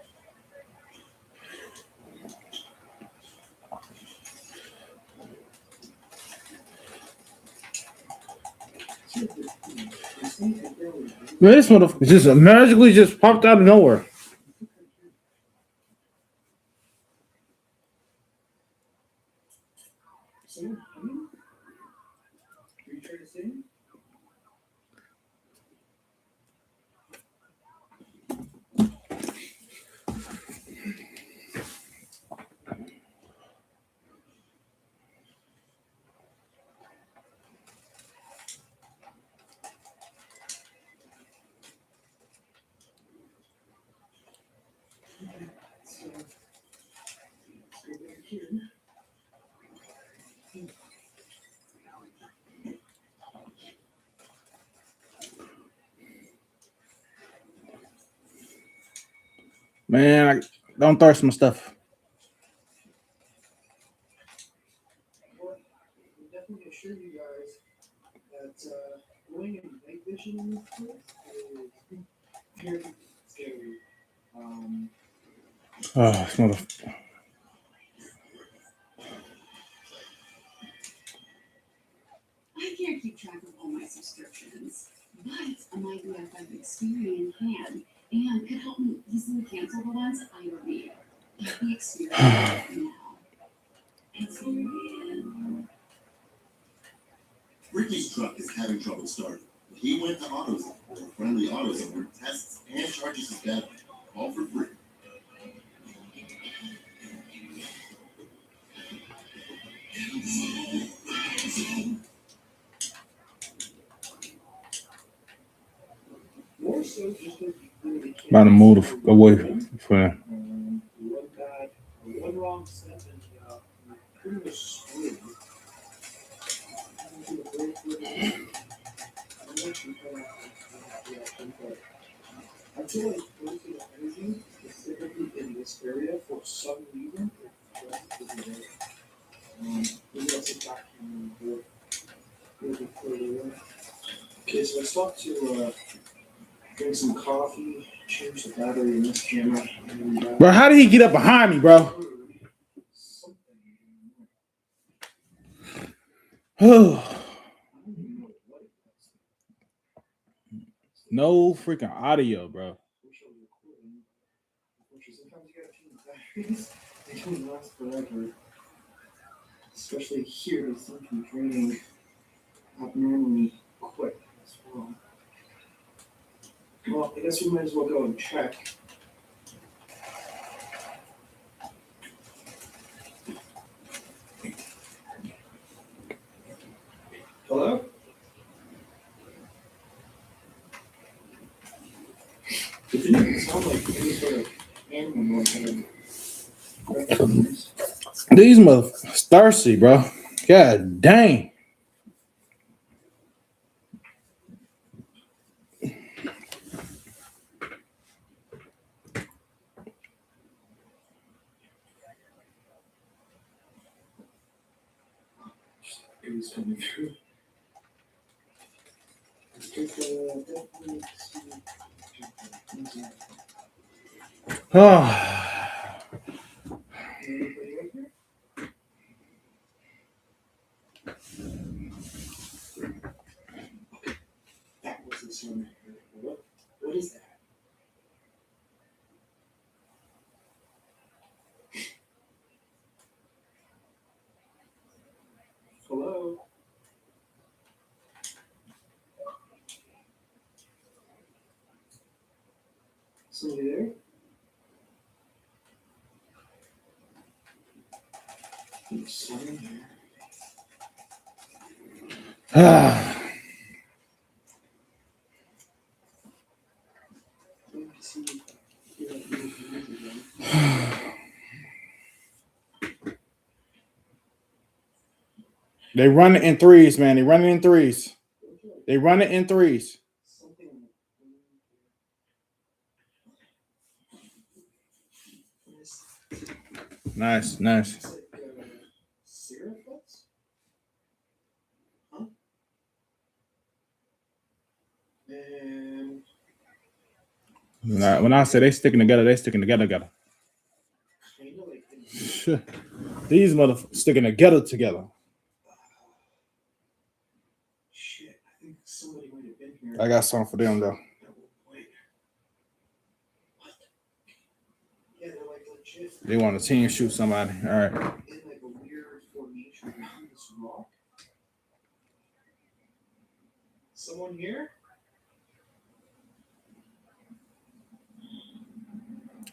Man, this motherfucker just magically just popped out of nowhere. Someone coming? Are you trying to sing? Man, don't thirst my stuff. Well, I'm definitely assure you guys that going in night vision in this place is very scary. Oh, this motherfucker. I can't keep track of all my subscriptions, but a My BFF Experian can and could help me easily cancel the ones I don't need. Get the Experian now. Experian. Ricky's truck is having trouble starting. He went to AutoZone, where friendly AutoZone tests and charges his battery, all for free. More so just because About to move away from him. one bad, one wrong step, and pretty much screwed. I feel like losing energy, specifically in this area, for some reason, maybe I'll sit back and do it a little bit further. Okay, so I stopped to drink some coffee, change the battery in this camera. And, Bro, how did he get up behind me, bro? No freaking audio, bro. Sometimes you gotta change the batteries. They don't last forever. Especially here, they seem to be draining abnormally quick as well. Well, I guess we might as well go and check. Hello? It didn't even sound like any sort of animal noise. These motherfuckers thirsty, bro. God dang. It was coming through. Let's take definitely Oh. anybody right here? That was the sound I heard. What is that? Hello? Somebody there? There's someone here. Let me see if I can get again. They run it in threes, man. They run it in threes. They run it in threes. Something. Nice, nice. It's like syrup bits? Huh? And When I say they sticking together, they sticking together. kind of like These motherfuckers sticking together. shit, I think somebody might have been here. I got something for them, though. Wait. What? Yeah, they're like legit. They want to team shoot somebody. All right. In like a weird formation behind this rock. Someone here?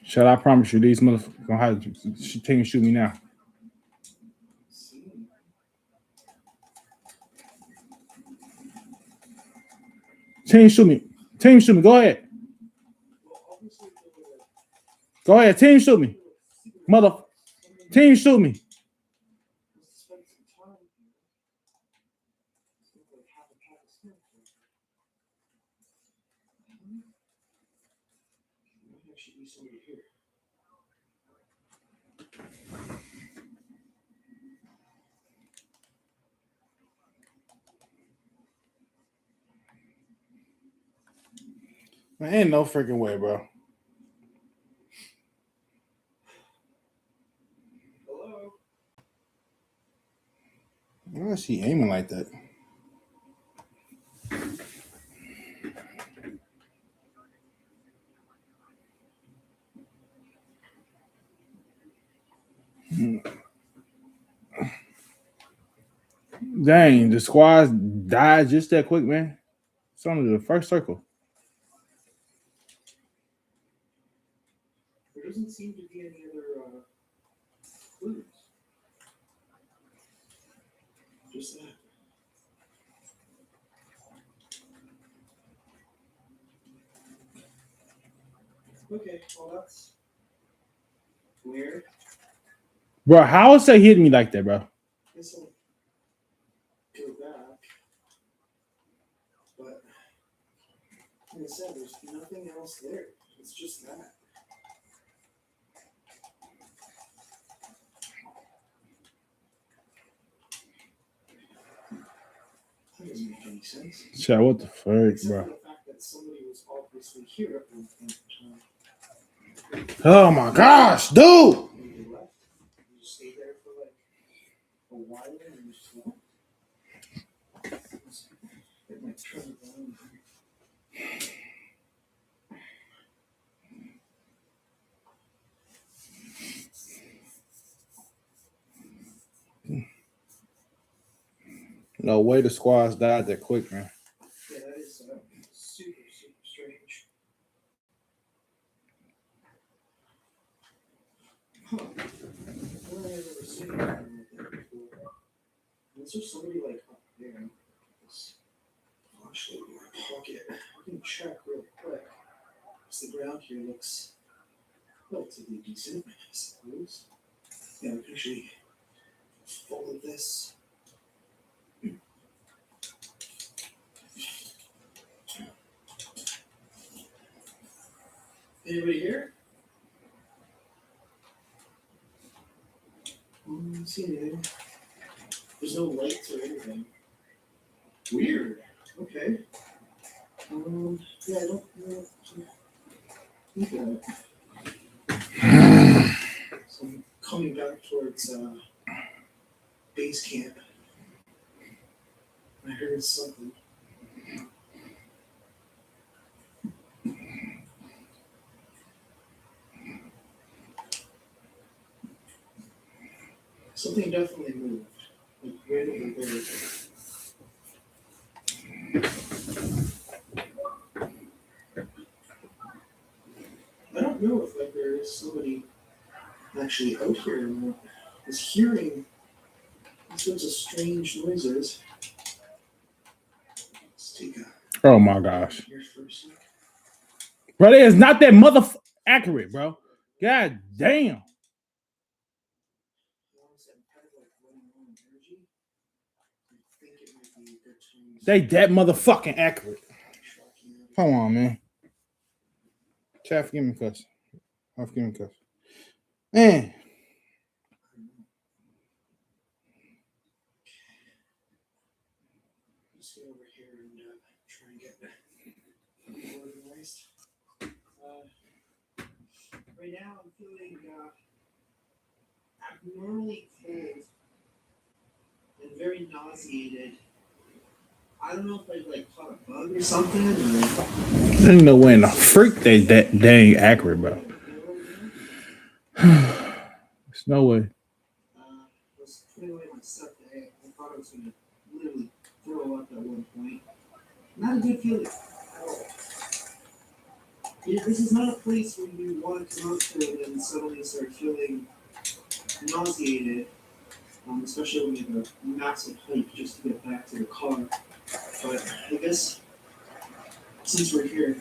Shut, I promise you, these motherfuckers gonna have to team shoot me now. Team shoot me. Team shoot me. Go ahead. Go ahead. Team shoot me. Mother. Team shoot me. Man, ain't no freaking way, bro. Hello? Why is she aiming like that? Dang, the squads died just that quick, man. It's only the first circle. There doesn't seem to be any other clues. Just that. Okay, well that's weird. Bro, how is they hitting me like that, bro? Guess I'll go back. But like I said, there's nothing else there. It's just that. That doesn't make any sense. Chat, what the fuck, Except bro? for the fact that somebody was obviously here at one point in time. Oh my gosh, dude! Maybe they left. You just stayed there for like a while and you just left. It might turn around. No way the squads died that quick, man. Yeah, that is super, super strange. Huh. I've never seen anything like that before. Is there somebody like up there? This flashlight in my pocket. I can check real quick. Because the ground here looks relatively decent, I suppose. Yeah, we can actually follow this. Anybody here? I don't see anything. There's no lights or anything. Weird. Okay. Yeah, I don't know. Think of it. So I'm coming back towards base camp. I heard something. Something definitely moved. Like right over there. I don't know if like there is somebody actually out here and is hearing all sorts of strange noises. Let's take a Oh my gosh. here for a sec. Bro, that is not that accurate, bro. God damn. They that motherfucking accurate. Come on, man. Chat, forgive me, cuss. Forgive me, cuss. Man. Just get over here and try and get organized. Right now I'm feeling abnormally cold and very nauseated. I don't know if I like caught a bug or something. There ain't no way in the freak they that dang accurate, bro. There's no way. I was putting away my stuff today. I thought I was going to literally throw up at one point. Not a good feeling at all. This is not a place where you want to come out to and then suddenly start feeling nauseated, especially when you have a massive hike just to get back to the car. But I guess since we're here,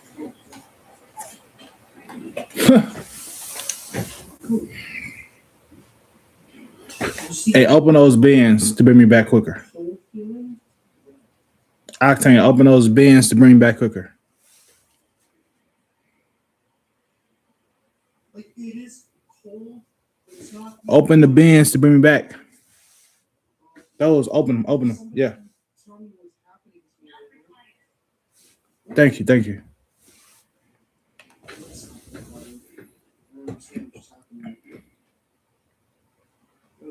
Hey, open those bins to bring me back quicker. cold feeling. Octane, open those bins to bring me back quicker. Like it is cold, but it's not. Open the bins to bring me back. Those, open them. Yeah. Tell me what's happening to me right now. Thank you.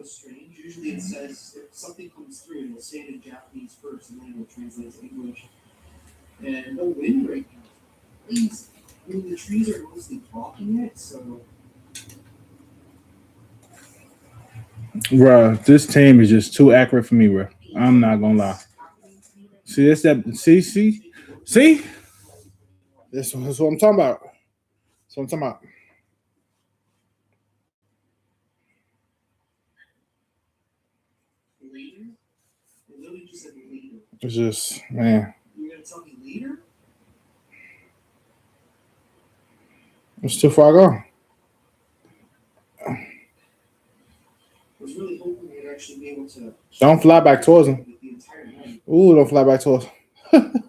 was strange. Usually it says if something comes through, it'll say it in Japanese first, and then it'll translate to English. And no wind right now. Please, I mean the trees are mostly blocking it, so. Bruh, this team is just too accurate for me, bro. I'm not gonna lie. See, that's that. See. That's what I'm talking about. That's what I'm talking about. Later? It literally just said later. It's just, man, You're gonna tell me later? it's too far gone. I was really hoping we'd actually be able to. Don't fly back towards him. The entire night. Ooh, don't fly back towards him. Tomorrow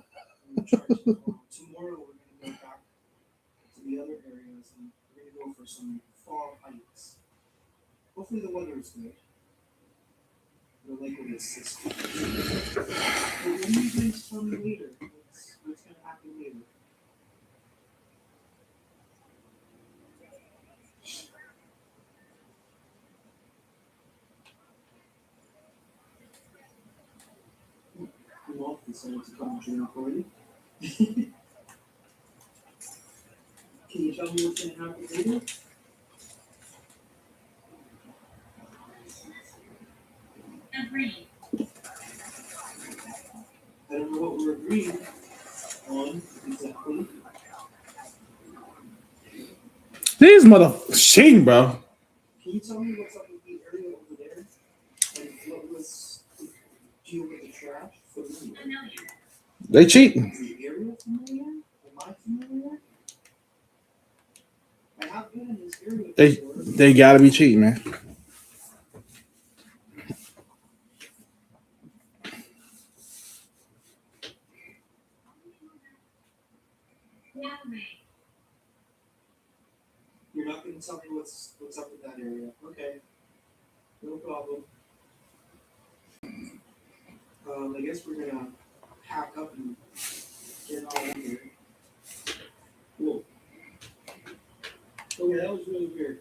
we're gonna go back to the other areas and we're gonna go for some fall hikes. Hopefully the weather is good. The lake will get sister. But when are you going to tell me later? What's gonna happen later? Well, decided to come and join up already. Can you tell me what's gonna happen later? Agreed. I don't know what we're agreeing on exactly. These motherfuckers cheating, bro. Can you tell me what's up with the area over there? And what was the deal with the trash? Familiar. They cheating. Is the area familiar? Am I familiar? I have been in this area before. They gotta be cheating, man. You're not going to tell me what's up with that area. Okay. No problem. I guess we're going to pack up and get all in here. Cool. Okay, that was really weird.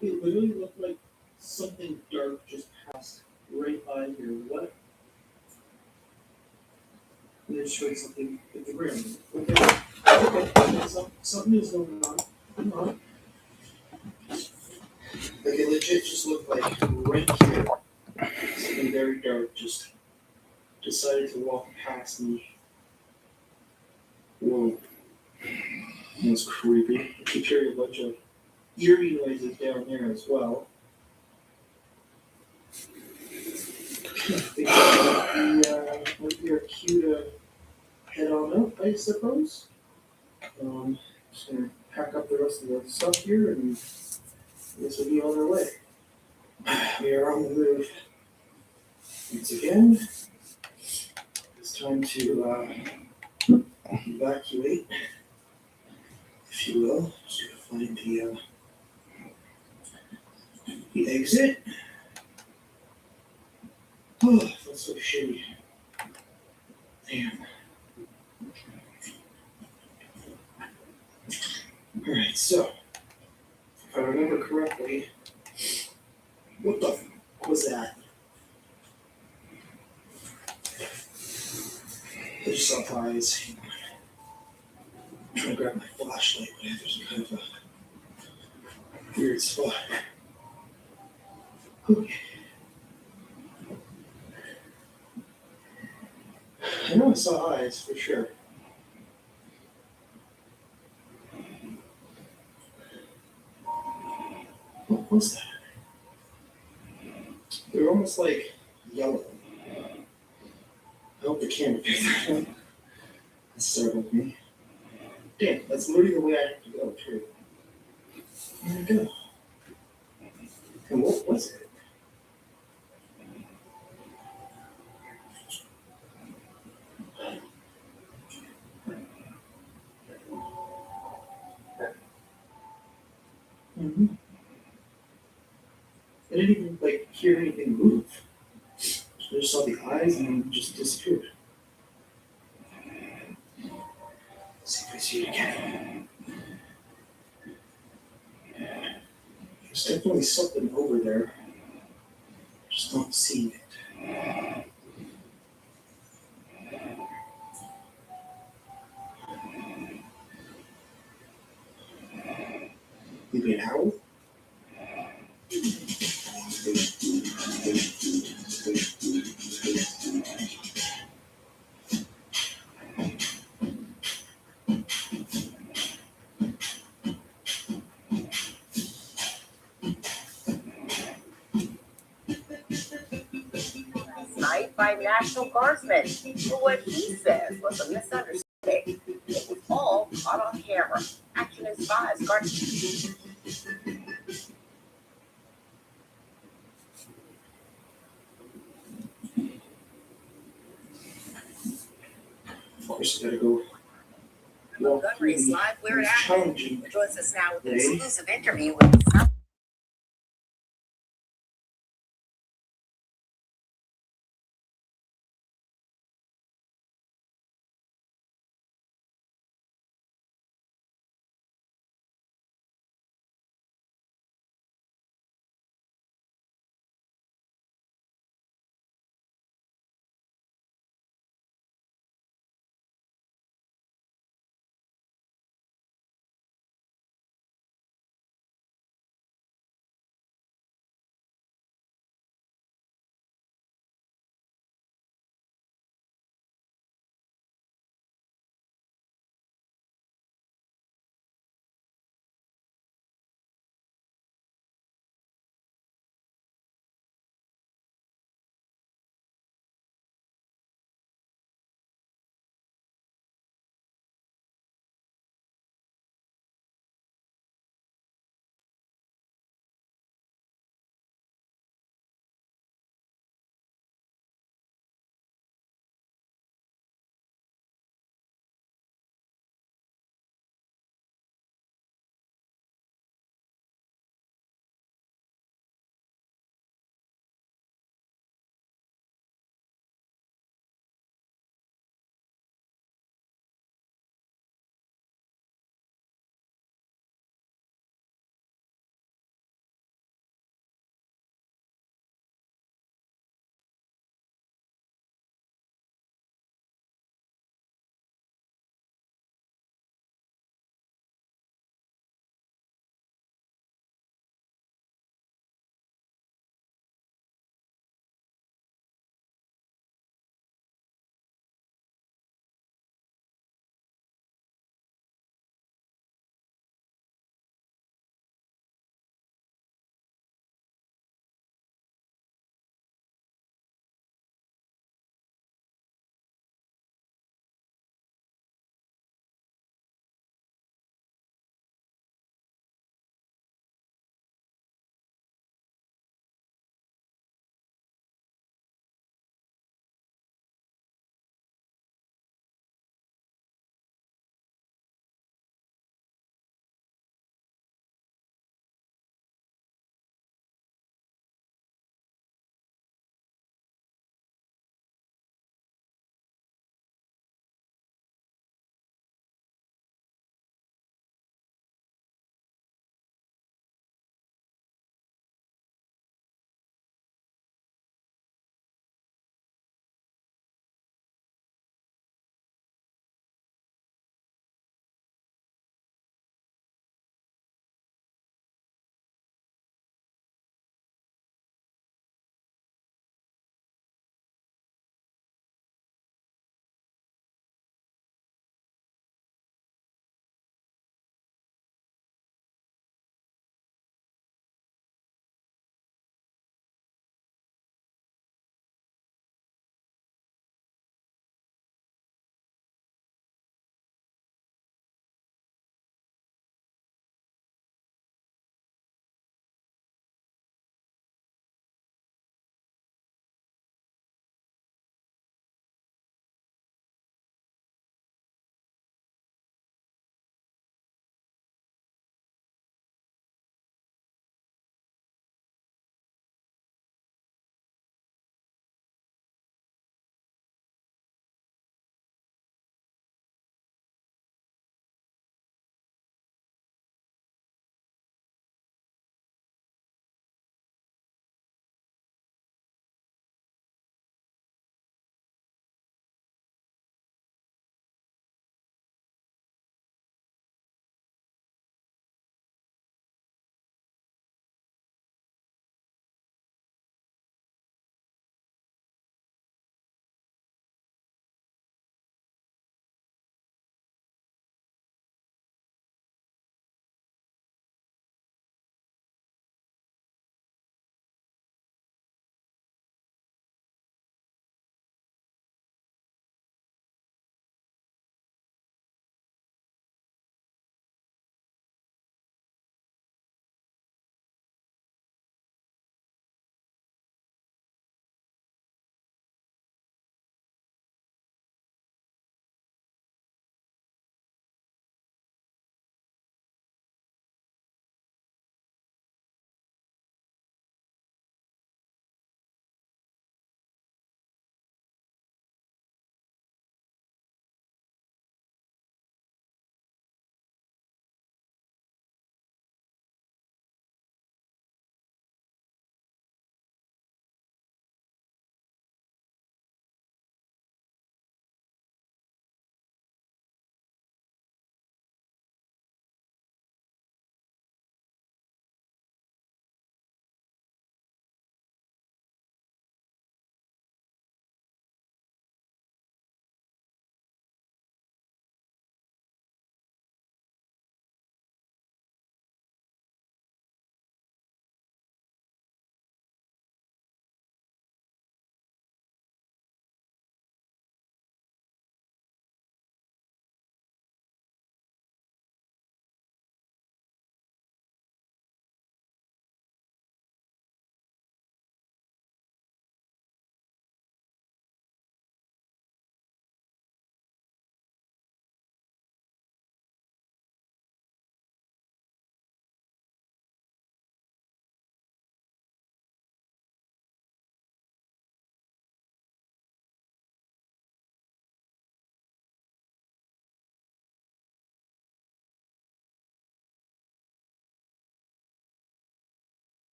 It literally looked like something dark just passed right by here. What? And it showed something at the ground. Okay. Something is going on. Come on. Like it legit just looked like right here. Something very dark just decided to walk past me. Whoa. That's creepy. I keep hearing a bunch of eerie noises down there as well. I think that might be our cue to head on up, I suppose. Just gonna pack up the rest of the stuff here and I guess we'll be on our way. We are on the move once again. It's time to evacuate, if you will. Just gonna find the exit. Oh, that's so shitty. Damn. Alright, so, if I remember correctly, what the f was that? I just saw eyes. I'm trying to grab my flashlight, but there's kind of a weird spot. Okay. I know I saw eyes for sure. What was that? They were almost like yellow. I hope the camera picked that up. That startled me. Damn, that's literally the way I have to go, too. There we go. And what was it? Mm-hmm. I didn't even hear anything move. I just saw the eyes and then it just disappeared. Let's see if I see it again. There's definitely something over there. Just don't see it. Maybe an owl? Night by National Guardsman for what he says was a misunderstanding. It was all caught on camera. Action News 5's Guardian. Of course, I gotta go. Montgomery is live where it happened. Challenging. Joins us now with an Hey. exclusive interview with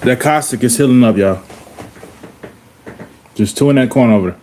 That caustic is healing up, y'all. Just two in that corner over there.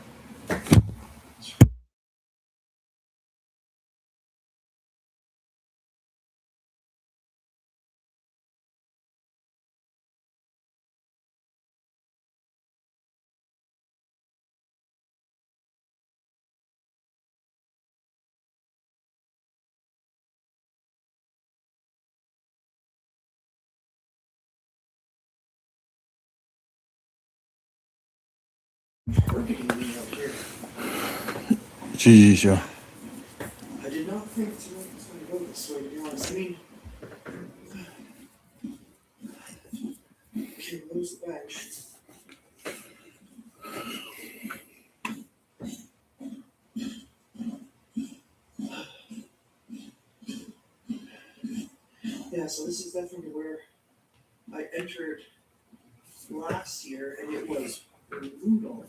Jeez, y'all. I did not think tonight was going to go this way, to be honest. I mean, okay, lose the bench. Yeah, so this is definitely where I entered last year, and it was brutal.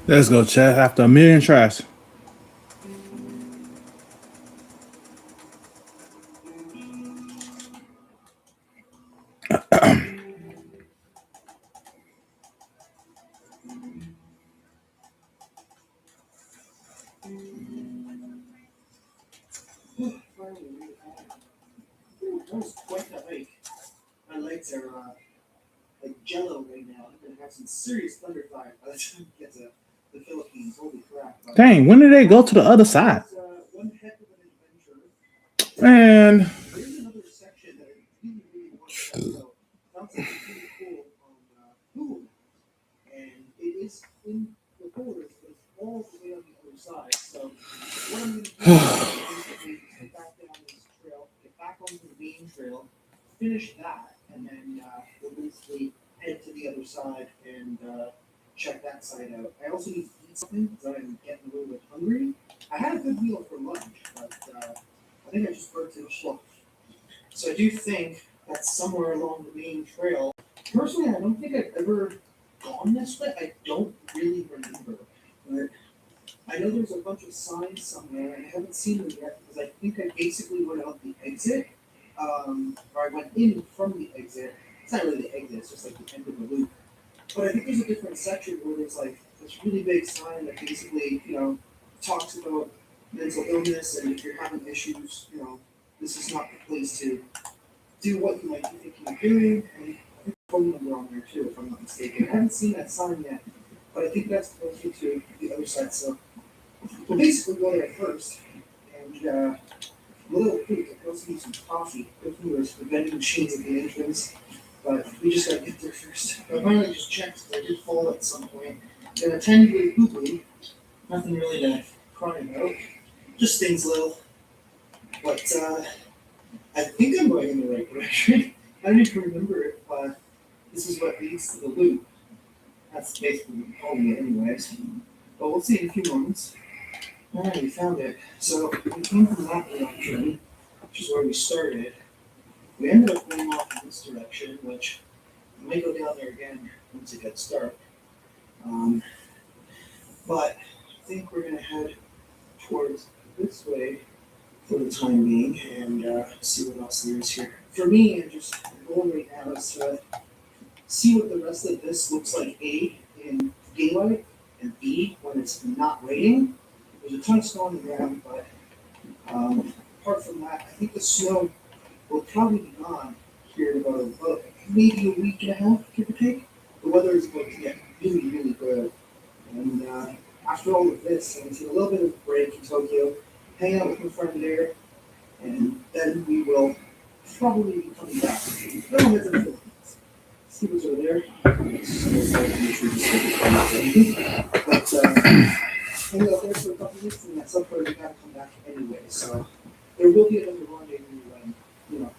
Let's go, Chad. After a million tries. That was quite the hike. My legs are like jello right now. I'm gonna have some serious thunder fire by the time we get to the Philippines. Holy crap! But Dang, when did they go to the other side? one heck of an adventure. Man, There's another section that I really, really want to check out. Found something really cool on Google, and it is in the borders, but it's all the way on the other side. So what I'm gonna do is basically get back down this trail, get back onto the main trail, finish that, and then we'll basically head to the other side and check that side out. I also need to eat something because I'm getting a little bit hungry. I had a good meal for lunch, but I think I just burnt it off. So I do think that's somewhere along the main trail. Personally, I don't think I've ever gone this way. I don't really remember. But I know there's a bunch of signs somewhere, and I haven't seen them yet because I think I basically went out the exit, or I went in from the exit. It's not really the exit; it's just like the end of the loop. But I think there's a different section where there's like this really big sign that basically, talks about mental illness, and if you're having issues, this is not the place to do what you might be thinking of doing. And I think the phone number on there too, if I'm not mistaken. I haven't seen that sign yet, but I think that's closer to the other side. So we'll basically go there first, and a little quick. I also need some coffee. Hopefully there's the vending machines at the entrance, but we just gotta get there first. I finally just checked. I did fall at some point. And a tiny bit poopy. Nothing really to cry about. Just things little. But I think I'm going in the right direction. I don't even remember if this is what leads to the loop. That's basically what we call it anyways. But we'll see in a few moments. Alright, we found it. So we came from that direction, which is where we started. We ended up going off in this direction, which I might go down there again once it gets dark. But I think we're gonna head towards this way for the time being and see what else there is here. For me, I'm just going right now is to see what the rest of this looks like, A, in daylight, and B, when it's not raining. There's a ton of snow on the ground, but apart from that, I think the snow will probably be gone here in about maybe a week and a half, give or take. The weather is going to get really, really good. And after all of this, I'm going to take a little bit of a break in Tokyo, hang out with my friend there, and then we will probably be coming back. Then we'll head to the Philippines. See what's over there. But hang out there for a couple weeks, and at some point we gotta come back anyway. So there will be another rendezvous when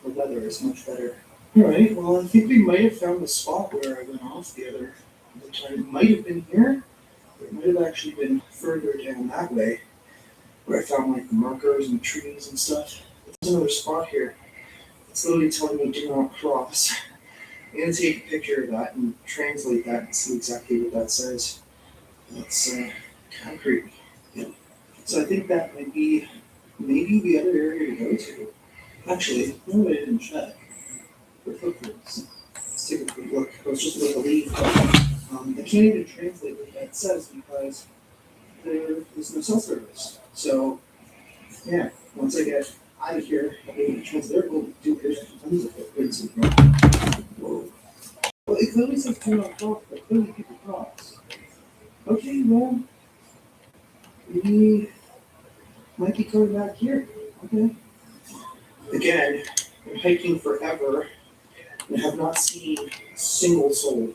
the weather is much better. All right. Well, I think we might have found the spot where I went off the other time. It might have been here. It might have actually been further down that way, where I found like the markers and trees and stuff. There's another spot here. It's literally telling me do not cross. I'm gonna take a picture of that and translate that and see exactly what that says. That's kind of creepy. Yeah. So I think that might be maybe the other area to go to. Actually, no, I didn't check for footprints. Let's take a quick look. I was just about to leave, but I can't even translate what that says because there is no cell service. So yeah, once I get out of here, I'll be able to translate. There will do tons of footprints. Whoa. Well, it clearly says do not cross, but clearly people cross. Okay, well, we might be coming back here. Okay. Again, I'm hiking forever and have not seen a single soul.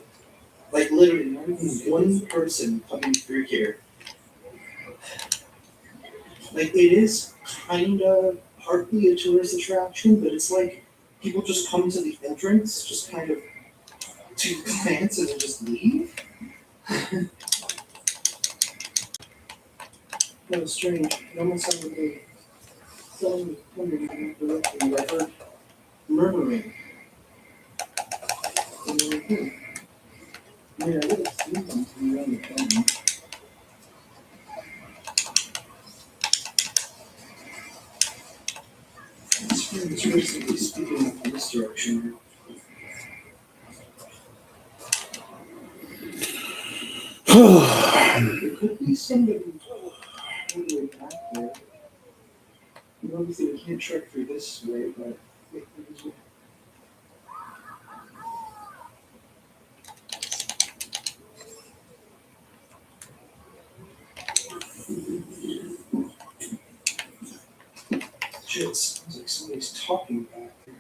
Like literally, not even one person coming through here. Like it is kind of partly a tourist attraction, but it's like people just come to the entrance, just kind of to glance and then just leave. That was strange. It almost sounded like someone was coming in that direction, but I heard murmuring. And then, yeah, I would have seen something around the corner. Interestingly speaking in this direction, there could be somebody all the way back there. Obviously, we can't trek through this way, but shit, sounds like somebody's talking back there.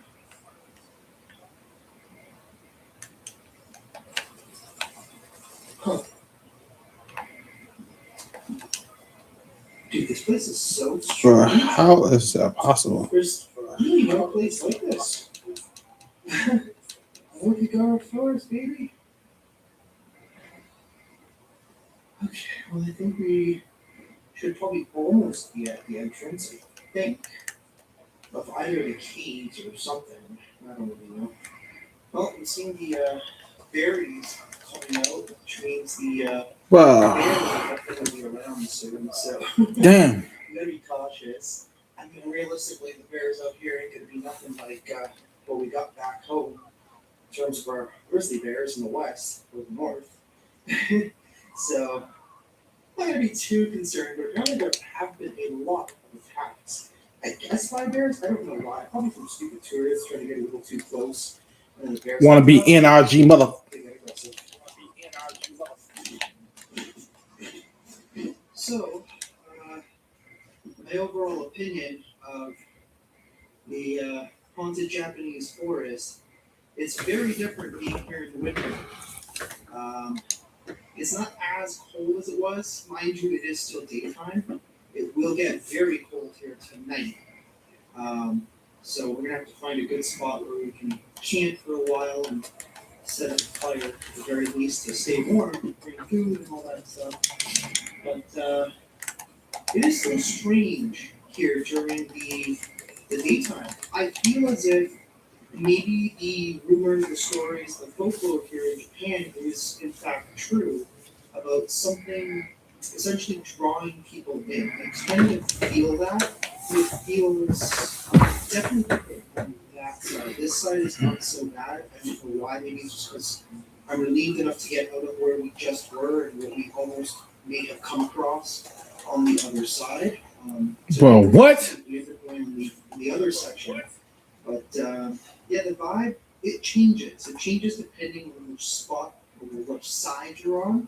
Huh. Dude, this place is so Bro, strange. how is that possible? There's really no place like this. Look at our floors, baby. Okay, well, I think we should probably almost be at the entrance, I think. Of either the caves or something. I don't really know. Well, I'm seeing the berries coming out, which means the bears Wow. are definitely be around soon, so Damn. you gotta be cautious. I mean, realistically, the bears out here ain't gonna be nothing like what we got back home in terms of our grizzly bears in the west or the north. So, I'm not gonna be too concerned, but apparently there have been a lot of attacks. I guess by bears, I don't know why. Probably from stupid tourists trying to get a little too close. And the bears Want to be NRG mother? they get aggressive. So, my overall opinion of the haunted Japanese forest is very different being here in the winter. It's not as cold as it was. Mind you, it is still daytime. It will get very cold here tonight. So we're gonna have to find a good spot where we can camp for a while and set up a fire at the very least to stay warm, bring food and all that stuff. But it is so strange here during the daytime. I feel as if maybe the rumors, the stories, the folklore here in Japan is in fact true about something essentially drawing people in. I kind of feel that. It feels definitely that this side is not so bad. I don't know why. Maybe it's just because I'm relieved enough to get out of where we just were and what we almost may have come across on the other side. Bro, what? We ended up going in the other section. But yeah, the vibe, it changes. It changes depending on which spot or which side you're on.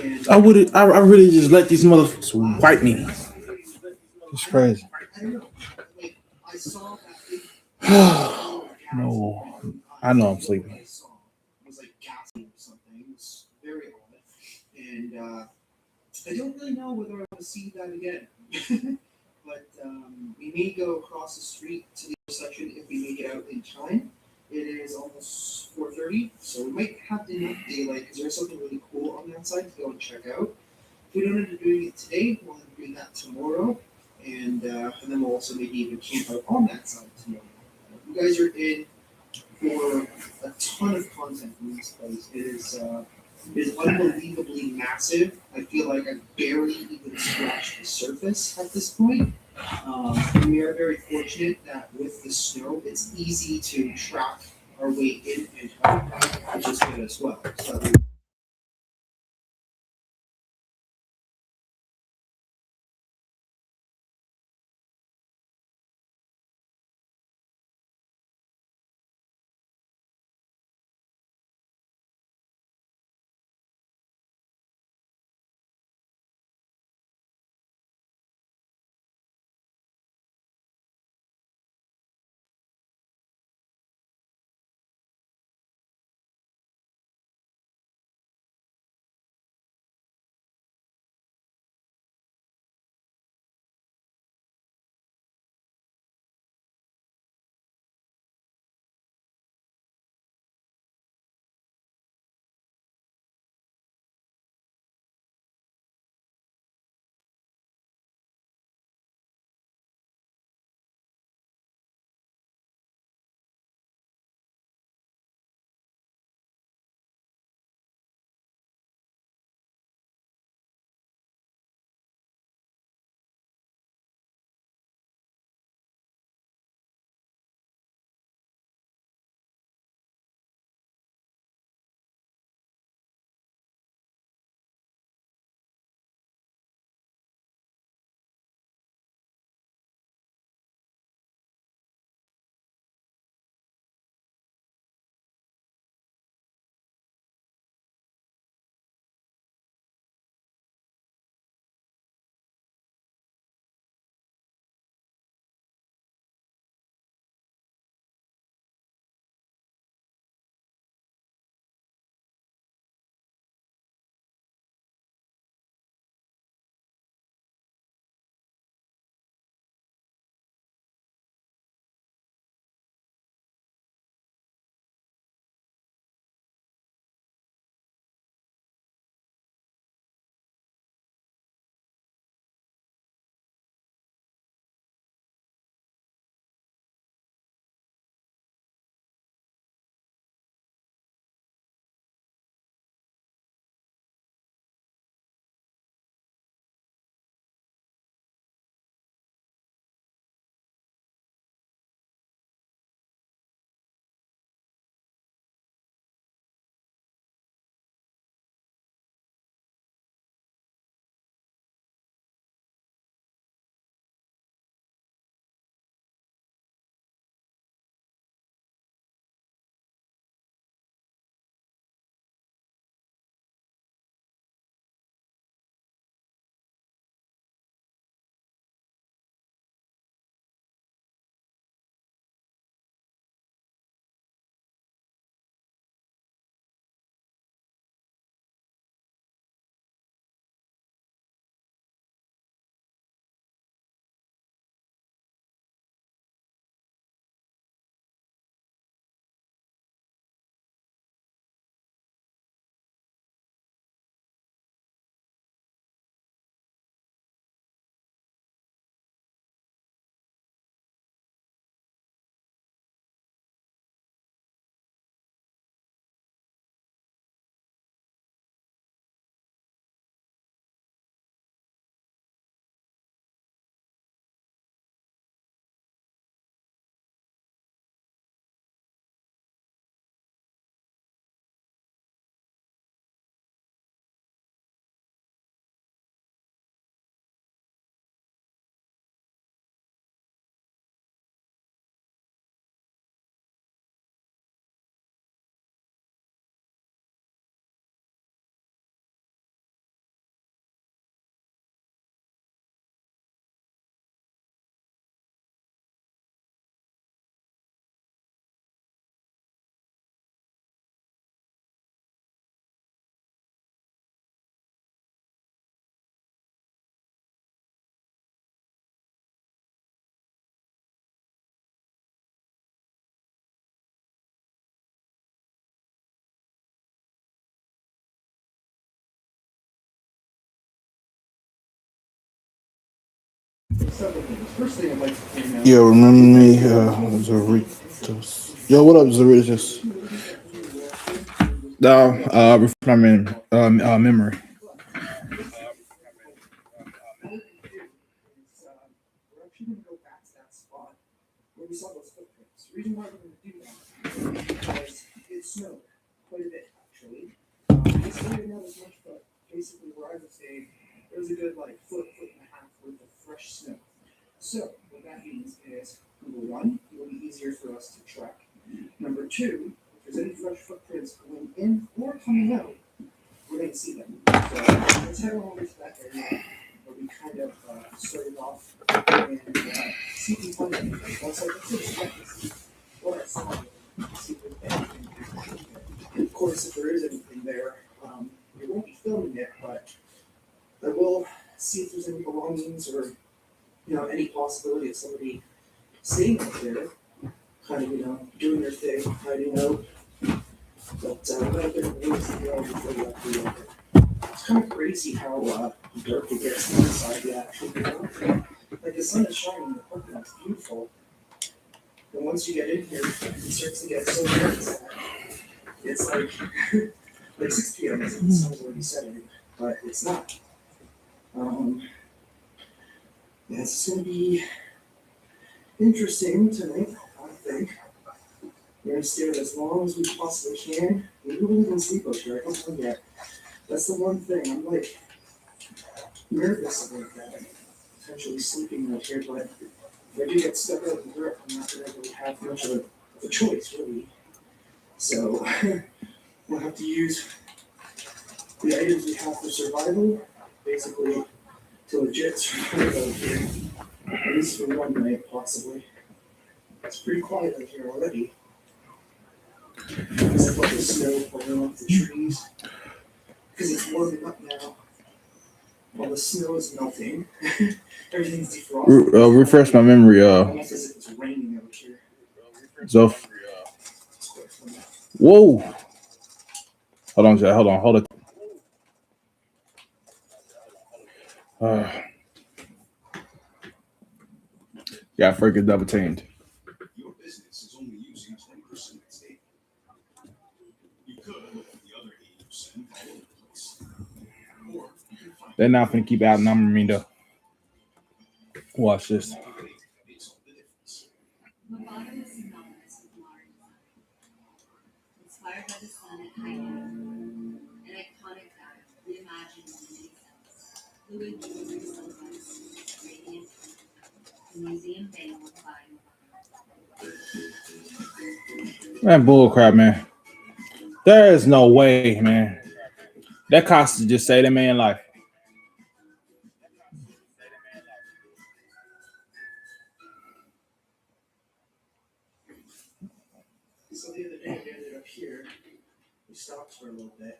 And I really just let these motherfuckers wipe me. It's crazy. I don't know. Like, I saw that No, I know I'm sleeping. I saw was like gasoline or something. It was very odd. And I don't really know whether I want to see that again. But we may go across the street to the other section if we make it out in time. It is almost 4:30, so we might have enough daylight because there's something really cool on that side to go and check out. If we don't end up doing it today, we'll end up doing that tomorrow, and then we'll also maybe even camp out on that side tomorrow. You guys are in for a ton of content in this place. It is unbelievably massive. I feel like I've barely even scratched the surface at this point. We are very fortunate that with the snow, it's easy to track our way in and out, which is good as well. So several things. First thing I'd like to point out. Yo, remember me, Zeritos. Yo, what up, Zeritos? No, refresh my memory. We're actually going to go back to that spot where we saw those footprints. The reason why we're going to do that is because it snowed quite a bit, actually. This area not as much, but basically where I was staying, there was a good foot and a half worth of fresh snow. So what that means is, number one, it will be easier for us to track. Number two, if there's any fresh footprints going in or coming out, we're going to see them. So let's head on over to that area where we kind of started off and see if we find anything. Once I get to the spots, what I saw, see if there's anything. And of course, if there is anything there, we won't be filming it, but I will see if there's any belongings or any possibility of somebody staying up there, kind of doing their thing, hiding out. But we're not going to waste the world before we actually look. It's kind of crazy how dark it gets inside the actual building. Like the sun is shining in the parking lot's beautiful. And once you get in here, it starts to get so dark that it's like 6 p.m. The sun's already setting, but it's not. Yeah, it's going to be interesting tonight, I think. We're going to stay there as long as we possibly can. Maybe we'll even sleep up here. I don't know yet. That's the one thing. I'm nervous about that. Potentially sleeping out here, but if I do get stuck out in the dirt, I'm not going to really have much of a choice, really. So we'll have to use the items we have for survival, basically, to legit survive out here. At least for one night, possibly. It's pretty quiet out here already. Except for the snow falling off the trees. Because it's warming up now. While the snow is melting, everything's defrosting. Refresh my memory. Almost as if it's raining out here. So, whoa. Hold on, Jack. Hold it. Yeah, freaking double teamed. Your business is only using 10% its data. You could look at the other 80% all over the place. Or you can find They're not gonna keep outnumbering me though. Watch this. The bottom is synonymous with modern design. Inspired by the sun at high noon, an iconic dive reimagined in many cells. Fluid jewelry silhouettes, radiant, the museum bang by. Man, bullcrap, man. There is no way, man. That cost to just save that man life. So the other day we ended up here. We stopped for a little bit.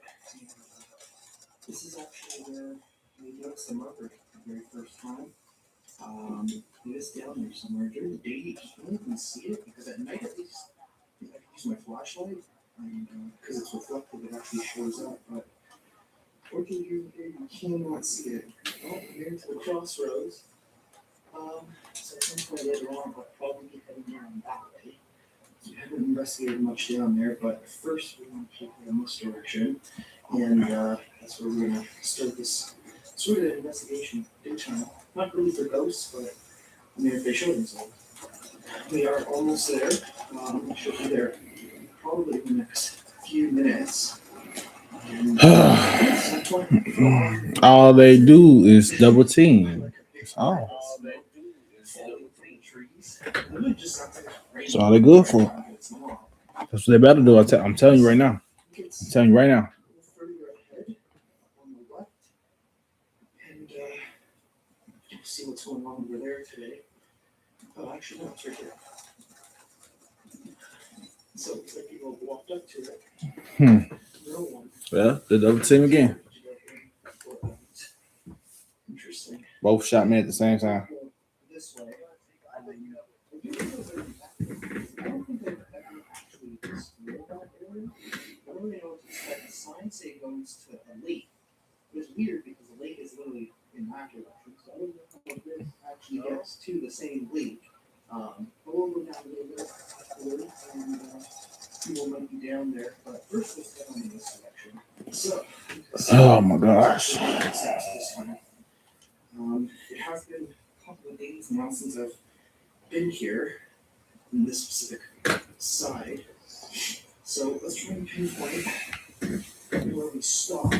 This is actually where we noticed the marker the very first time. It is down there somewhere. During the day you can't even see it because at night at least I can use my flashlight and because it's reflective it actually shows up. But fortunately during the day you cannot see it. Well, we're into the crossroads. So at some point later on I'll probably be heading down that way. We haven't investigated much down there, but first we want to check in this direction, and that's where we're going to start this sort of investigation big time. Not really for ghosts, but I mean, if they show themselves. We are almost there. We should be there probably in the next few minutes. And, all they do is double team. That's all. That's all they're good for. That's what they better do. I'm telling you right now. I'm telling you right now. See what's going on over there today. Oh, actually, no, it's right there. So it looks like people have walked up to it. No one. Well, the double team again. Interesting. Both shot me at the same time. This way. I don't think I've ever actually explored that area. I don't really know what to expect. The signs say it goes to a lake. But it's weird because the lake is literally in that direction. So I don't know if this actually gets people might be down there. But first, let's get on in this direction. So, Oh my gosh. It has been a couple of days now since I've been here in this specific side. So let's try and pinpoint where we stopped.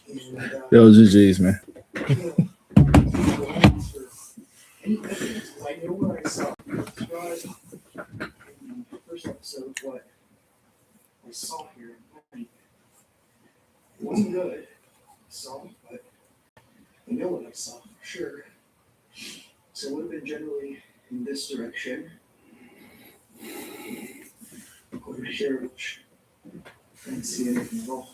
And, Yo, GG's, man. any evidence, I know where I saw described in the first episode what I saw here. It wasn't good. I saw, but I know what I saw for sure. So it would have been generally in this direction. Over here, which I didn't see anything at all.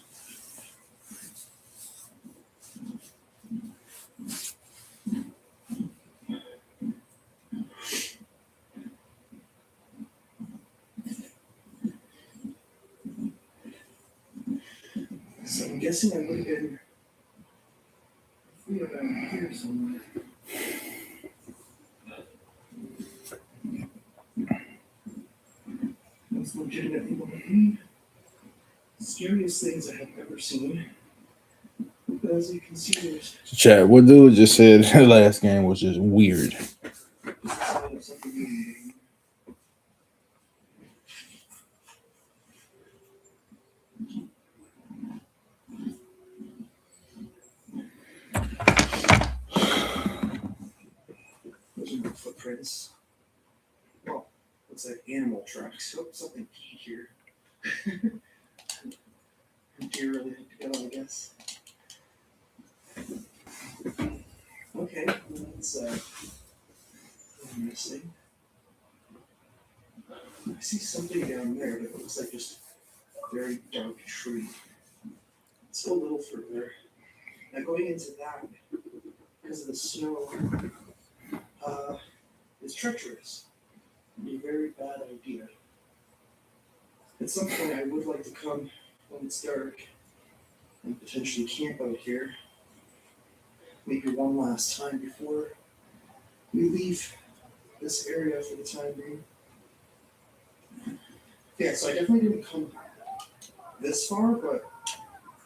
So I'm guessing I would have been around here somewhere. That's legitimately one of the scariest things I have ever seen. But as you can see, there's Chat, what dude just said the last game was just weird. something moving. Those are no footprints. Well, looks like animal tracks. Oh, something peed here. Deer really hooked together, I guess. Okay, well, that's interesting. I see something down there that looks like just a very dark tree. Let's go a little further. Now going into that, because of the snow, is treacherous. It'd be a very bad idea. At some point, I would like to come when it's dark and potentially camp out here. Maybe one last time before we leave this area for the time being. Yeah, so I definitely didn't come this far, but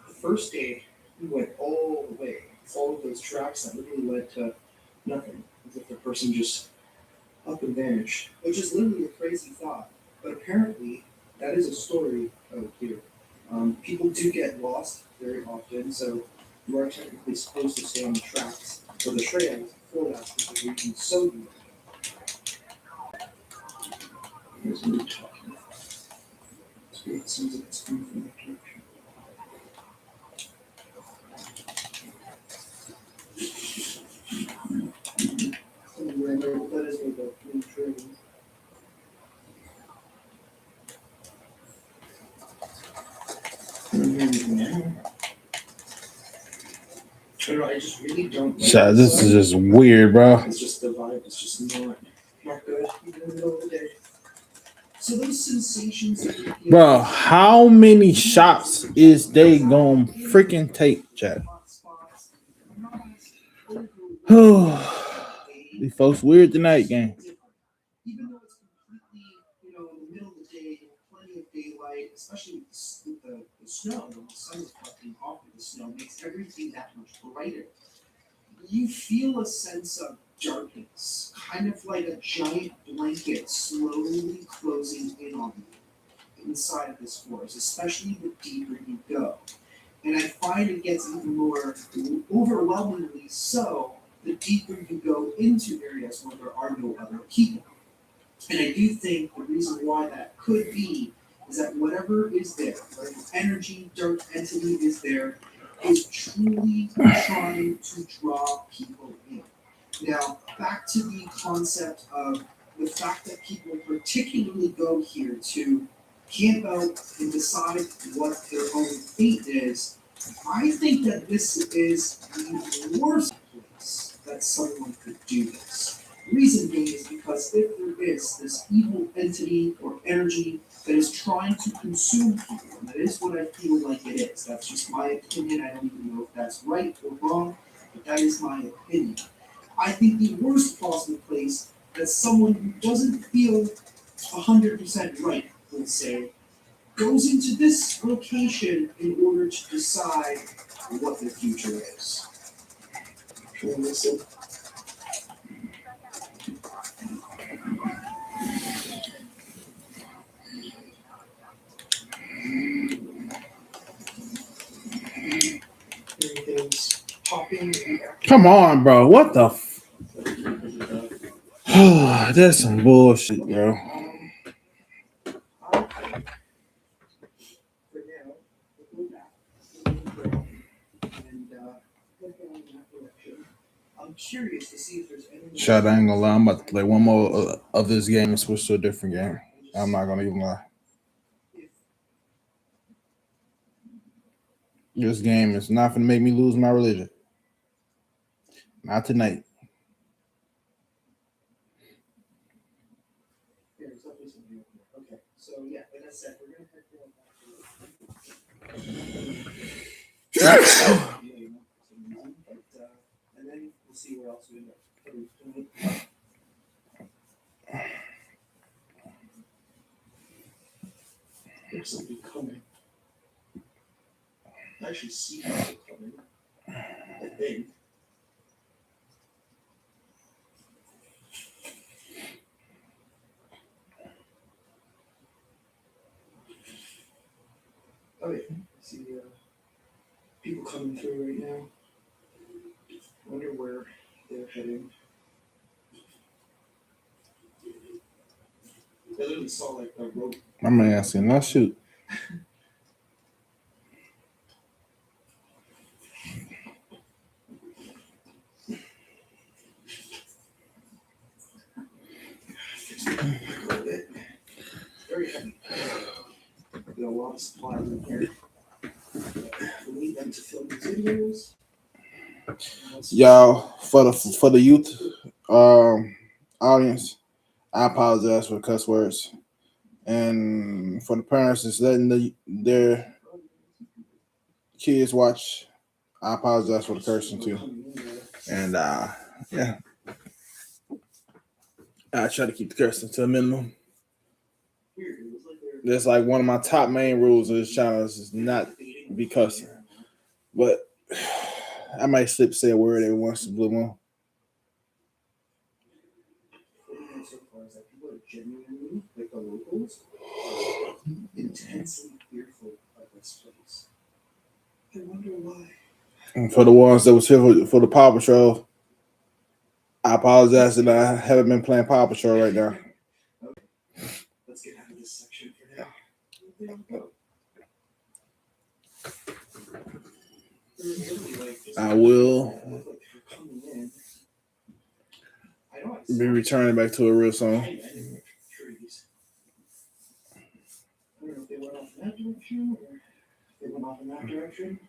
the first day we went all the way, followed those tracks that literally led to nothing, as if the person just up and vanished, which is literally a crazy thought. But apparently, that is a story out here. People do get lost very often, so you are technically supposed to stay on the tracks or the trails for that specific reason. So you. Here's what we're talking about. It seems like it's coming from that direction. Anyway, that is where the blue trail is. I don't know, I just really don't like Chat, this is just weird, bro. It's just the vibe, it's just not good, even in the middle of the day. So those sensations that you feel, Bro, how many shots is they gonna freaking take, chat? These folks weird tonight, gang. even though it's completely, in the middle of the day, plenty of daylight, especially with the snow, when the sun is reflecting off of the snow, makes everything that much brighter. You feel a sense of darkness, kind of like a giant blanket slowly closing in on you inside of this forest, especially the deeper you go. And I find it gets even more overwhelmingly so the deeper you go into areas where there are no other people. And I do think the reason why that could be is that whatever is there, whatever energy, dark entity is there, is truly trying to draw people in. Now, back to the concept of the fact that people particularly go here to camp out and decide what their own fate is, I think that this is the worst place that someone could do this. Reason being is because if there is this evil entity or energy that is trying to consume people, and that is what I feel like it is. That's just my opinion. I don't even know if that's right or wrong, but that is my opinion. I think the worst possible place that someone who doesn't feel 100% right, let's say, goes into this location in order to decide what their future is. Should we listen? Everything's popping. Come on, bro. What the? That's some bullshit, bro. I'm curious to see if there's any. Shut, I ain't gonna lie. I'm about to play one more of this game and switch to a different game. I'm not gonna even lie. This game is not gonna make me lose my religion. Not tonight. Okay, so yeah, like I said, we're gonna head and then we'll see where else we end up. There's something coming. I actually see people coming. I think. Oh yeah, I see people coming through right now. Wonder where they're heading. I literally saw like a rope. I'm asking, let's shoot. Very heavy. Got a lot of supplies in here. We need them to film these videos. Y'all, for the youth audience, I apologize for the cuss words. And for the parents that's letting their kids watch, I apologize for the cursing too. And yeah, I try to keep the cursing to a minimum. That's like one of my top main rules of this channel is not be cussing. But I might slip say a word every once in a blue moon. So far is that people are genuinely, like the locals, intensely fearful of this place. I wonder why. And for the ones that was here for the Paw Patrol, I apologize that I haven't been playing Paw Patrol right now. Okay. Let's get out of this section for now. There we go. I will be returning back to it real soon. I don't know if they went off in that direction or if they went off in that direction.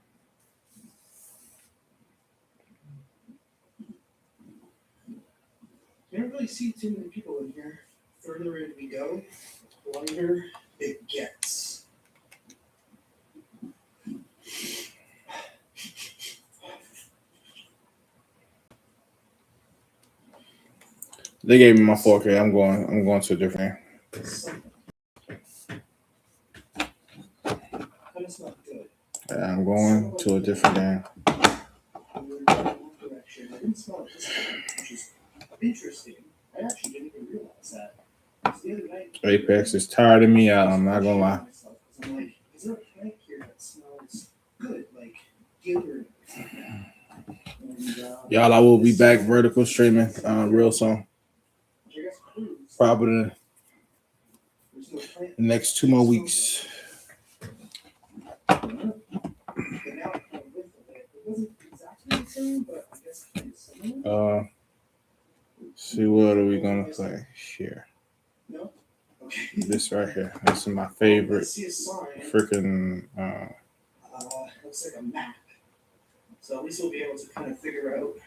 You don't really see too many people in here. Further in we go, the lighter it gets. They gave me my 4K. I'm going to a different game. I'm going to a different game. Interesting. I actually didn't even realize that. The other night, Apex is tiring me out. I'm not gonna lie. I'm like, is there a plant here that smells good, like deodorant? Y'all, I will be back vertical streaming real soon. Probably the next 2 more weeks. See, what are we gonna play here? This right here. This is my favorite freaking looks like a map. So at least we'll be able to kind of figure out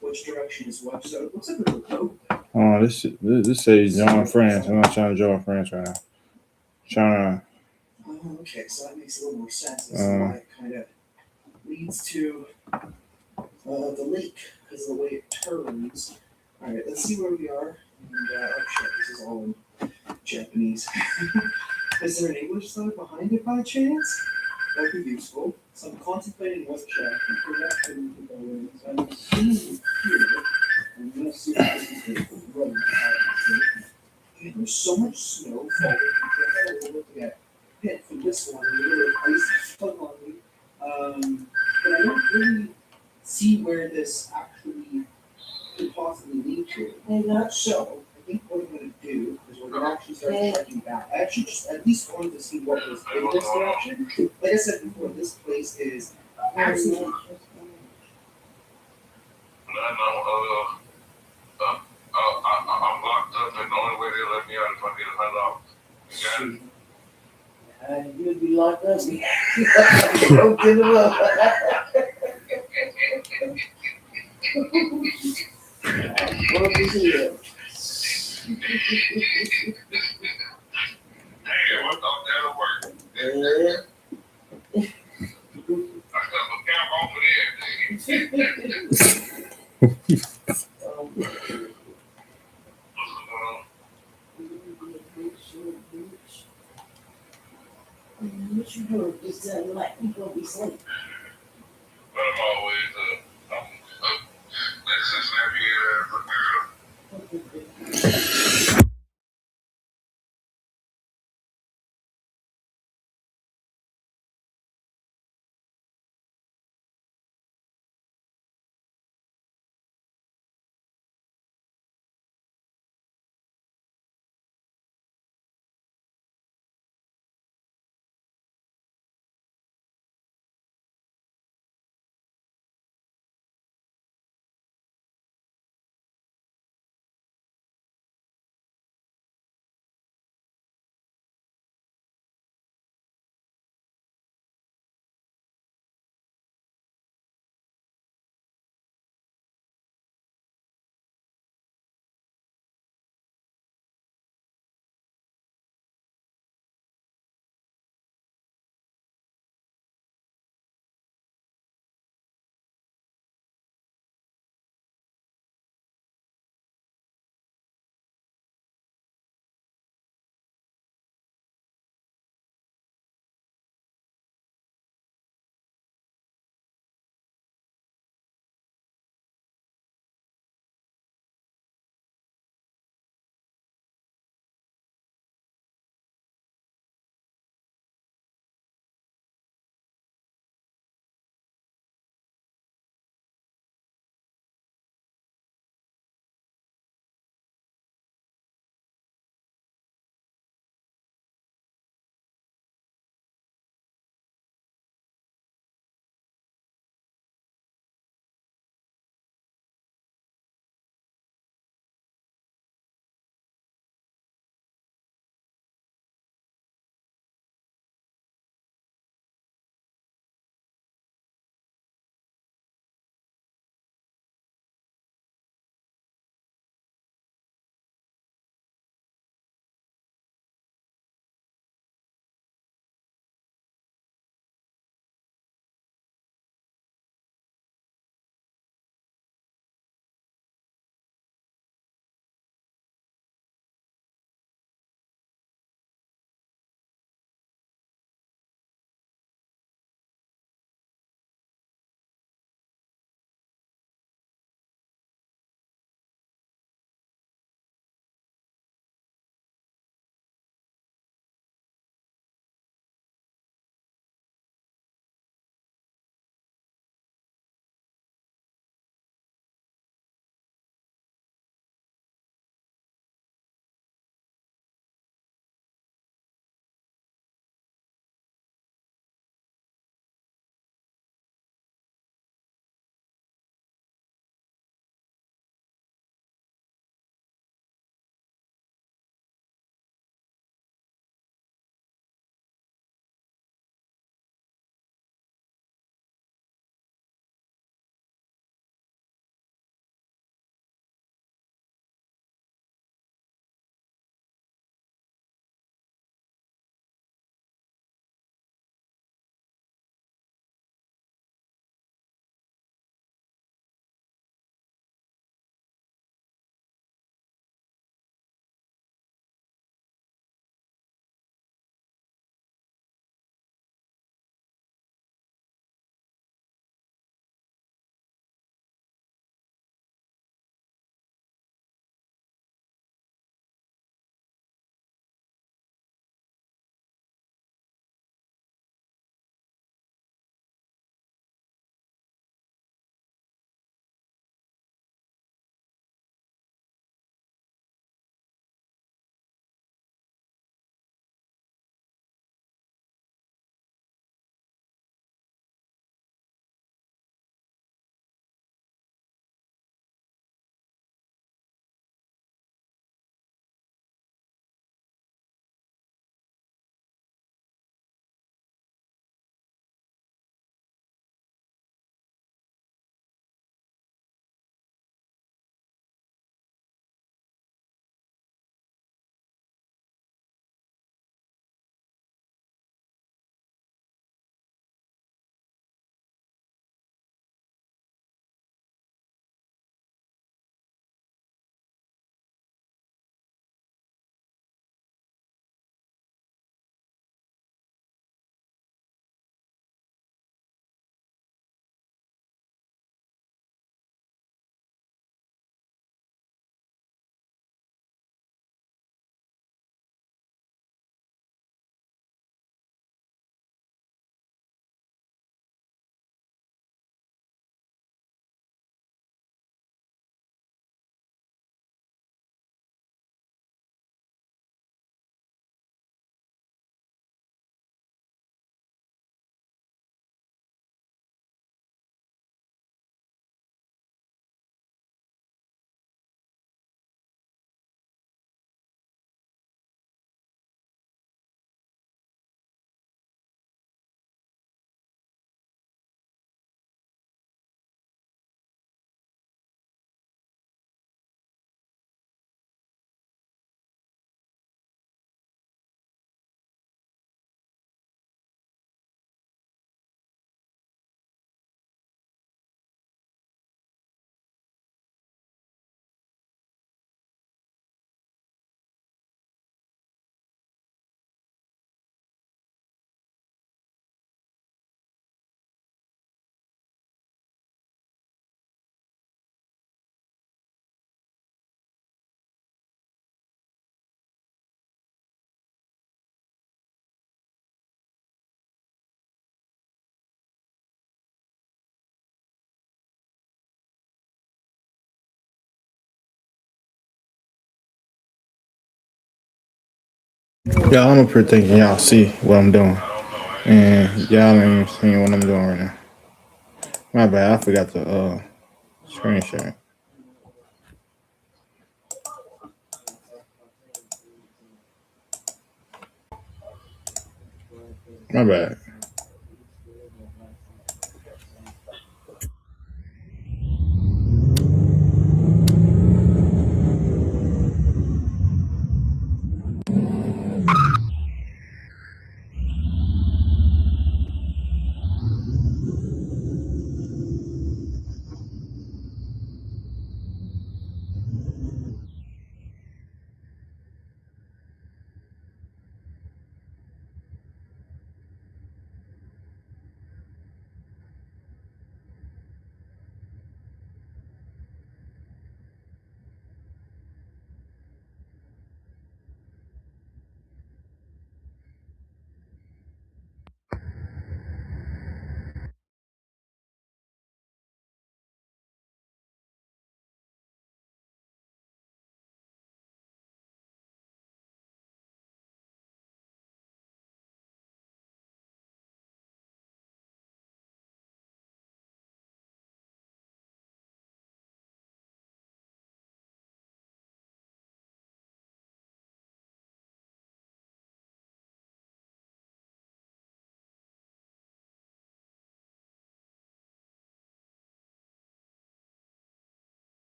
which direction is what. So it looks like there's a road. Oh, this says join friends. I'm not trying to join friends right now. Trying to. Oh, okay, so that makes a little more sense. That's why it kind of leads to the lake because of the way it turns. All right, let's see where we are. Oh shit, this is all in Japanese. Is there an English side behind it by chance? That could be useful. So I'm contemplating what chat and put that in the balloons. I'm assuming here, I'm gonna see if this is the road. Man, there's so much snow falling. I was looking at pit for this one, and the little ice fell on me. But I don't really see where this actually could possibly lead to. And not so. I think what I'm gonna do is we're gonna actually start trekking back. I actually just at least wanted to see what was in this direction. Like I said before, this place is absolutely. I'm locked up, and the only way they let me out is if I get $100. You got it? You'd be locked up. Don't give him up. What is here? Hey, I thought that'll work. Yeah. I got my camera over there. What you doing? Just like you gonna be asleep. But I'm always, let's just let me, Yeah, I'm up here thinking y'all see what I'm doing. And y'all ain't even seeing what I'm doing right now. My bad, I forgot to screen share. My bad.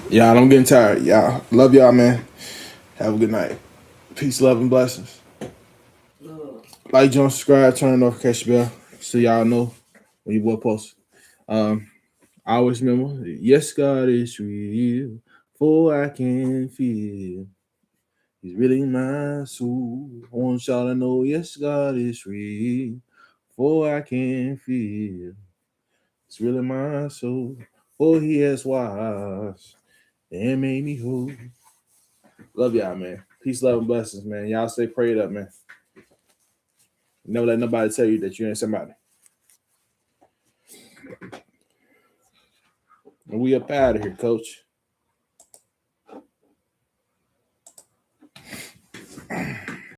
Y'all, I'm getting tired. Y'all, love y'all, man. Have a good night. Peace, love, and blessings. Like, join, subscribe, turn on the notification bell so y'all know when your boy posts. I always remember, yes, God is real, for I can feel. He's really my soul. I want y'all to know, yes, God is real, for I can feel. It's really my soul, for He has washed and made me whole. Love y'all, man. Peace, love, and blessings, man. Y'all stay prayed up, man. Never let nobody tell you that you ain't somebody. And we up out of here, coach.